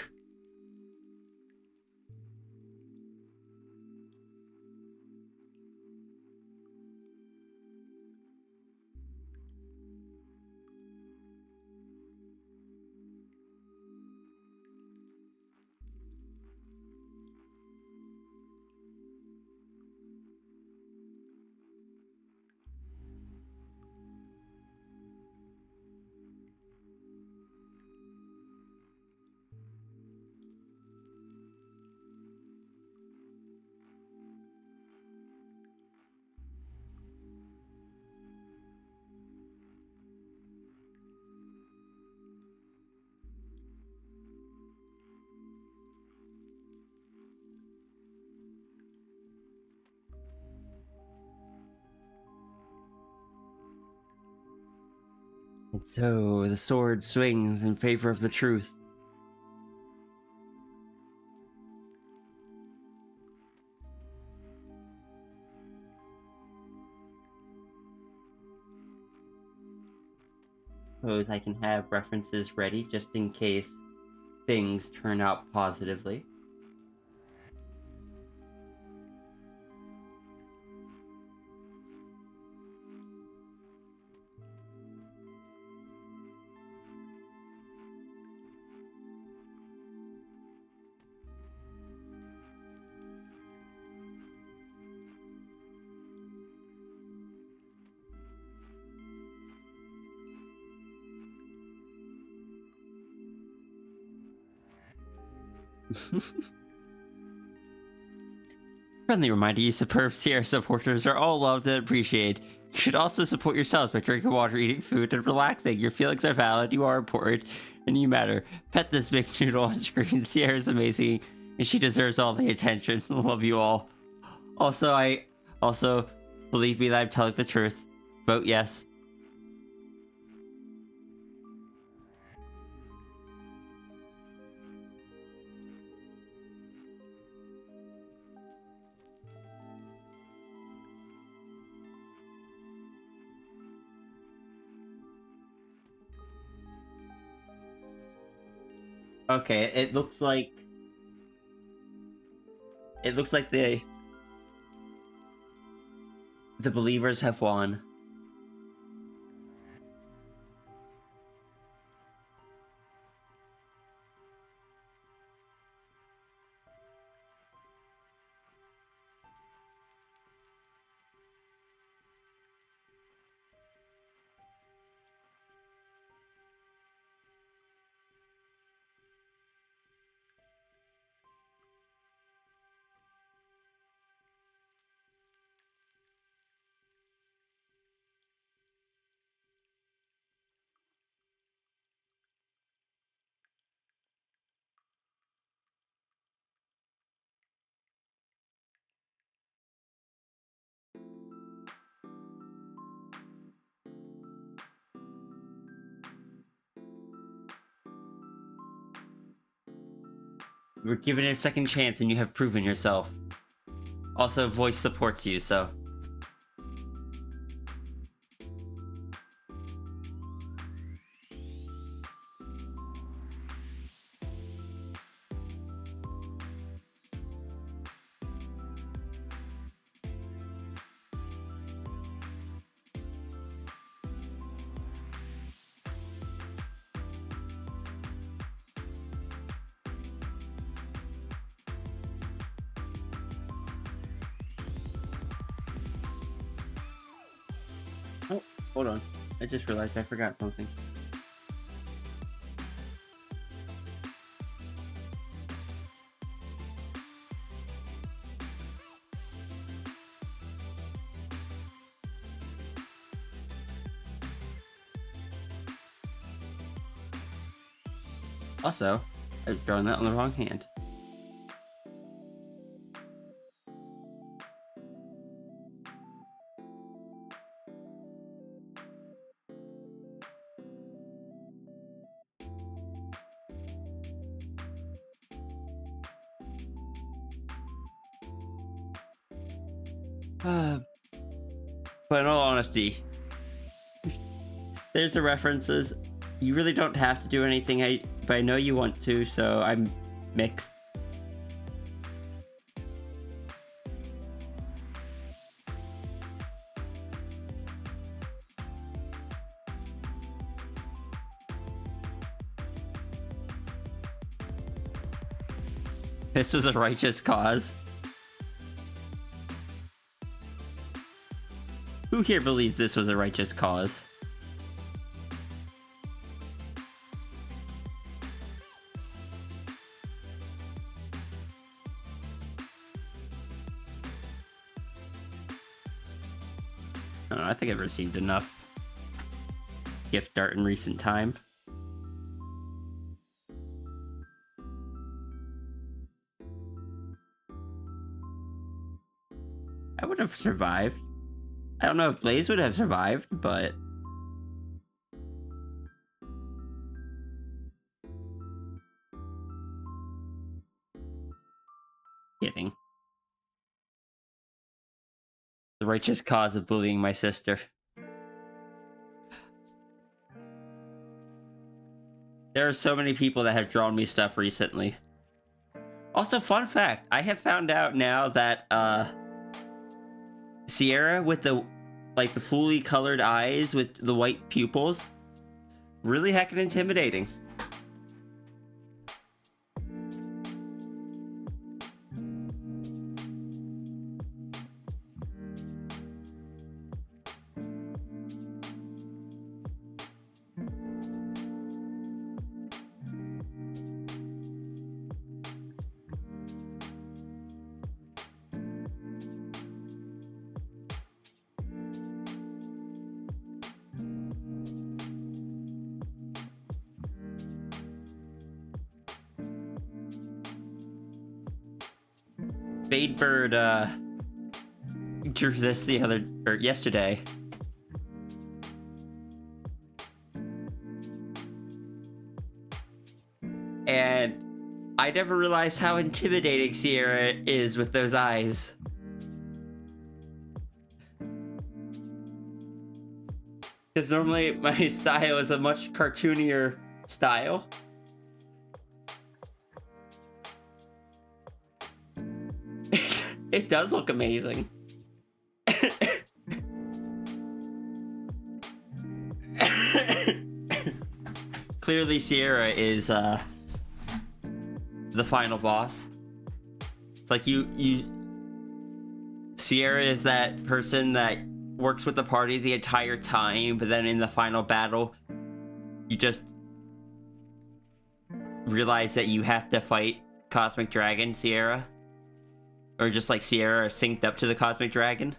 And so the sword swings in favor of the truth. Suppose I can have references ready just in case things turn out positively. Friendly reminder, you superb Sierra supporters are all loved and appreciated. You should also support yourselves by drinking water, eating food, and relaxing. Your feelings are valid, you are important, and you matter. Pet this big noodle on screen. Sierra's amazing, and she deserves all the attention. Love you all. Also believe me that I'm telling the truth. Vote yes. Okay, it looks like the believers have won. You were given a second chance and you have proven yourself. Also, voice supports you, so. Oh, hold on. I just realized I forgot something. Also, I've drawn that on the wrong hand. But in all honesty, there's the references. You really don't have to do anything, but I know you want to, so I'm mixed. This was a righteous cause. Who here believes this was a righteous cause? I don't know, I think I've received enough gift art in recent time. I would have survived. I don't know if Blaze would have survived, but Kidding. The righteous cause of bullying my sister. There are so many people that have drawn me stuff recently. Also, fun fact, I have found out now that Sierra with the fully colored eyes with the white pupils, really heckin' intimidating. Fadebird drew this yesterday. And I never realized how intimidating Sierra is with those eyes. Because normally my style is a much cartoonier style. It does look amazing. Clearly Sierra is the final boss. It's like Sierra is that person that works with the party the entire time, but then in the final battle you just realize that you have to fight Cosmic Dragon Sierra. Or just like Sierra synced up to the Cosmic Dragon.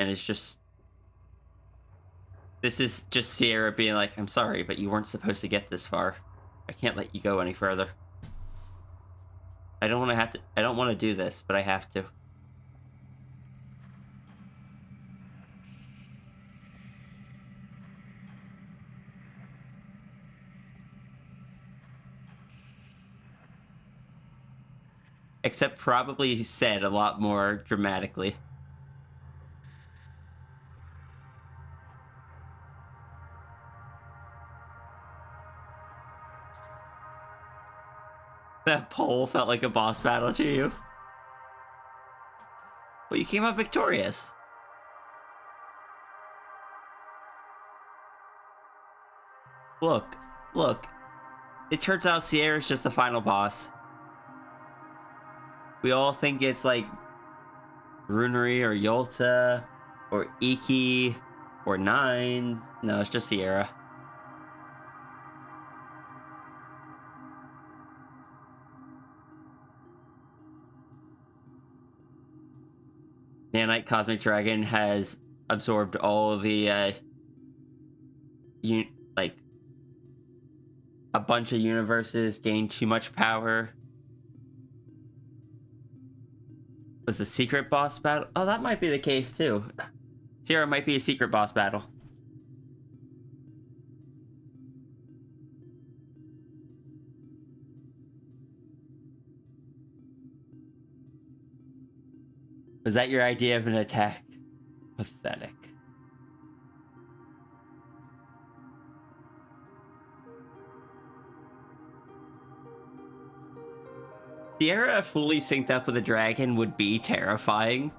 And it's just... This is just Sierra being like, I'm sorry, but you weren't supposed to get this far. I can't let you go any further. I don't want to do this, but I have to. Except probably said a lot more dramatically. That pole felt like a boss battle to you. But you came out victorious. Look. It turns out Sierra's just the final boss. We all think it's like Runari or Yolta or Iki or Nine. No, it's just Sierra. Nanite Cosmic Dragon has absorbed all of the a bunch of universes, gained too much power. Was the secret boss battle? Oh, that might be the case too. Sierra might be a secret boss battle. Was that your idea of an attack? Pathetic. Sierra fully synced up with a dragon would be terrifying.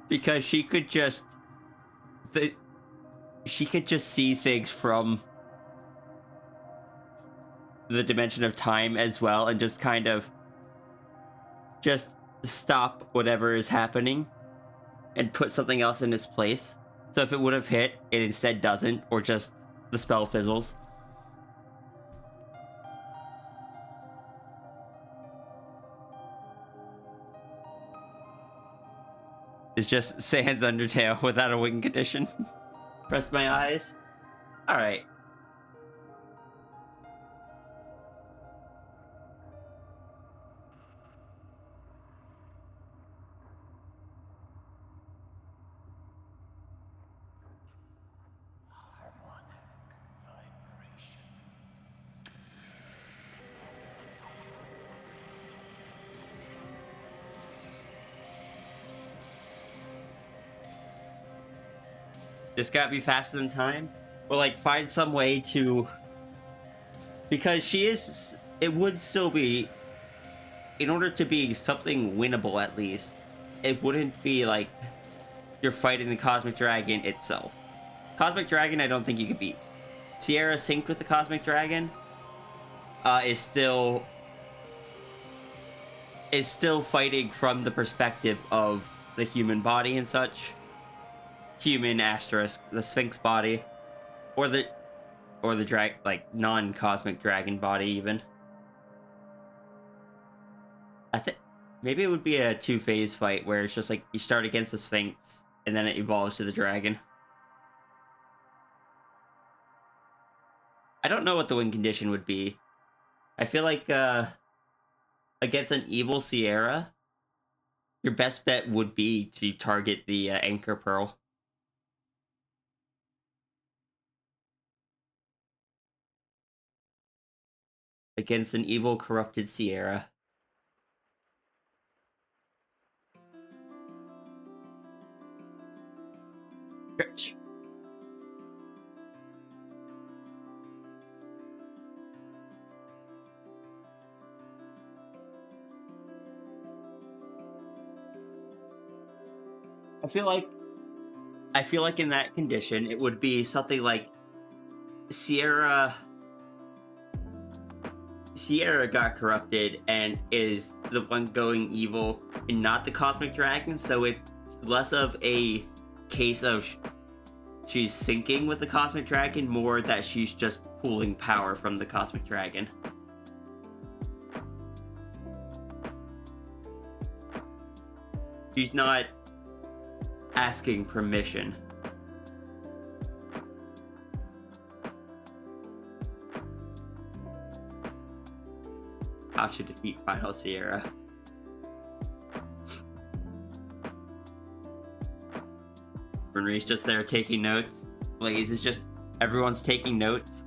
Because she could just see things from the dimension of time as well, and just kind of just stop whatever is happening and put something else in its place. So if it would have hit, it instead doesn't, or just the spell fizzles. It's just Sans Undertale without a wing condition. Rest my eyes. Alright. Just gotta be faster than time, or like find some way to, because she is. It would still be, in order to be something winnable at least. It wouldn't be like you're fighting the Cosmic Dragon itself. Cosmic Dragon, I don't think you could beat. Sierra synced with the Cosmic Dragon is still fighting from the perspective of the human body and such. Human asterisk, the Sphinx body, or the like non-cosmic dragon body even. I think maybe it would be a 2-phase fight where it's just like you start against the Sphinx and then it evolves to the dragon. I don't know what the win condition would be. I feel like against an evil Sierra, your best bet would be to target the Anchor Pearl. Against an evil, corrupted Sierra. Stretch. I feel like in that condition, it would be something like Sierra got corrupted and is the one going evil and not the Cosmic Dragon, so it's less of a case of she's syncing with the Cosmic Dragon, more that she's just pulling power from the Cosmic Dragon. She's not asking permission. How to defeat Final Sierra. Renree's just there taking notes. Blaze is just, everyone's taking notes.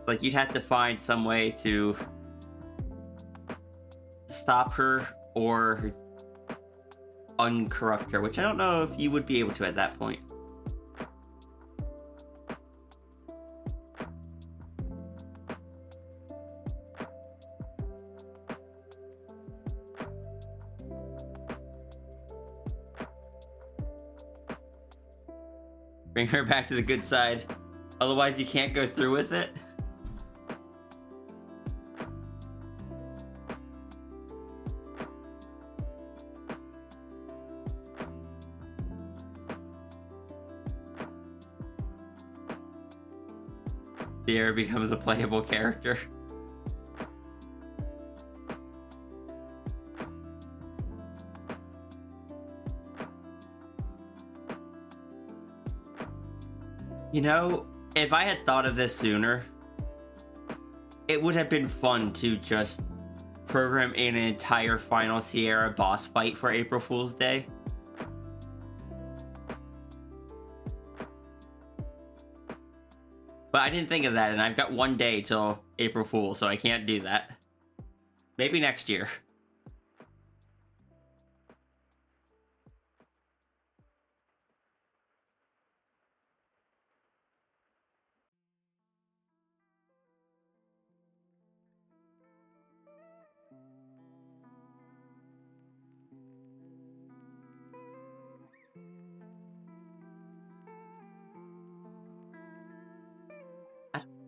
Like, you'd have to find some way to stop her or uncorrupt her, which I don't know if you would be able to at that point. Bring her back to the good side. Otherwise, you can't go through with it. Sierra becomes a playable character. You know, if I had thought of this sooner, it would have been fun to just program in an entire Final Sierra boss fight for April Fool's Day. But I didn't think of that, and I've got one day till April Fool, so I can't do that. Maybe next year.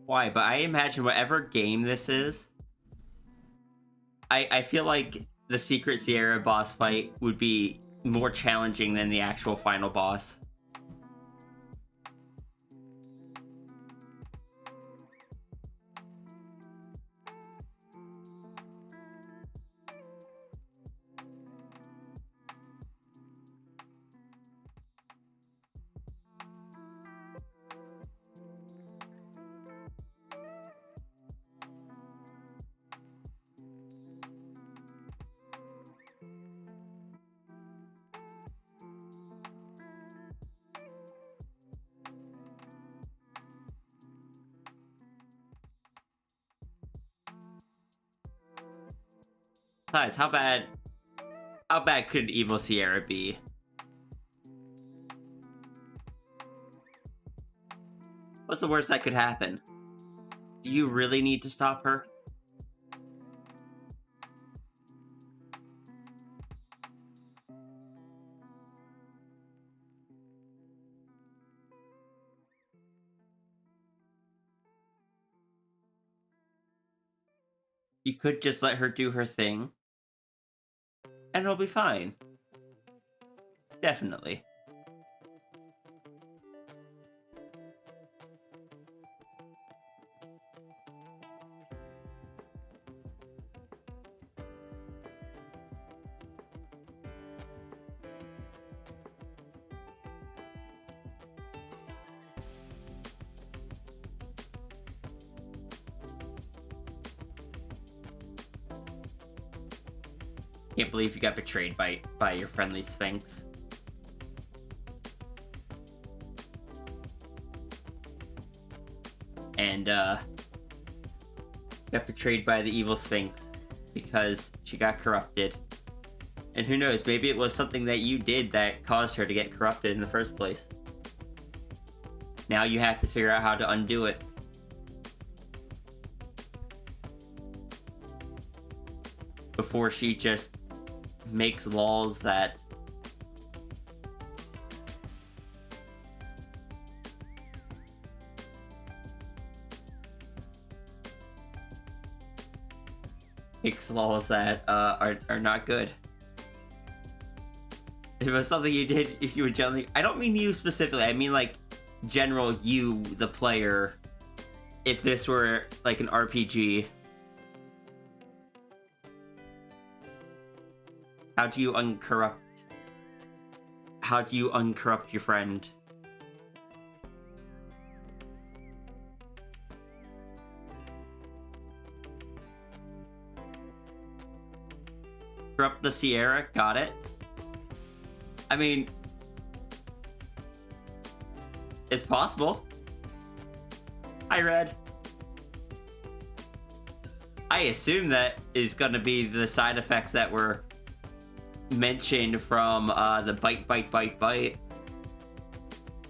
Why? But I imagine whatever game this is, I feel like the Secret Sierra boss fight would be more challenging than the actual final boss. Besides, how bad could Evil Sierra be? What's the worst that could happen? Do you really need to stop her? You could just let her do her thing, and it'll be fine. Definitely. Can't believe you got betrayed by your friendly Sphinx. And got betrayed by the evil Sphinx because she got corrupted. And who knows, maybe it was something that you did that caused her to get corrupted in the first place. Now you have to figure out how to undo it. Before she just makes laws that are not good. If it was something you did, if you would generally, I don't mean you specifically, I mean like general you, the player, if this were like an RPG. How do you uncorrupt your friend? Corrupt the Sierra, got it. I mean, it's possible. Hi, Red. I assume that is gonna be the side effects that were mentioned from the bite.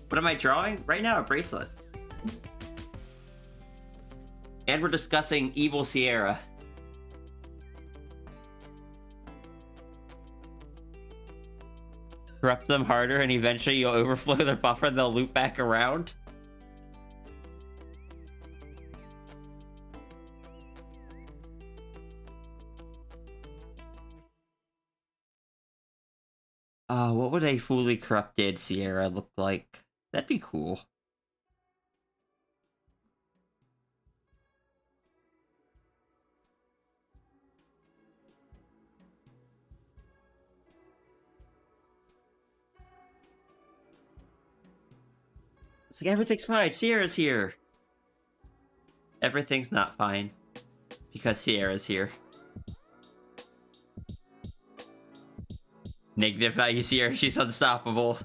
What am I drawing? Right now, a bracelet. And we're discussing Evil Sierra. Corrupt them harder and eventually you'll overflow their buffer and they'll loop back around. What would a fully corrupted Sierra look like? That'd be cool. It's like, everything's fine, Sierra's here! Everything's not fine. Because Sierra's here. Negative value Sierra, she's unstoppable.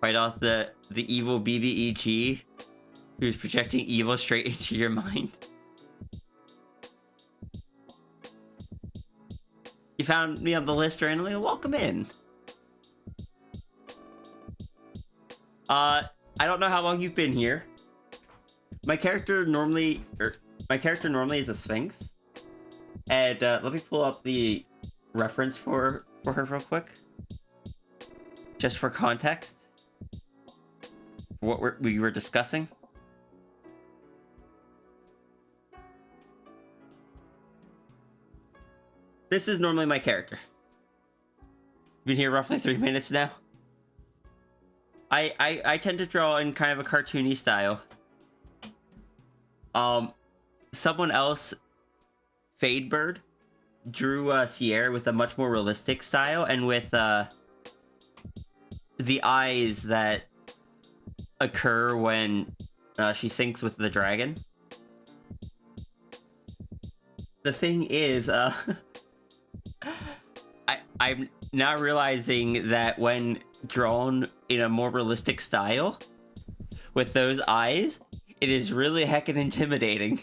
Fight off the evil BBEG, who's projecting evil straight into your mind. You found me on the list randomly? Welcome in. I don't know how long you've been here. My character normally is a Sphinx. And let me pull up the reference for her real quick. Just for context. What we were discussing. This is normally my character. Been here roughly 3 minutes now. I tend to draw in kind of a cartoony style. Someone else, Fadebird, drew Sierra with a much more realistic style and with the eyes that occur when she syncs with the dragon. The thing is, I'm now realizing that when drawn in a more realistic style, with those eyes, it is really heckin' intimidating.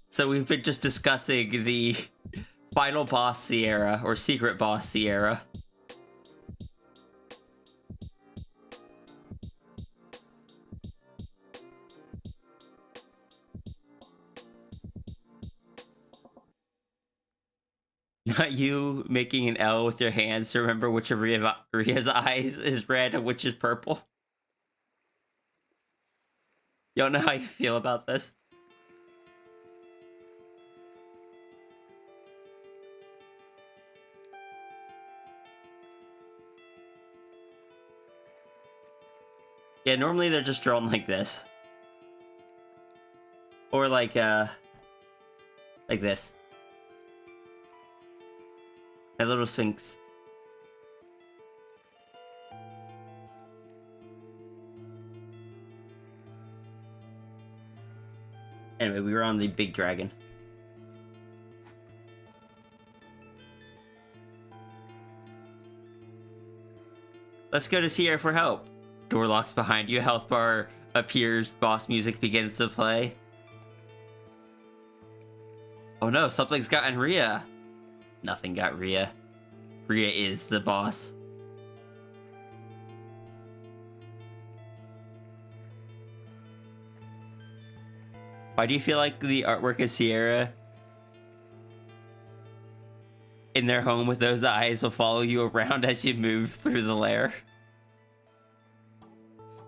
So we've been just discussing the Final boss Sierra, or secret boss Sierra. Not you making an L with your hands to remember which of Ria's eyes is red and which is purple. You don't know how you feel about this. Yeah, normally they're just drawn like this. Or like this. A little sphinx. Anyway, we were on the big dragon. Let's go to Sierra for help. Door locks behind you, health bar appears, boss music begins to play. Oh no, something's gotten Ria. Nothing got Ria. Ria is the boss. Why do you feel like the artwork of Sierra in their home with those eyes will follow you around as you move through the lair?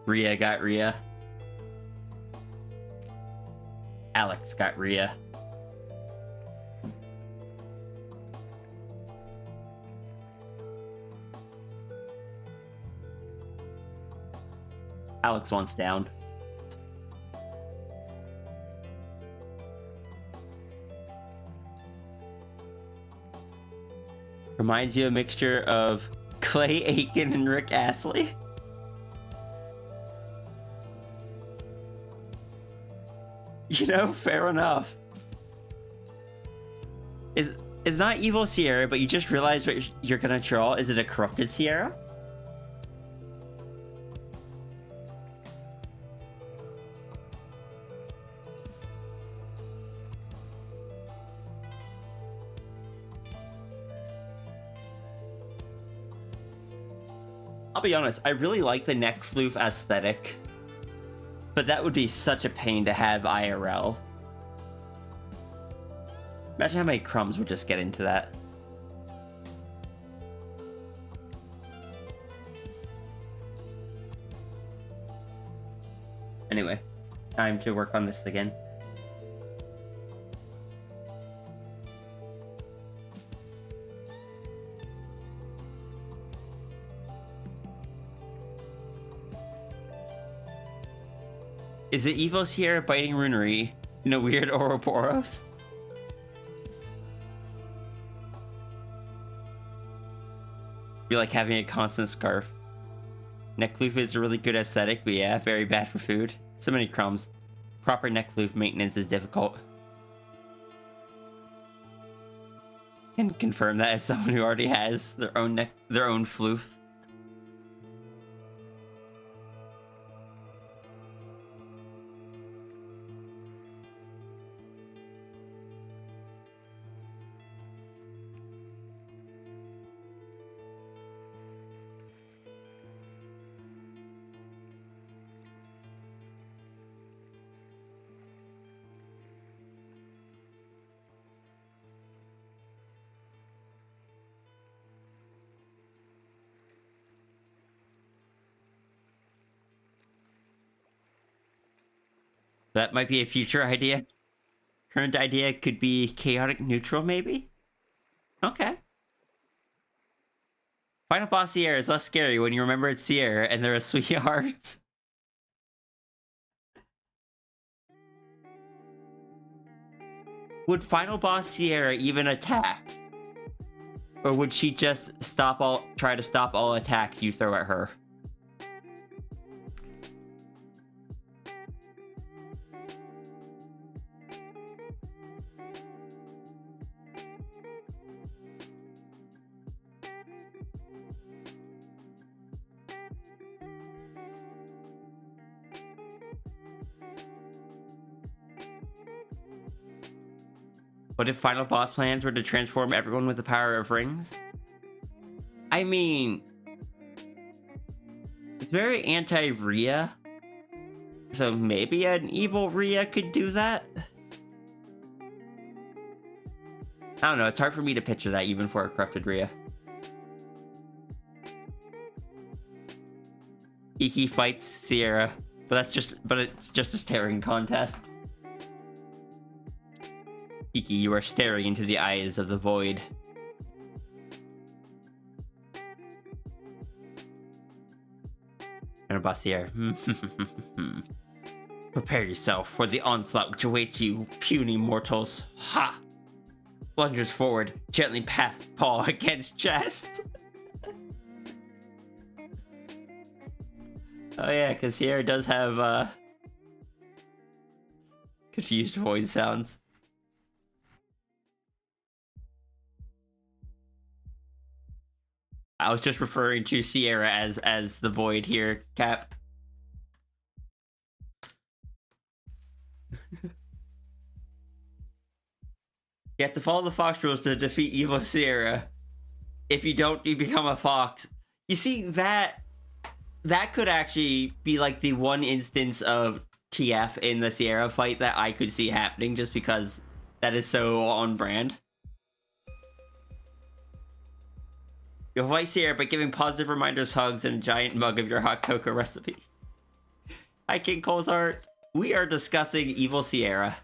Ria got Ria. Alex got Ria. Alex wants down. Reminds you a mixture of Clay Aiken and Rick Astley. You know, fair enough. It's not evil Sierra, but you just realized what you're gonna draw. Is it a corrupted Sierra? I'll be honest, I really like the neck floof aesthetic, but that would be such a pain to have IRL. Imagine how many crumbs would just get into that. Anyway, time to work on this again. Is it evil Sierra biting Runery in a weird Ouroboros? Be like having a constant scarf. Neck floof is a really good aesthetic, but yeah, very bad for food. So many crumbs. Proper neck floof maintenance is difficult. Can confirm that as someone who already has their own floof. That might be a future idea. Current idea could be chaotic neutral, maybe? Okay. Final boss Sierra is less scary when you remember it's Sierra and they're a sweetheart. Would final boss Sierra even attack? Or would she just try to stop all attacks you throw at her? What if final boss plans were to transform everyone with the power of rings? I mean, it's very anti-Rhea. So maybe an evil Rhea could do that? I don't know, it's hard for me to picture that even for a corrupted Rhea. Iki fights Sierra, but it's just a staring contest. Iki, you are staring into the eyes of the void. And about Sierra. Prepare yourself for the onslaught which awaits you, puny mortals. Ha! Lunges forward, gently past paw against chest. Oh yeah, because Sierra does have confused void sounds. I was just referring to Sierra as the void here, Cap. You have to follow the fox rules to defeat evil Sierra. If you don't, you become a fox. You see, that could actually be like the one instance of TF in the Sierra fight that I could see happening, just because that is so on brand. You'll fight Sierra by giving positive reminders, hugs, and a giant mug of your hot cocoa recipe. Hi, King Cole's Art. We are discussing evil Sierra.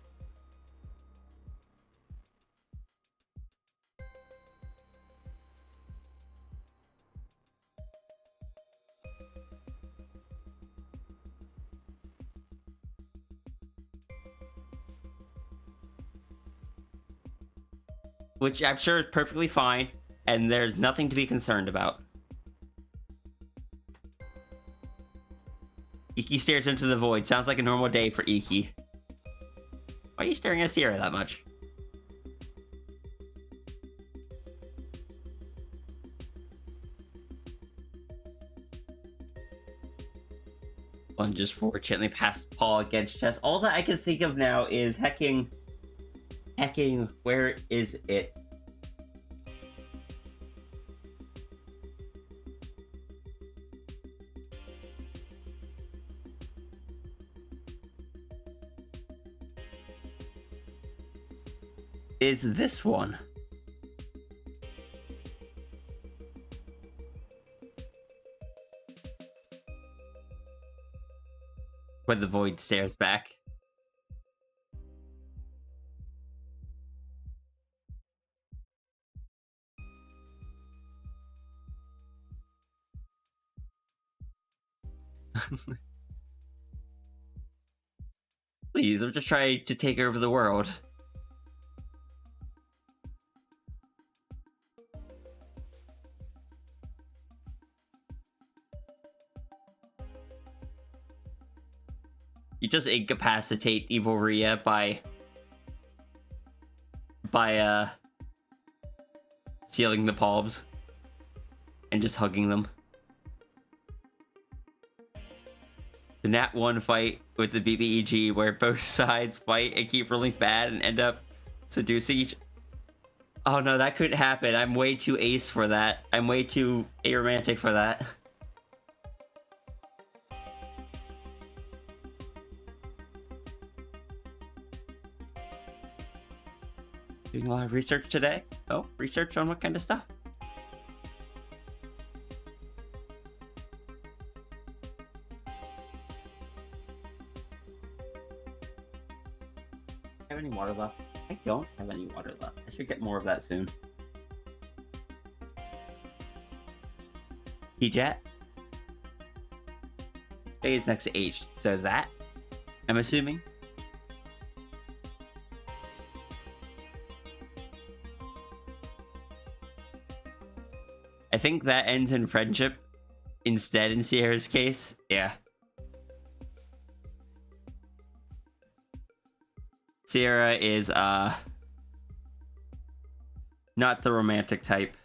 Which I'm sure is perfectly fine, and there's nothing to be concerned about. Iki stares into the void. Sounds like a normal day for Iki. Why are you staring at Sierra that much? Lunges forward, gently past paw against chest. All that I can think of now is hecking, where is it? Is this one? Where the void stares back. Please, I'm just trying to take over the world. You just incapacitate evil Rhea by sealing the palms and just hugging them. The Nat 1 fight with the BBEG where both sides fight and keep rolling bad and end up seducing each. Oh no, that couldn't happen. I'm way too ace for that. I'm way too aromantic for that. Doing a lot of research today? Oh, research on what kind of stuff? Have any water left? I don't have any water left. I should get more of that soon. T-Jet? A is next to H, so that, I'm assuming. I think that ends in friendship instead in Sierra's case. Yeah. Sierra is not the romantic type.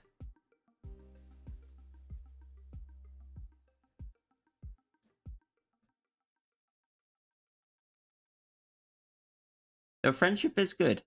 Though friendship is good.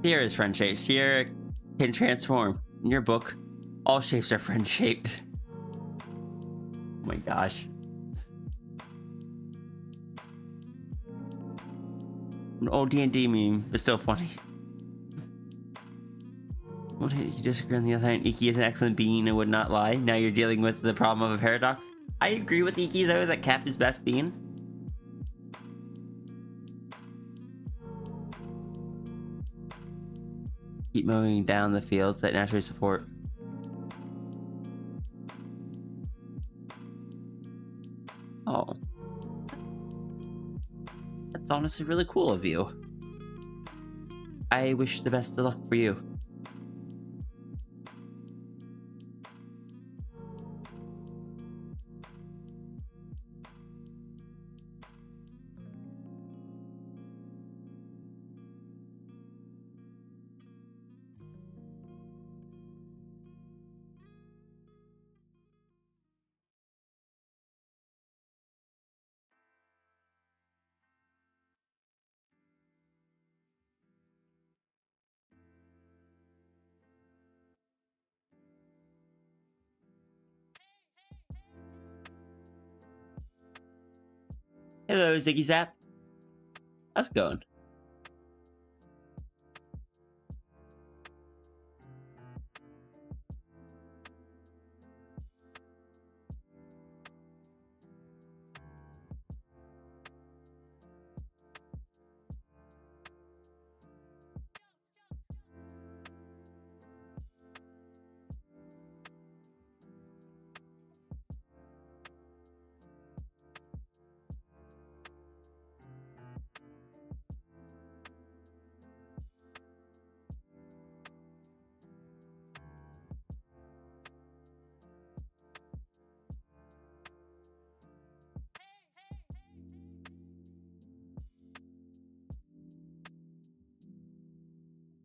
Sierra is friend shaped. Sierra can transform. In your book, all shapes are friend shaped. Oh my gosh. An old D&D meme, but still funny. What did you disagree on the other hand? Iki is an excellent being and would not lie. Now you're dealing with the problem of a paradox. I agree with Iki though that Cap is best being. Keep mowing down the fields that naturally support. Oh. That's honestly really cool of you. I wish the best of luck for you. Hello, Ziggy Zap. How's it going?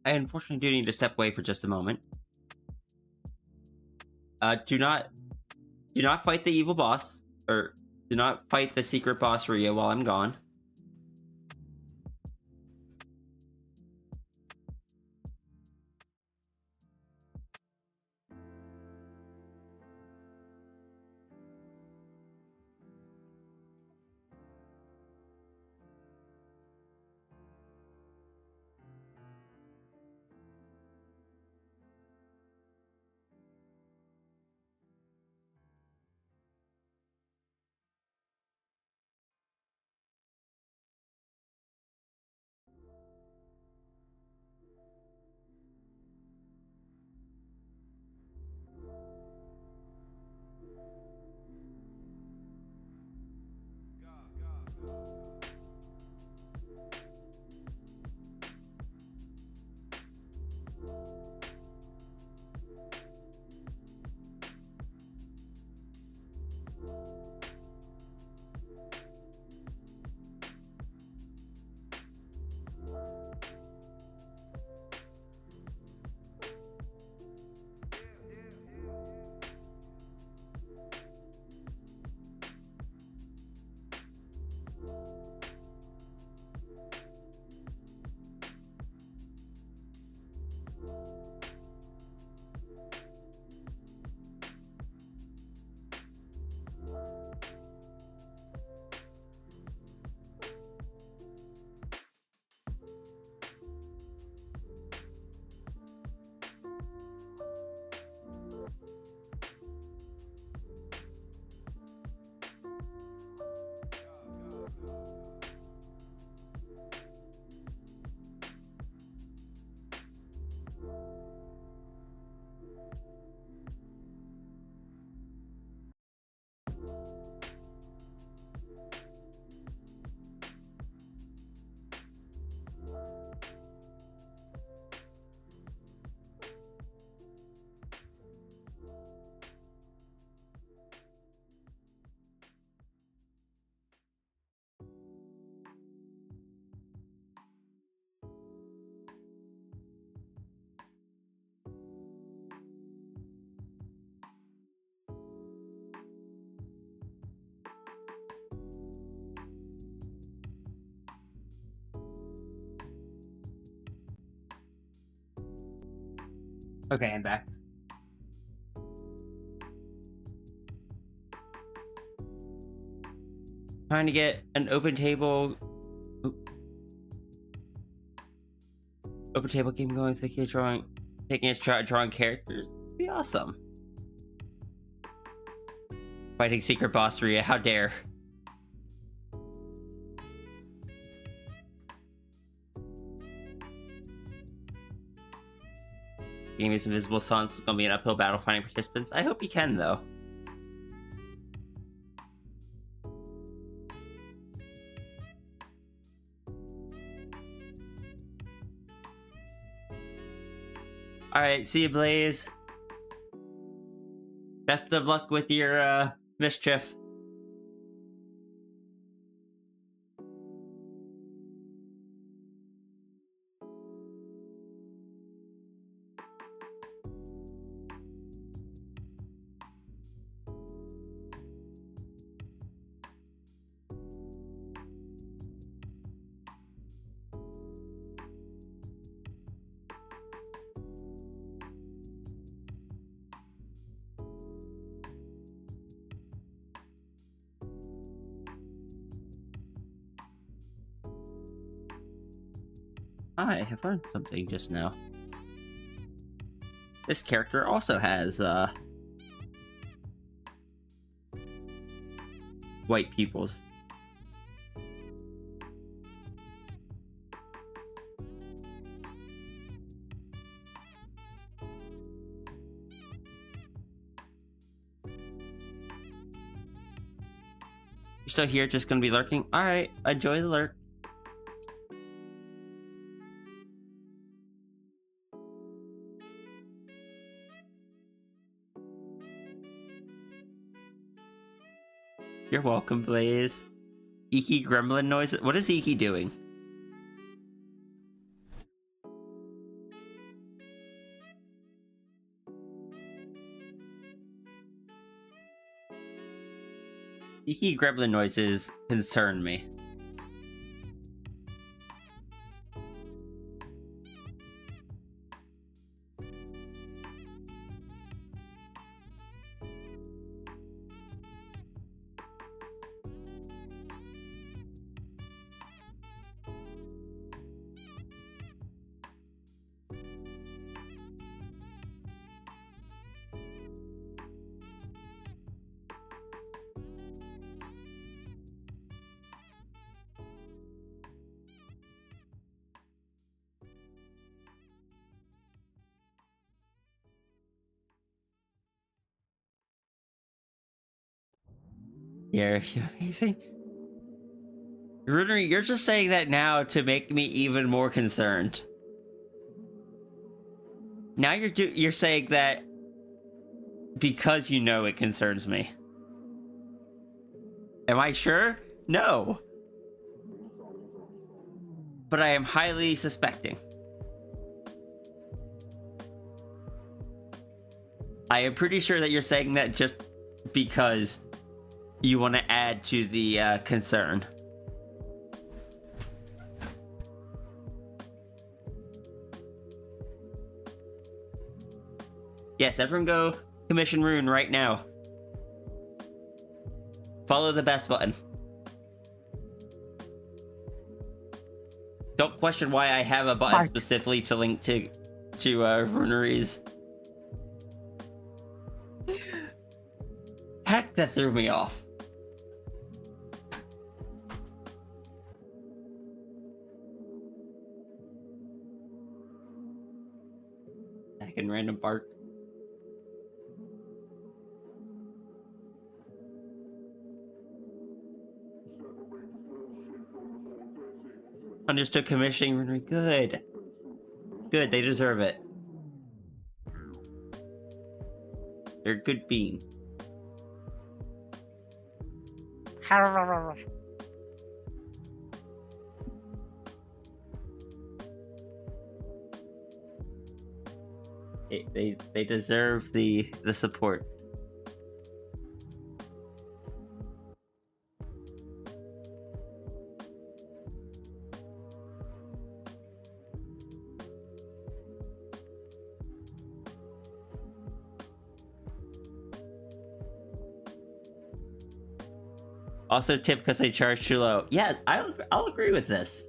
I unfortunately do need to step away for just a moment. Do not fight the evil boss, or do not fight the secret boss Ria while I'm gone. Okay, I'm back. Trying to get an open table. Open table game going, taking a shot at drawing characters. It'd be awesome. Fighting secret boss Rhea, how dare. Game is invisible suns. It's gonna be an uphill battle finding participants. I hope you can though. Alright, see you, Blaze. Best of luck with your mischief. I have learned something just now. This character also has white pupils. You're still here, just gonna be lurking? Alright, enjoy the lurk. You're welcome, Blaze. Iki gremlin noise. What is Iki doing? Iki gremlin noises concern me. You're amazing. Runery, you're just saying that now to make me even more concerned. Now you're saying that because you know it concerns me. Am I sure? No. But I am highly suspecting. I am pretty sure that you're saying that just because you want to add to the concern. Yes, everyone go commission Rune right now. Follow the best button. Don't question why I have a button specifically to link to runeries. Heck, that threw me off. Second random bark. Understood commissioning runery. Good. Good, they deserve it. They're a good bean. They deserve the support. Also tip because they charge too low. Yeah, I'll agree with this.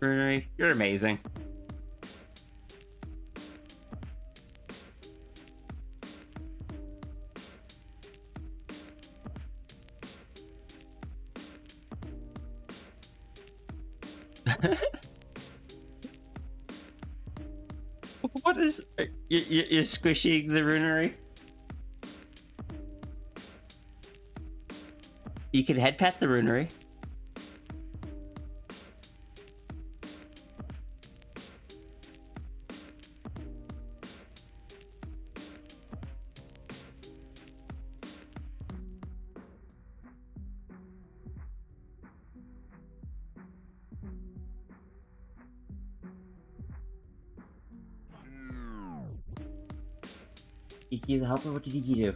Runery, you're amazing. What is... You're squishing the runery? You can head pat the runery. Iki's a helper? What did Iki do?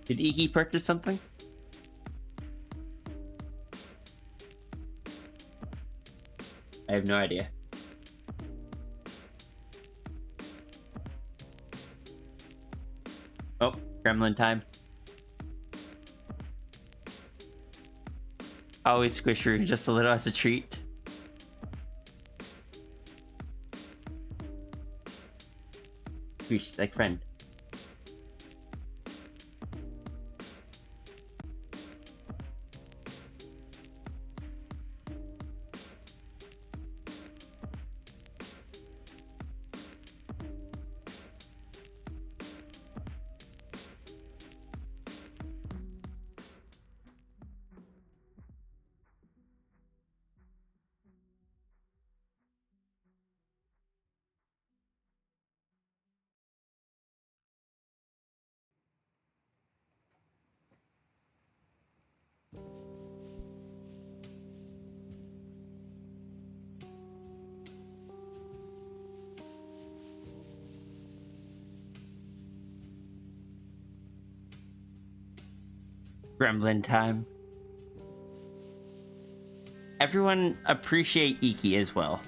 Did Iki purchase something? I have no idea. Oh, gremlin time. Always squish her just a little as a treat. Squish, like friend. Gremlin time. Everyone appreciate Iki as well.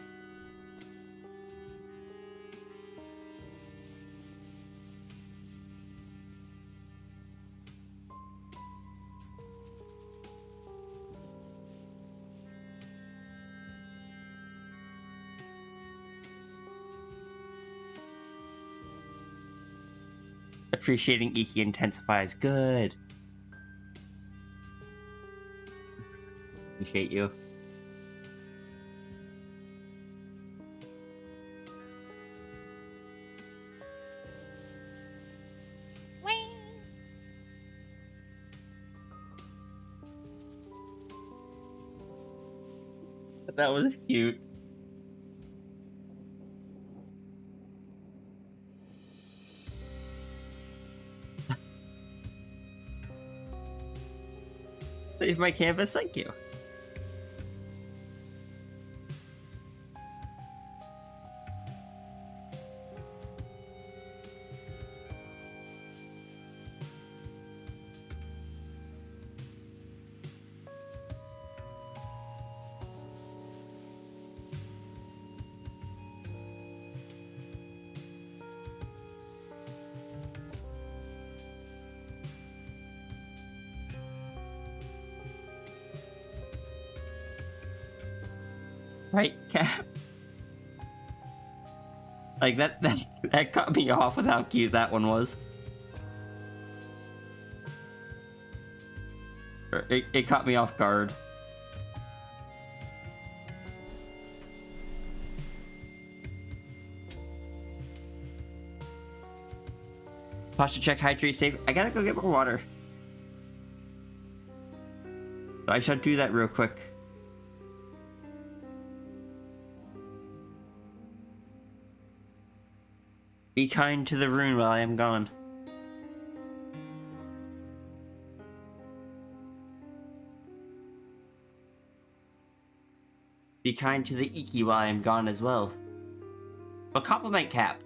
Appreciating Iki intensifies. Good. Appreciate you. That was cute. Save my canvas, thank you. Right, Cap? Like, that cut me off with how cute that one was. It caught me off guard. Posture check, hydrate, save. I gotta go get more water. I shall do that real quick. Be kind to the rune while I am gone. Be kind to the Iki while I'm gone as well. But compliment Cap.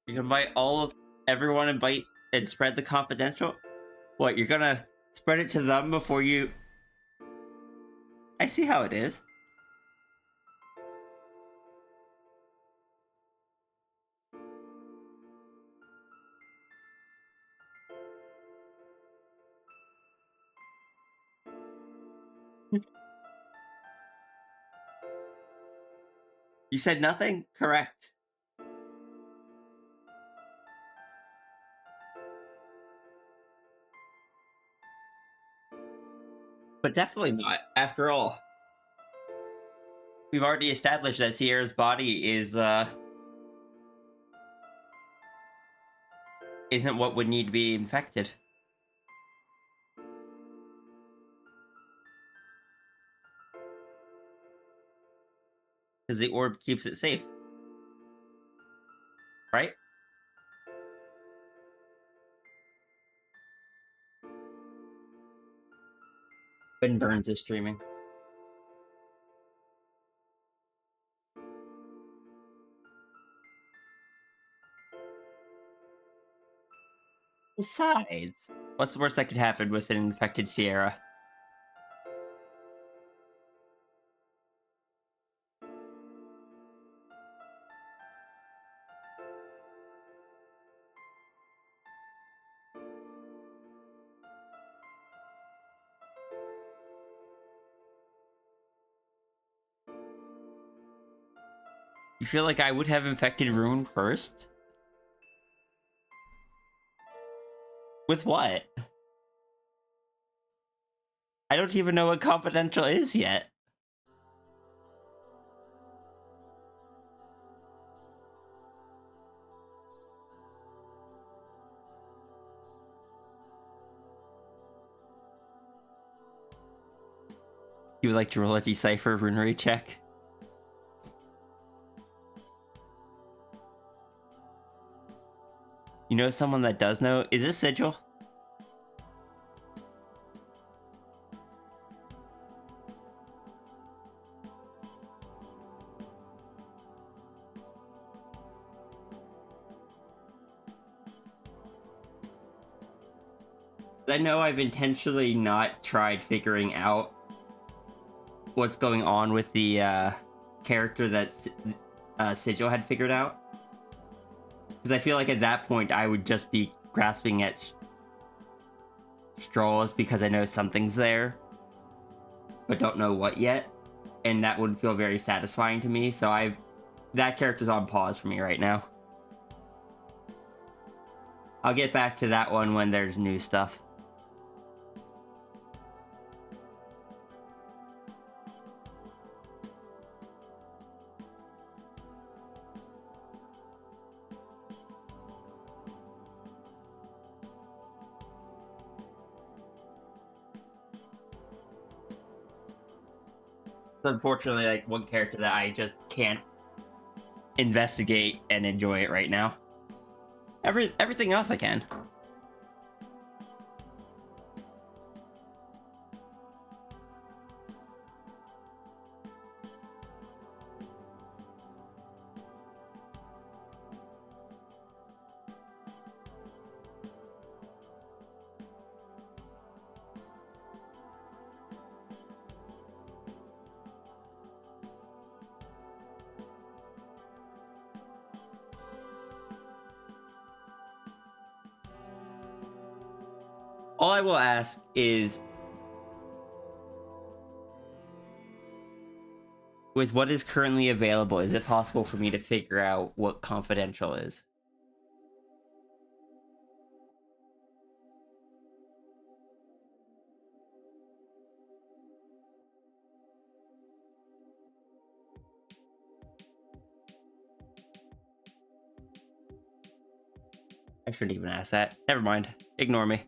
You can invite everyone, invite and spread the confidential? What, you're gonna spread it to them before you... I see how it is. You said nothing? Correct. But definitely not. After all, we've already established that Sierra's body isn't what would need to be infected. Because the orb keeps it safe. Right? Ben Burns is streaming. Besides, what's the worst that could happen with an infected Sierra? You feel like I would have infected Rune first? With what? I don't even know what confidential is yet. You would like to roll a decipher runary check? You know someone that does know? Is this Sigil? I know I've intentionally not tried figuring out what's going on with the character that Sigil had figured out. Because I feel like at that point I would just be grasping at straws because I know something's there, but don't know what yet. And that wouldn't feel very satisfying to me, so that character's on pause for me right now. I'll get back to that one when there's new stuff. Unfortunately, like, one character that I just can't investigate and enjoy it right now. Everything else I can. All I will ask is, with what is currently available, is it possible for me to figure out what confidential is? I shouldn't even ask that. Never mind. Ignore me.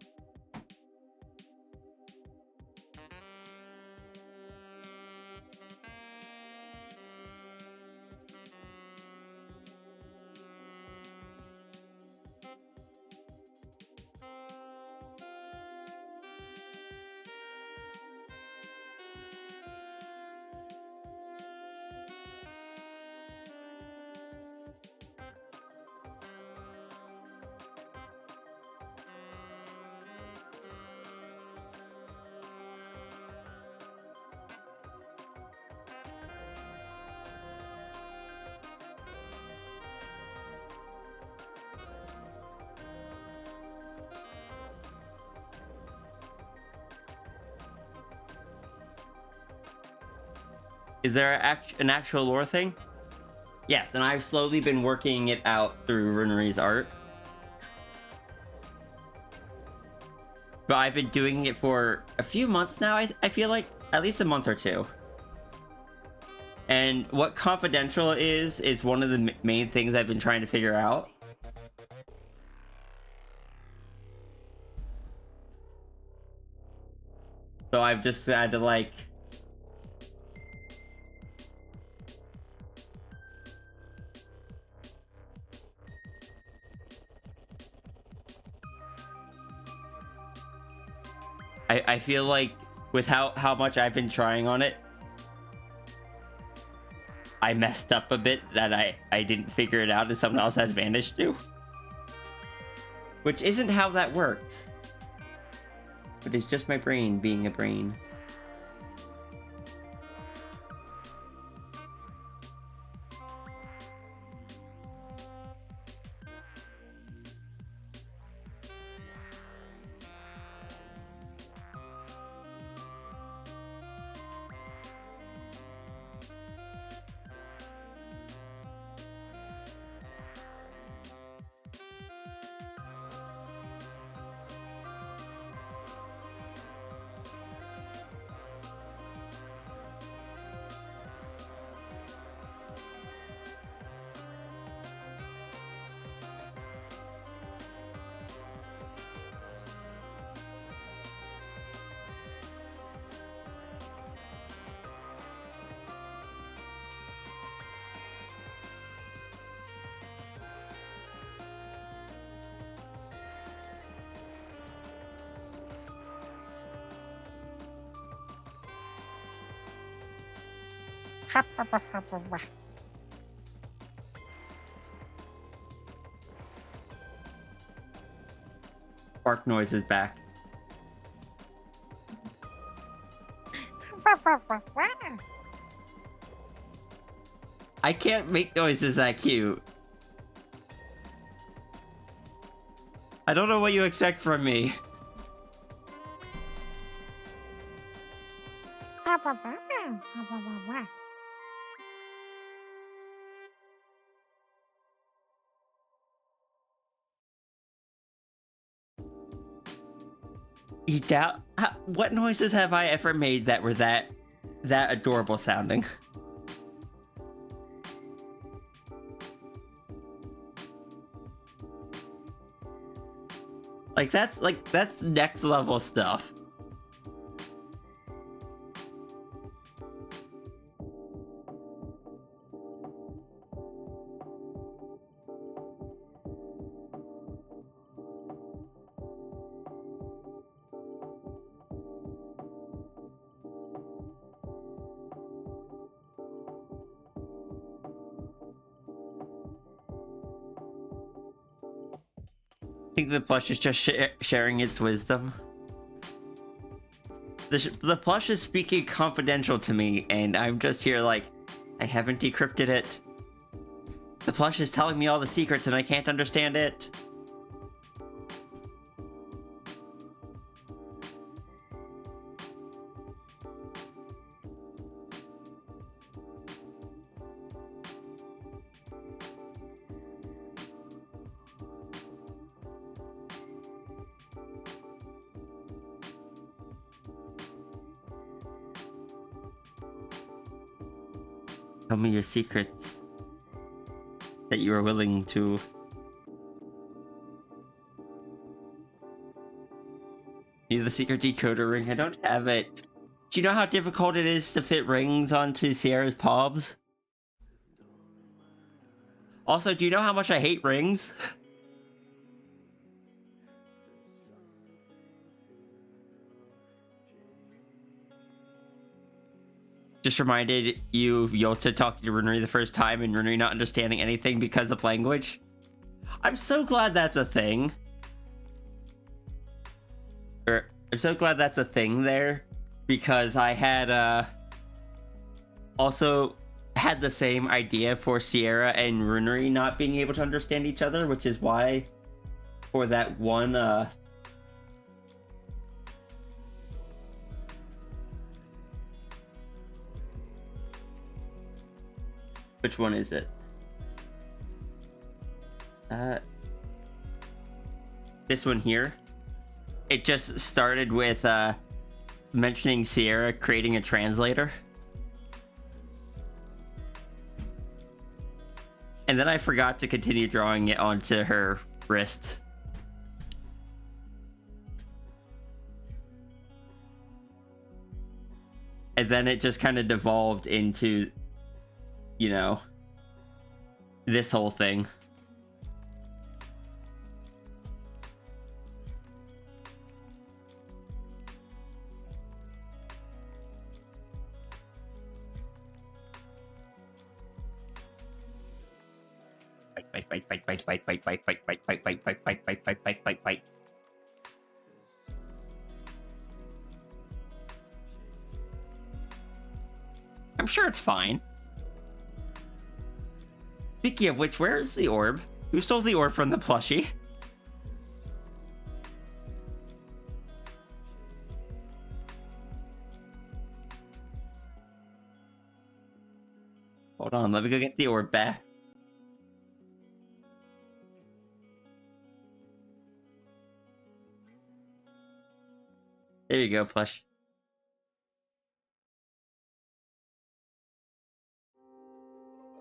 Is there an actual lore thing? Yes, and I've slowly been working it out through Runery's art. But I've been doing it for a few months now, I feel like. At least a month or two. And what confidential is one of the main things I've been trying to figure out. So I've just had to, like... I feel like with how much I've been trying on it, I messed up a bit that I didn't figure it out and someone else has managed to. Which isn't how that works. But it's just my brain being a brain. Bark noise is back. I can't make noises that cute. I don't know what you expect from me. You doubt? What noises have I ever made that were that adorable sounding? That's next level stuff. I think the plush is just sharing its wisdom. The plush is speaking confidential to me, and I'm just here like, I haven't decrypted it. The plush is telling me all the secrets, and I can't understand it. Tell me your secrets that you are willing to. Need the secret decoder ring. I don't have it. Do you know how difficult it is to fit rings onto Sierra's palms? Also, do you know how much I hate rings? Just reminded you of Yota talking to Runri the first time and Runri not understanding anything because of language. I'm so glad that's a thing. I'm so glad that's a thing there, because I had also had the same idea for Sierra and Runri not being able to understand each other, which is why for that one which one is it? This one here. It just started with mentioning Sierra creating a translator. And then I forgot to continue drawing it onto her wrist. And then it just kind of devolved into, you know, this whole thing. Fight. I'm sure it's fine. Speaking of which, where is the orb? Who stole the orb from the plushie? Hold on, let me go get the orb back. There you go, plush.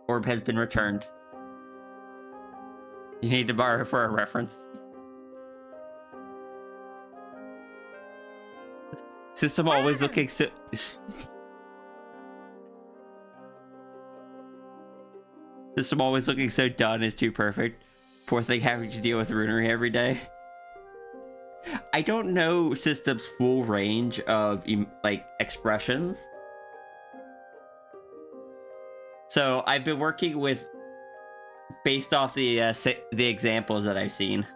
Orb has been returned. You need to borrow for a reference. System always looking so... System always looking so done is too perfect. Poor thing having to deal with Runri every day. I don't know System's full range of like expressions. So I've been working with based off the examples that I've seen.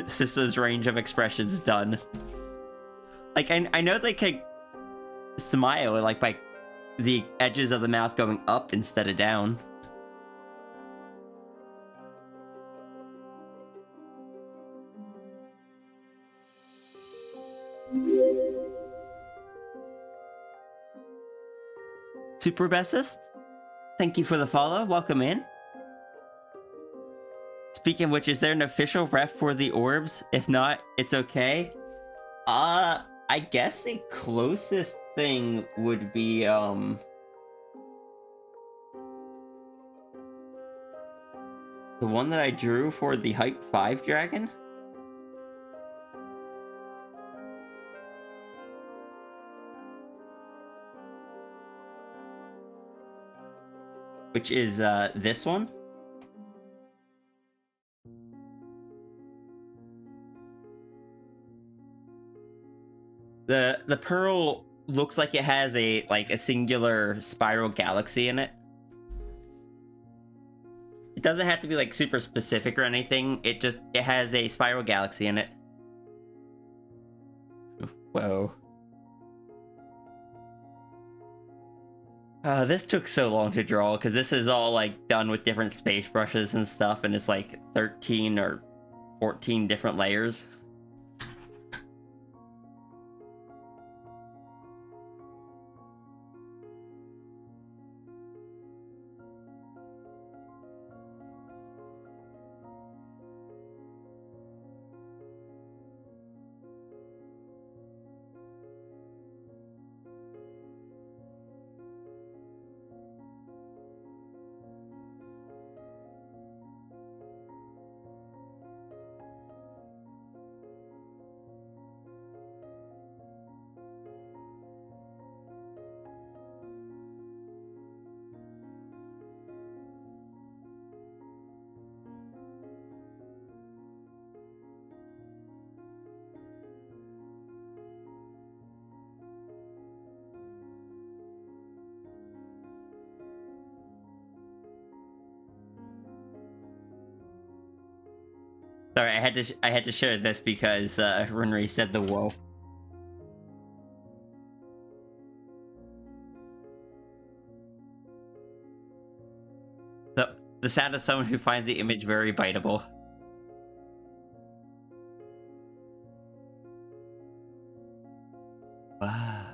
System's range of expressions done. Like I know they can smile like by the edges of the mouth going up instead of down. Super Bestest, thank you for the follow. Welcome in. Speaking of which, is there an official ref for the orbs? If not, it's okay. I guess the closest thing would be the one that I drew for the Hype 5 dragon. Which is this one. The pearl looks like it has a singular spiral galaxy in it. It doesn't have to be like super specific or anything. It has a spiral galaxy in it. Whoa. This took so long to draw because this is all like done with different space brushes and stuff, and it's like 13 or 14 different layers. Sorry, I had to share this because Runri said the whoa. The sound of someone who finds the image very biteable. Wow.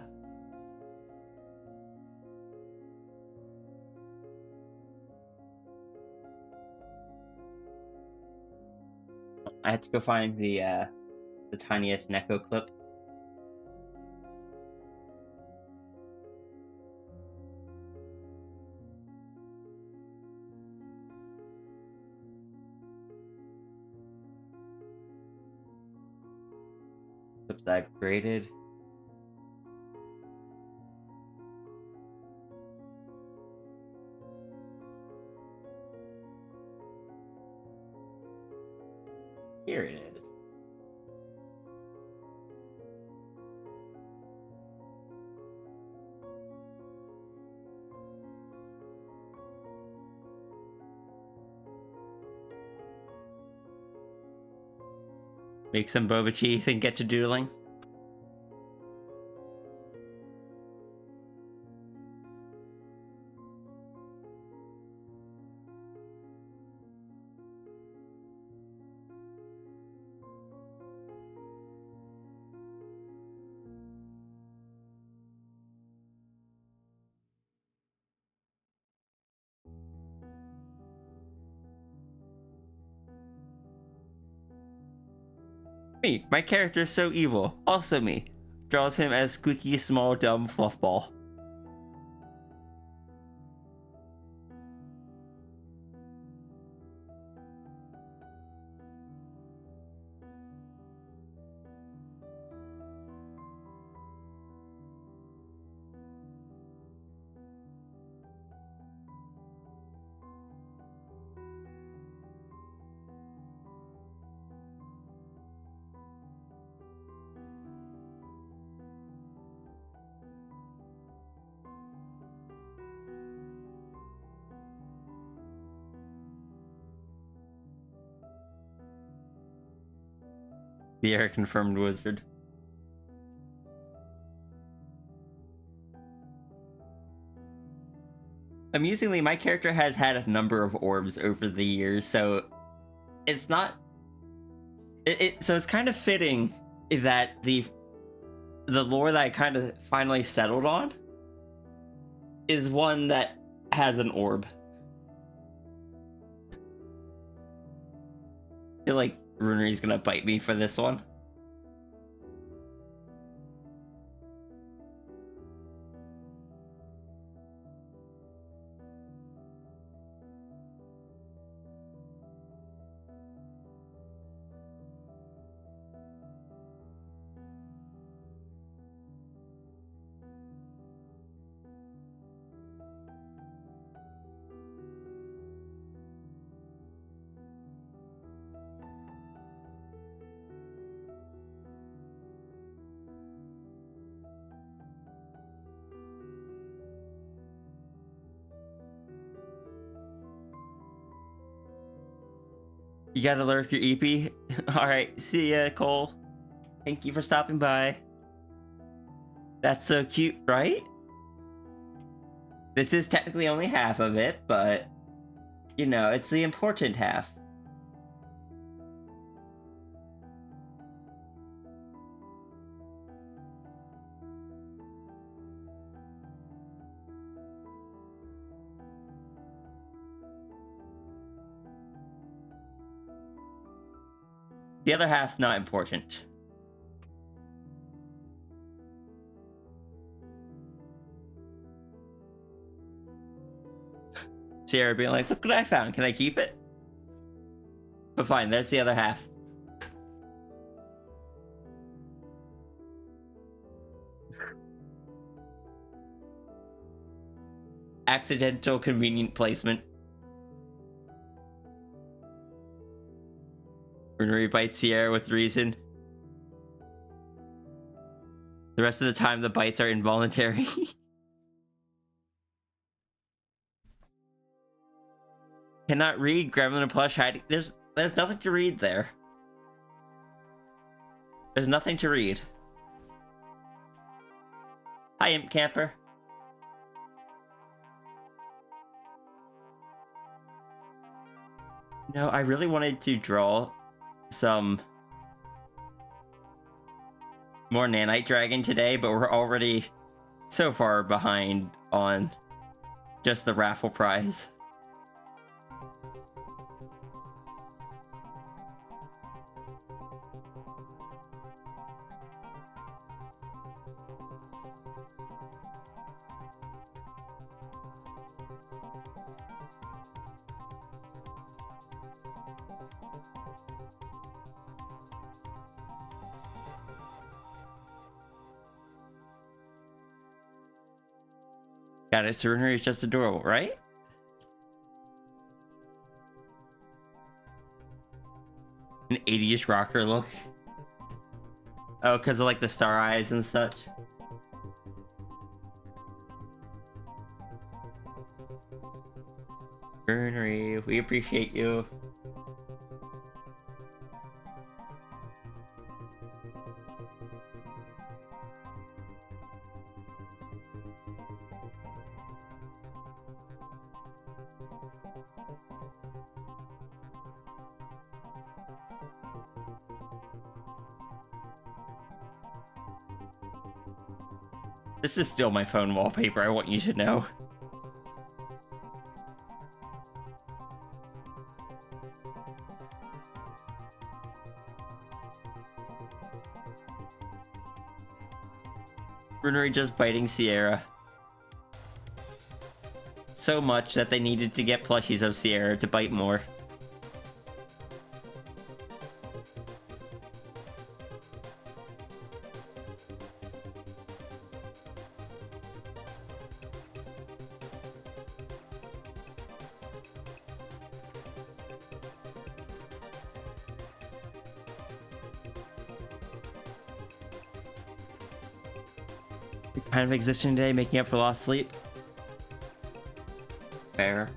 I had to go find the tiniest Neko clip. Clips that I've created. Here it is. Make some boba tea, then get to doodling. Me, my character is so evil. Also me. Draws him as squeaky, small, dumb fluffball. The air confirmed wizard. Amusingly, my character has had a number of orbs over the years, so it's not. So it's kind of fitting that the lore that I kind of finally settled on is one that has an orb. I feel like Runeri's gonna bite me for this one. You gotta lurk your EP? Alright, see ya, Cole. Thank you for stopping by. That's so cute, right? This is technically only half of it, but, you know, it's the important half. The other half's not important. Sierra being like, look what I found, can I keep it? But fine, there's the other half. Accidental convenient placement. Runeri bites Sierra with reason. The rest of the time, the bites are involuntary. Cannot read Gremlin and Plush hiding. There's nothing to read there. There's nothing to read. Hi, Imp Camper. No, I really wanted to draw some more Nanite Dragon today, but we're already so far behind on just the raffle prize. Got it, Serenity is just adorable, right? An 80s rocker look. Oh, because of like the star eyes and such. Serenity, we appreciate you. This is still my phone wallpaper, I want you to know. Brunery just biting Sierra. So much that they needed to get plushies of Sierra to bite more. Kind of existing today, making up for lost sleep. Fair.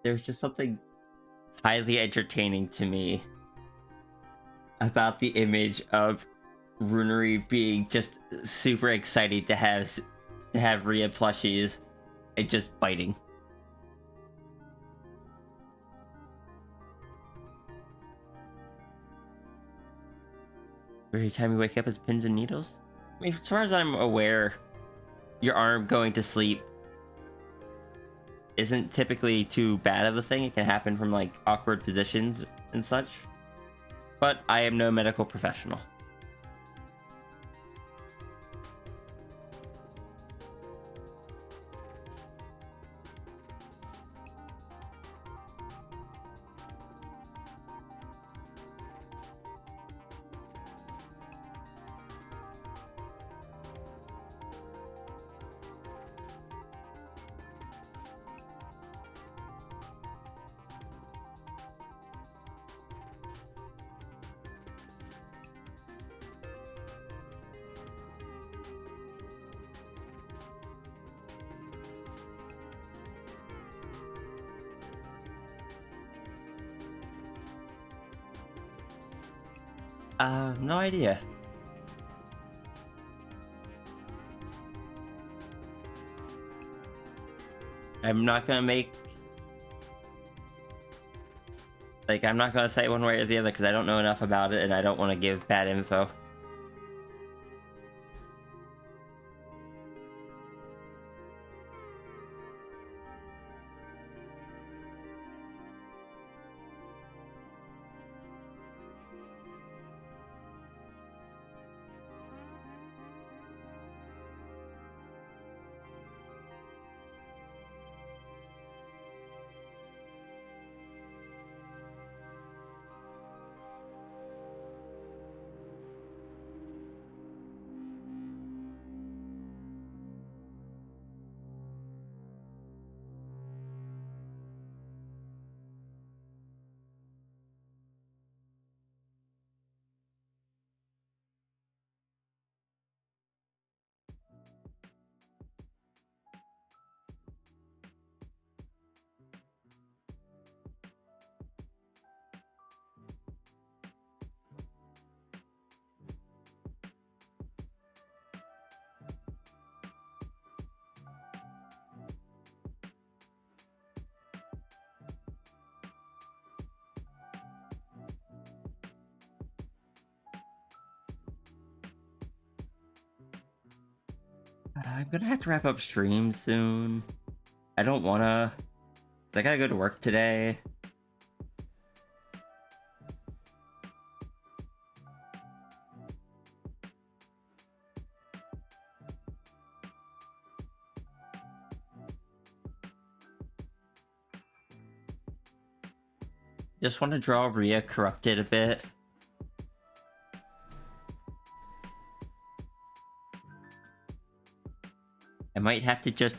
There's just something highly entertaining to me about the image of Runery being just super excited to have Rhea plushies and just biting. Every time you wake up, it's pins and needles? I mean, as far as I'm aware, your arm going to sleep isn't typically too bad of a thing. It can happen from like awkward positions and such. But I am no medical professional. No idea. I'm not gonna make... Like, I'm not gonna say one way or the other because I don't know enough about it and I don't want to give bad info. I'm gonna have to wrap up stream soon. I don't wanna. I gotta go to work today. Just want to draw Rhea corrupted a bit. I might have to just...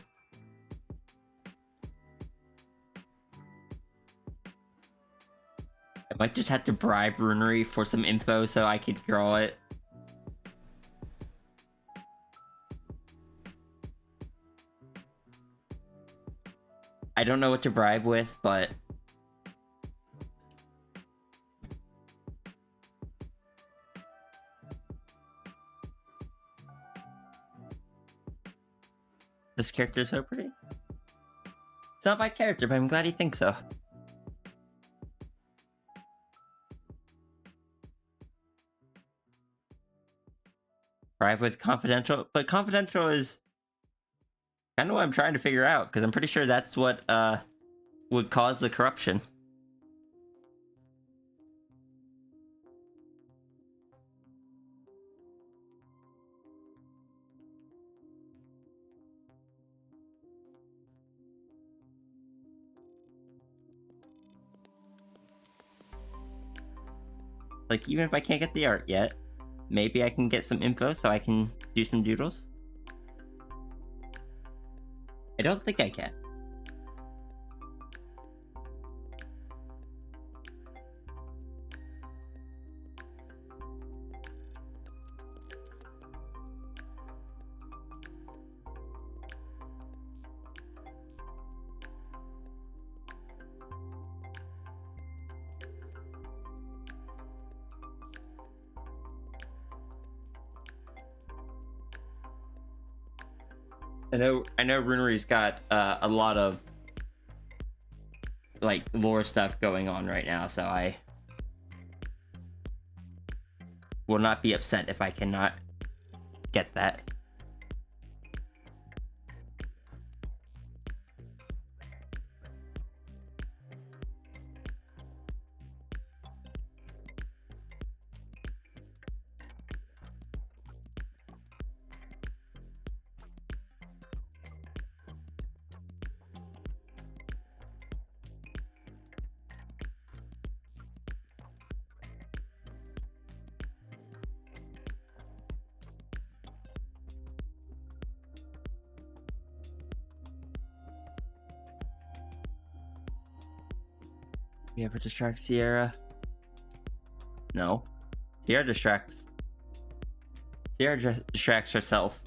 I might just have to bribe Runery for some info so I could draw it. I don't know what to bribe with, but... This character is so pretty. It's not my character, but I'm glad he thinks so. Bribe with confidential, but confidential is kind of what I'm trying to figure out, because I'm pretty sure that's what would cause the corruption. Like, even if I can't get the art yet, maybe I can get some info so I can do some doodles. I don't think I can. I know Runery's got a lot of like lore stuff going on right now, so I will not be upset if I cannot get that. You ever distract Sierra? No. Sierra distracts herself.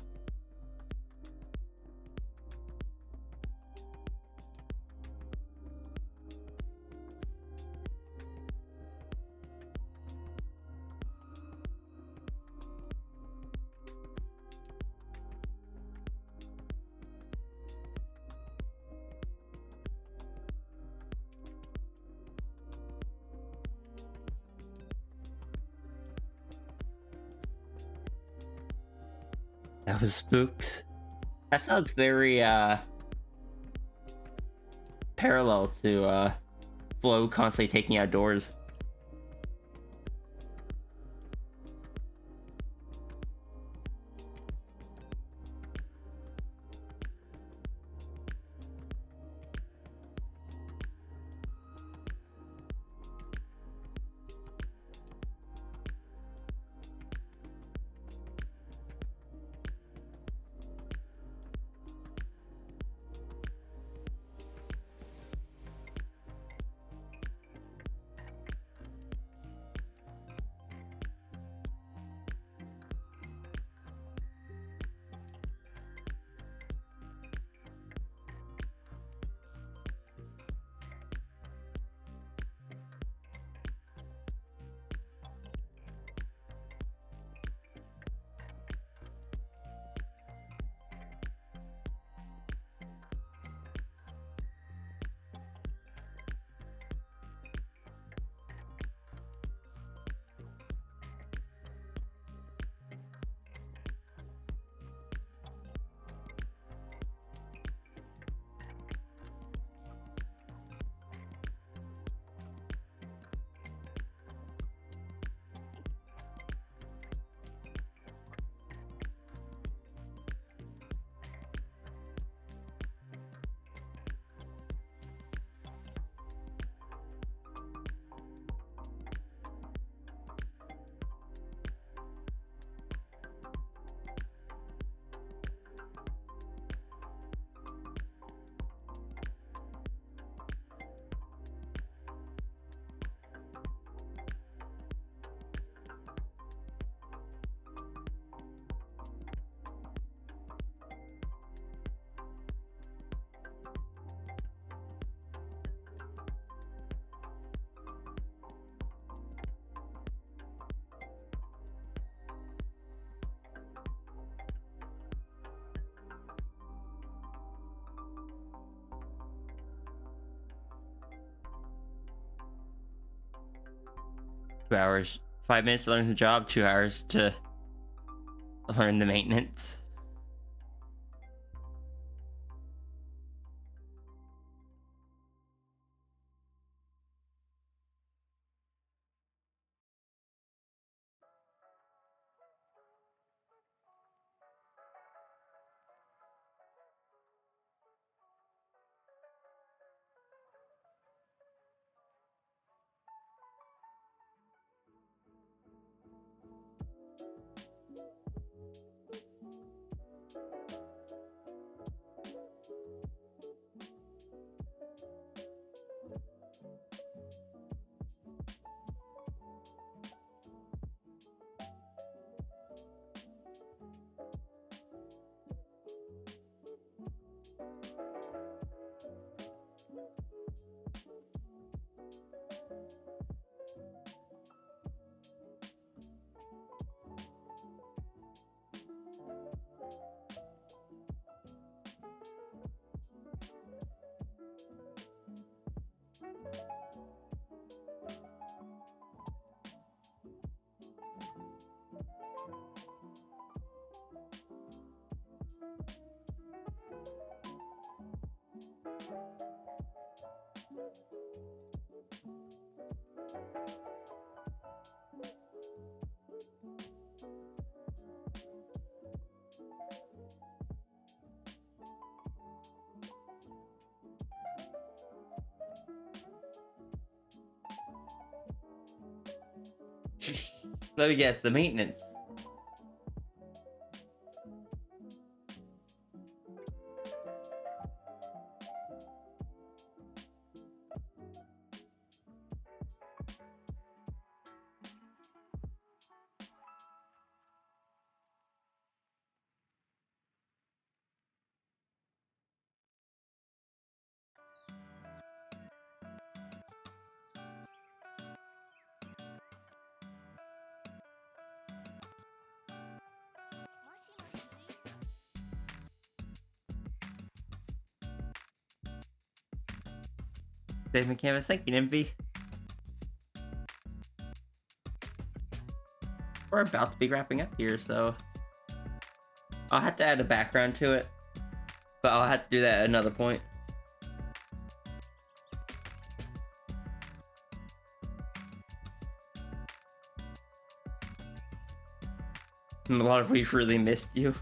That was spooks. That sounds very parallel to Flo constantly taking outdoors. 2 hours. 5 minutes to learn the job, 2 hours to learn the maintenance. Let me guess, the maintenance. David Canvas, thank you, Nymphy. We're about to be wrapping up here, so I'll have to add a background to it, but I'll have to do that at another point. And a lot of we've really missed you.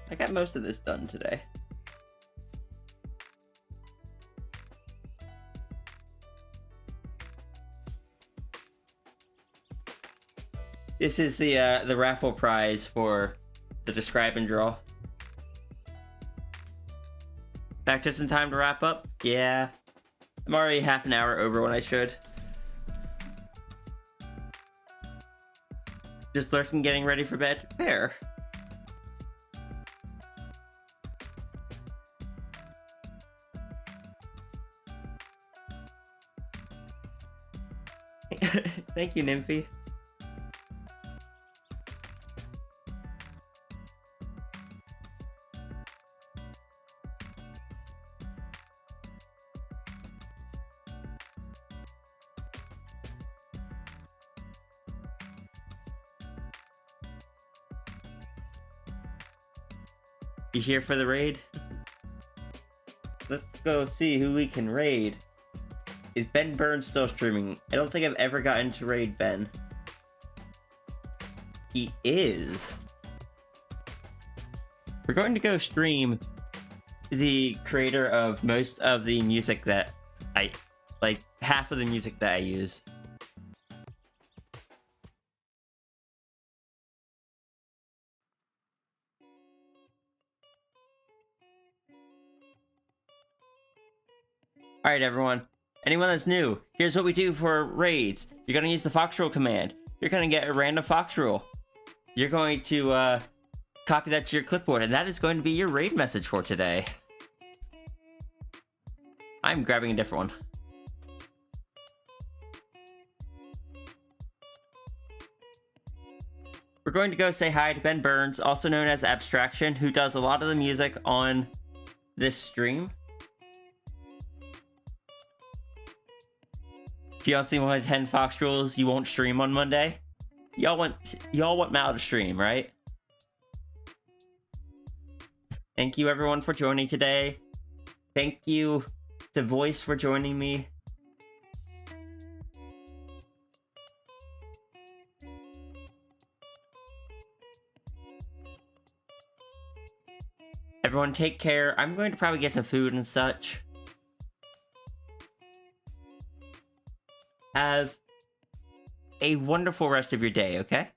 I got most of this done today. This is the raffle prize for the Describe and Draw. Back just in time to wrap up? Yeah. I'm already half an hour over when I should. Just lurking, getting ready for bed? Fair. Thank you, Nymphy. You here for the raid? Let's go see who we can raid. Is Ben Burns still streaming? I don't think I've ever gotten to raid Ben. He is. We're going to go stream the creator of most of the music that I like, half of the music that I use. Alright everyone, anyone that's new, here's what we do for raids. You're going to use the fox rule command. You're going to get a random fox rule. You're going to copy that to your clipboard, and that is going to be your raid message for today. I'm grabbing a different one. We're going to go say hi to Ben Burns, also known as Abstraction, who does a lot of the music on this stream. If you don't see one of the 10 Fox rules, you won't stream on Monday. Y'all want Mal to stream, right? Thank you everyone for joining today. Thank you to Voice for joining me. Everyone take care. I'm going to probably get some food and such. Have a wonderful rest of your day, okay?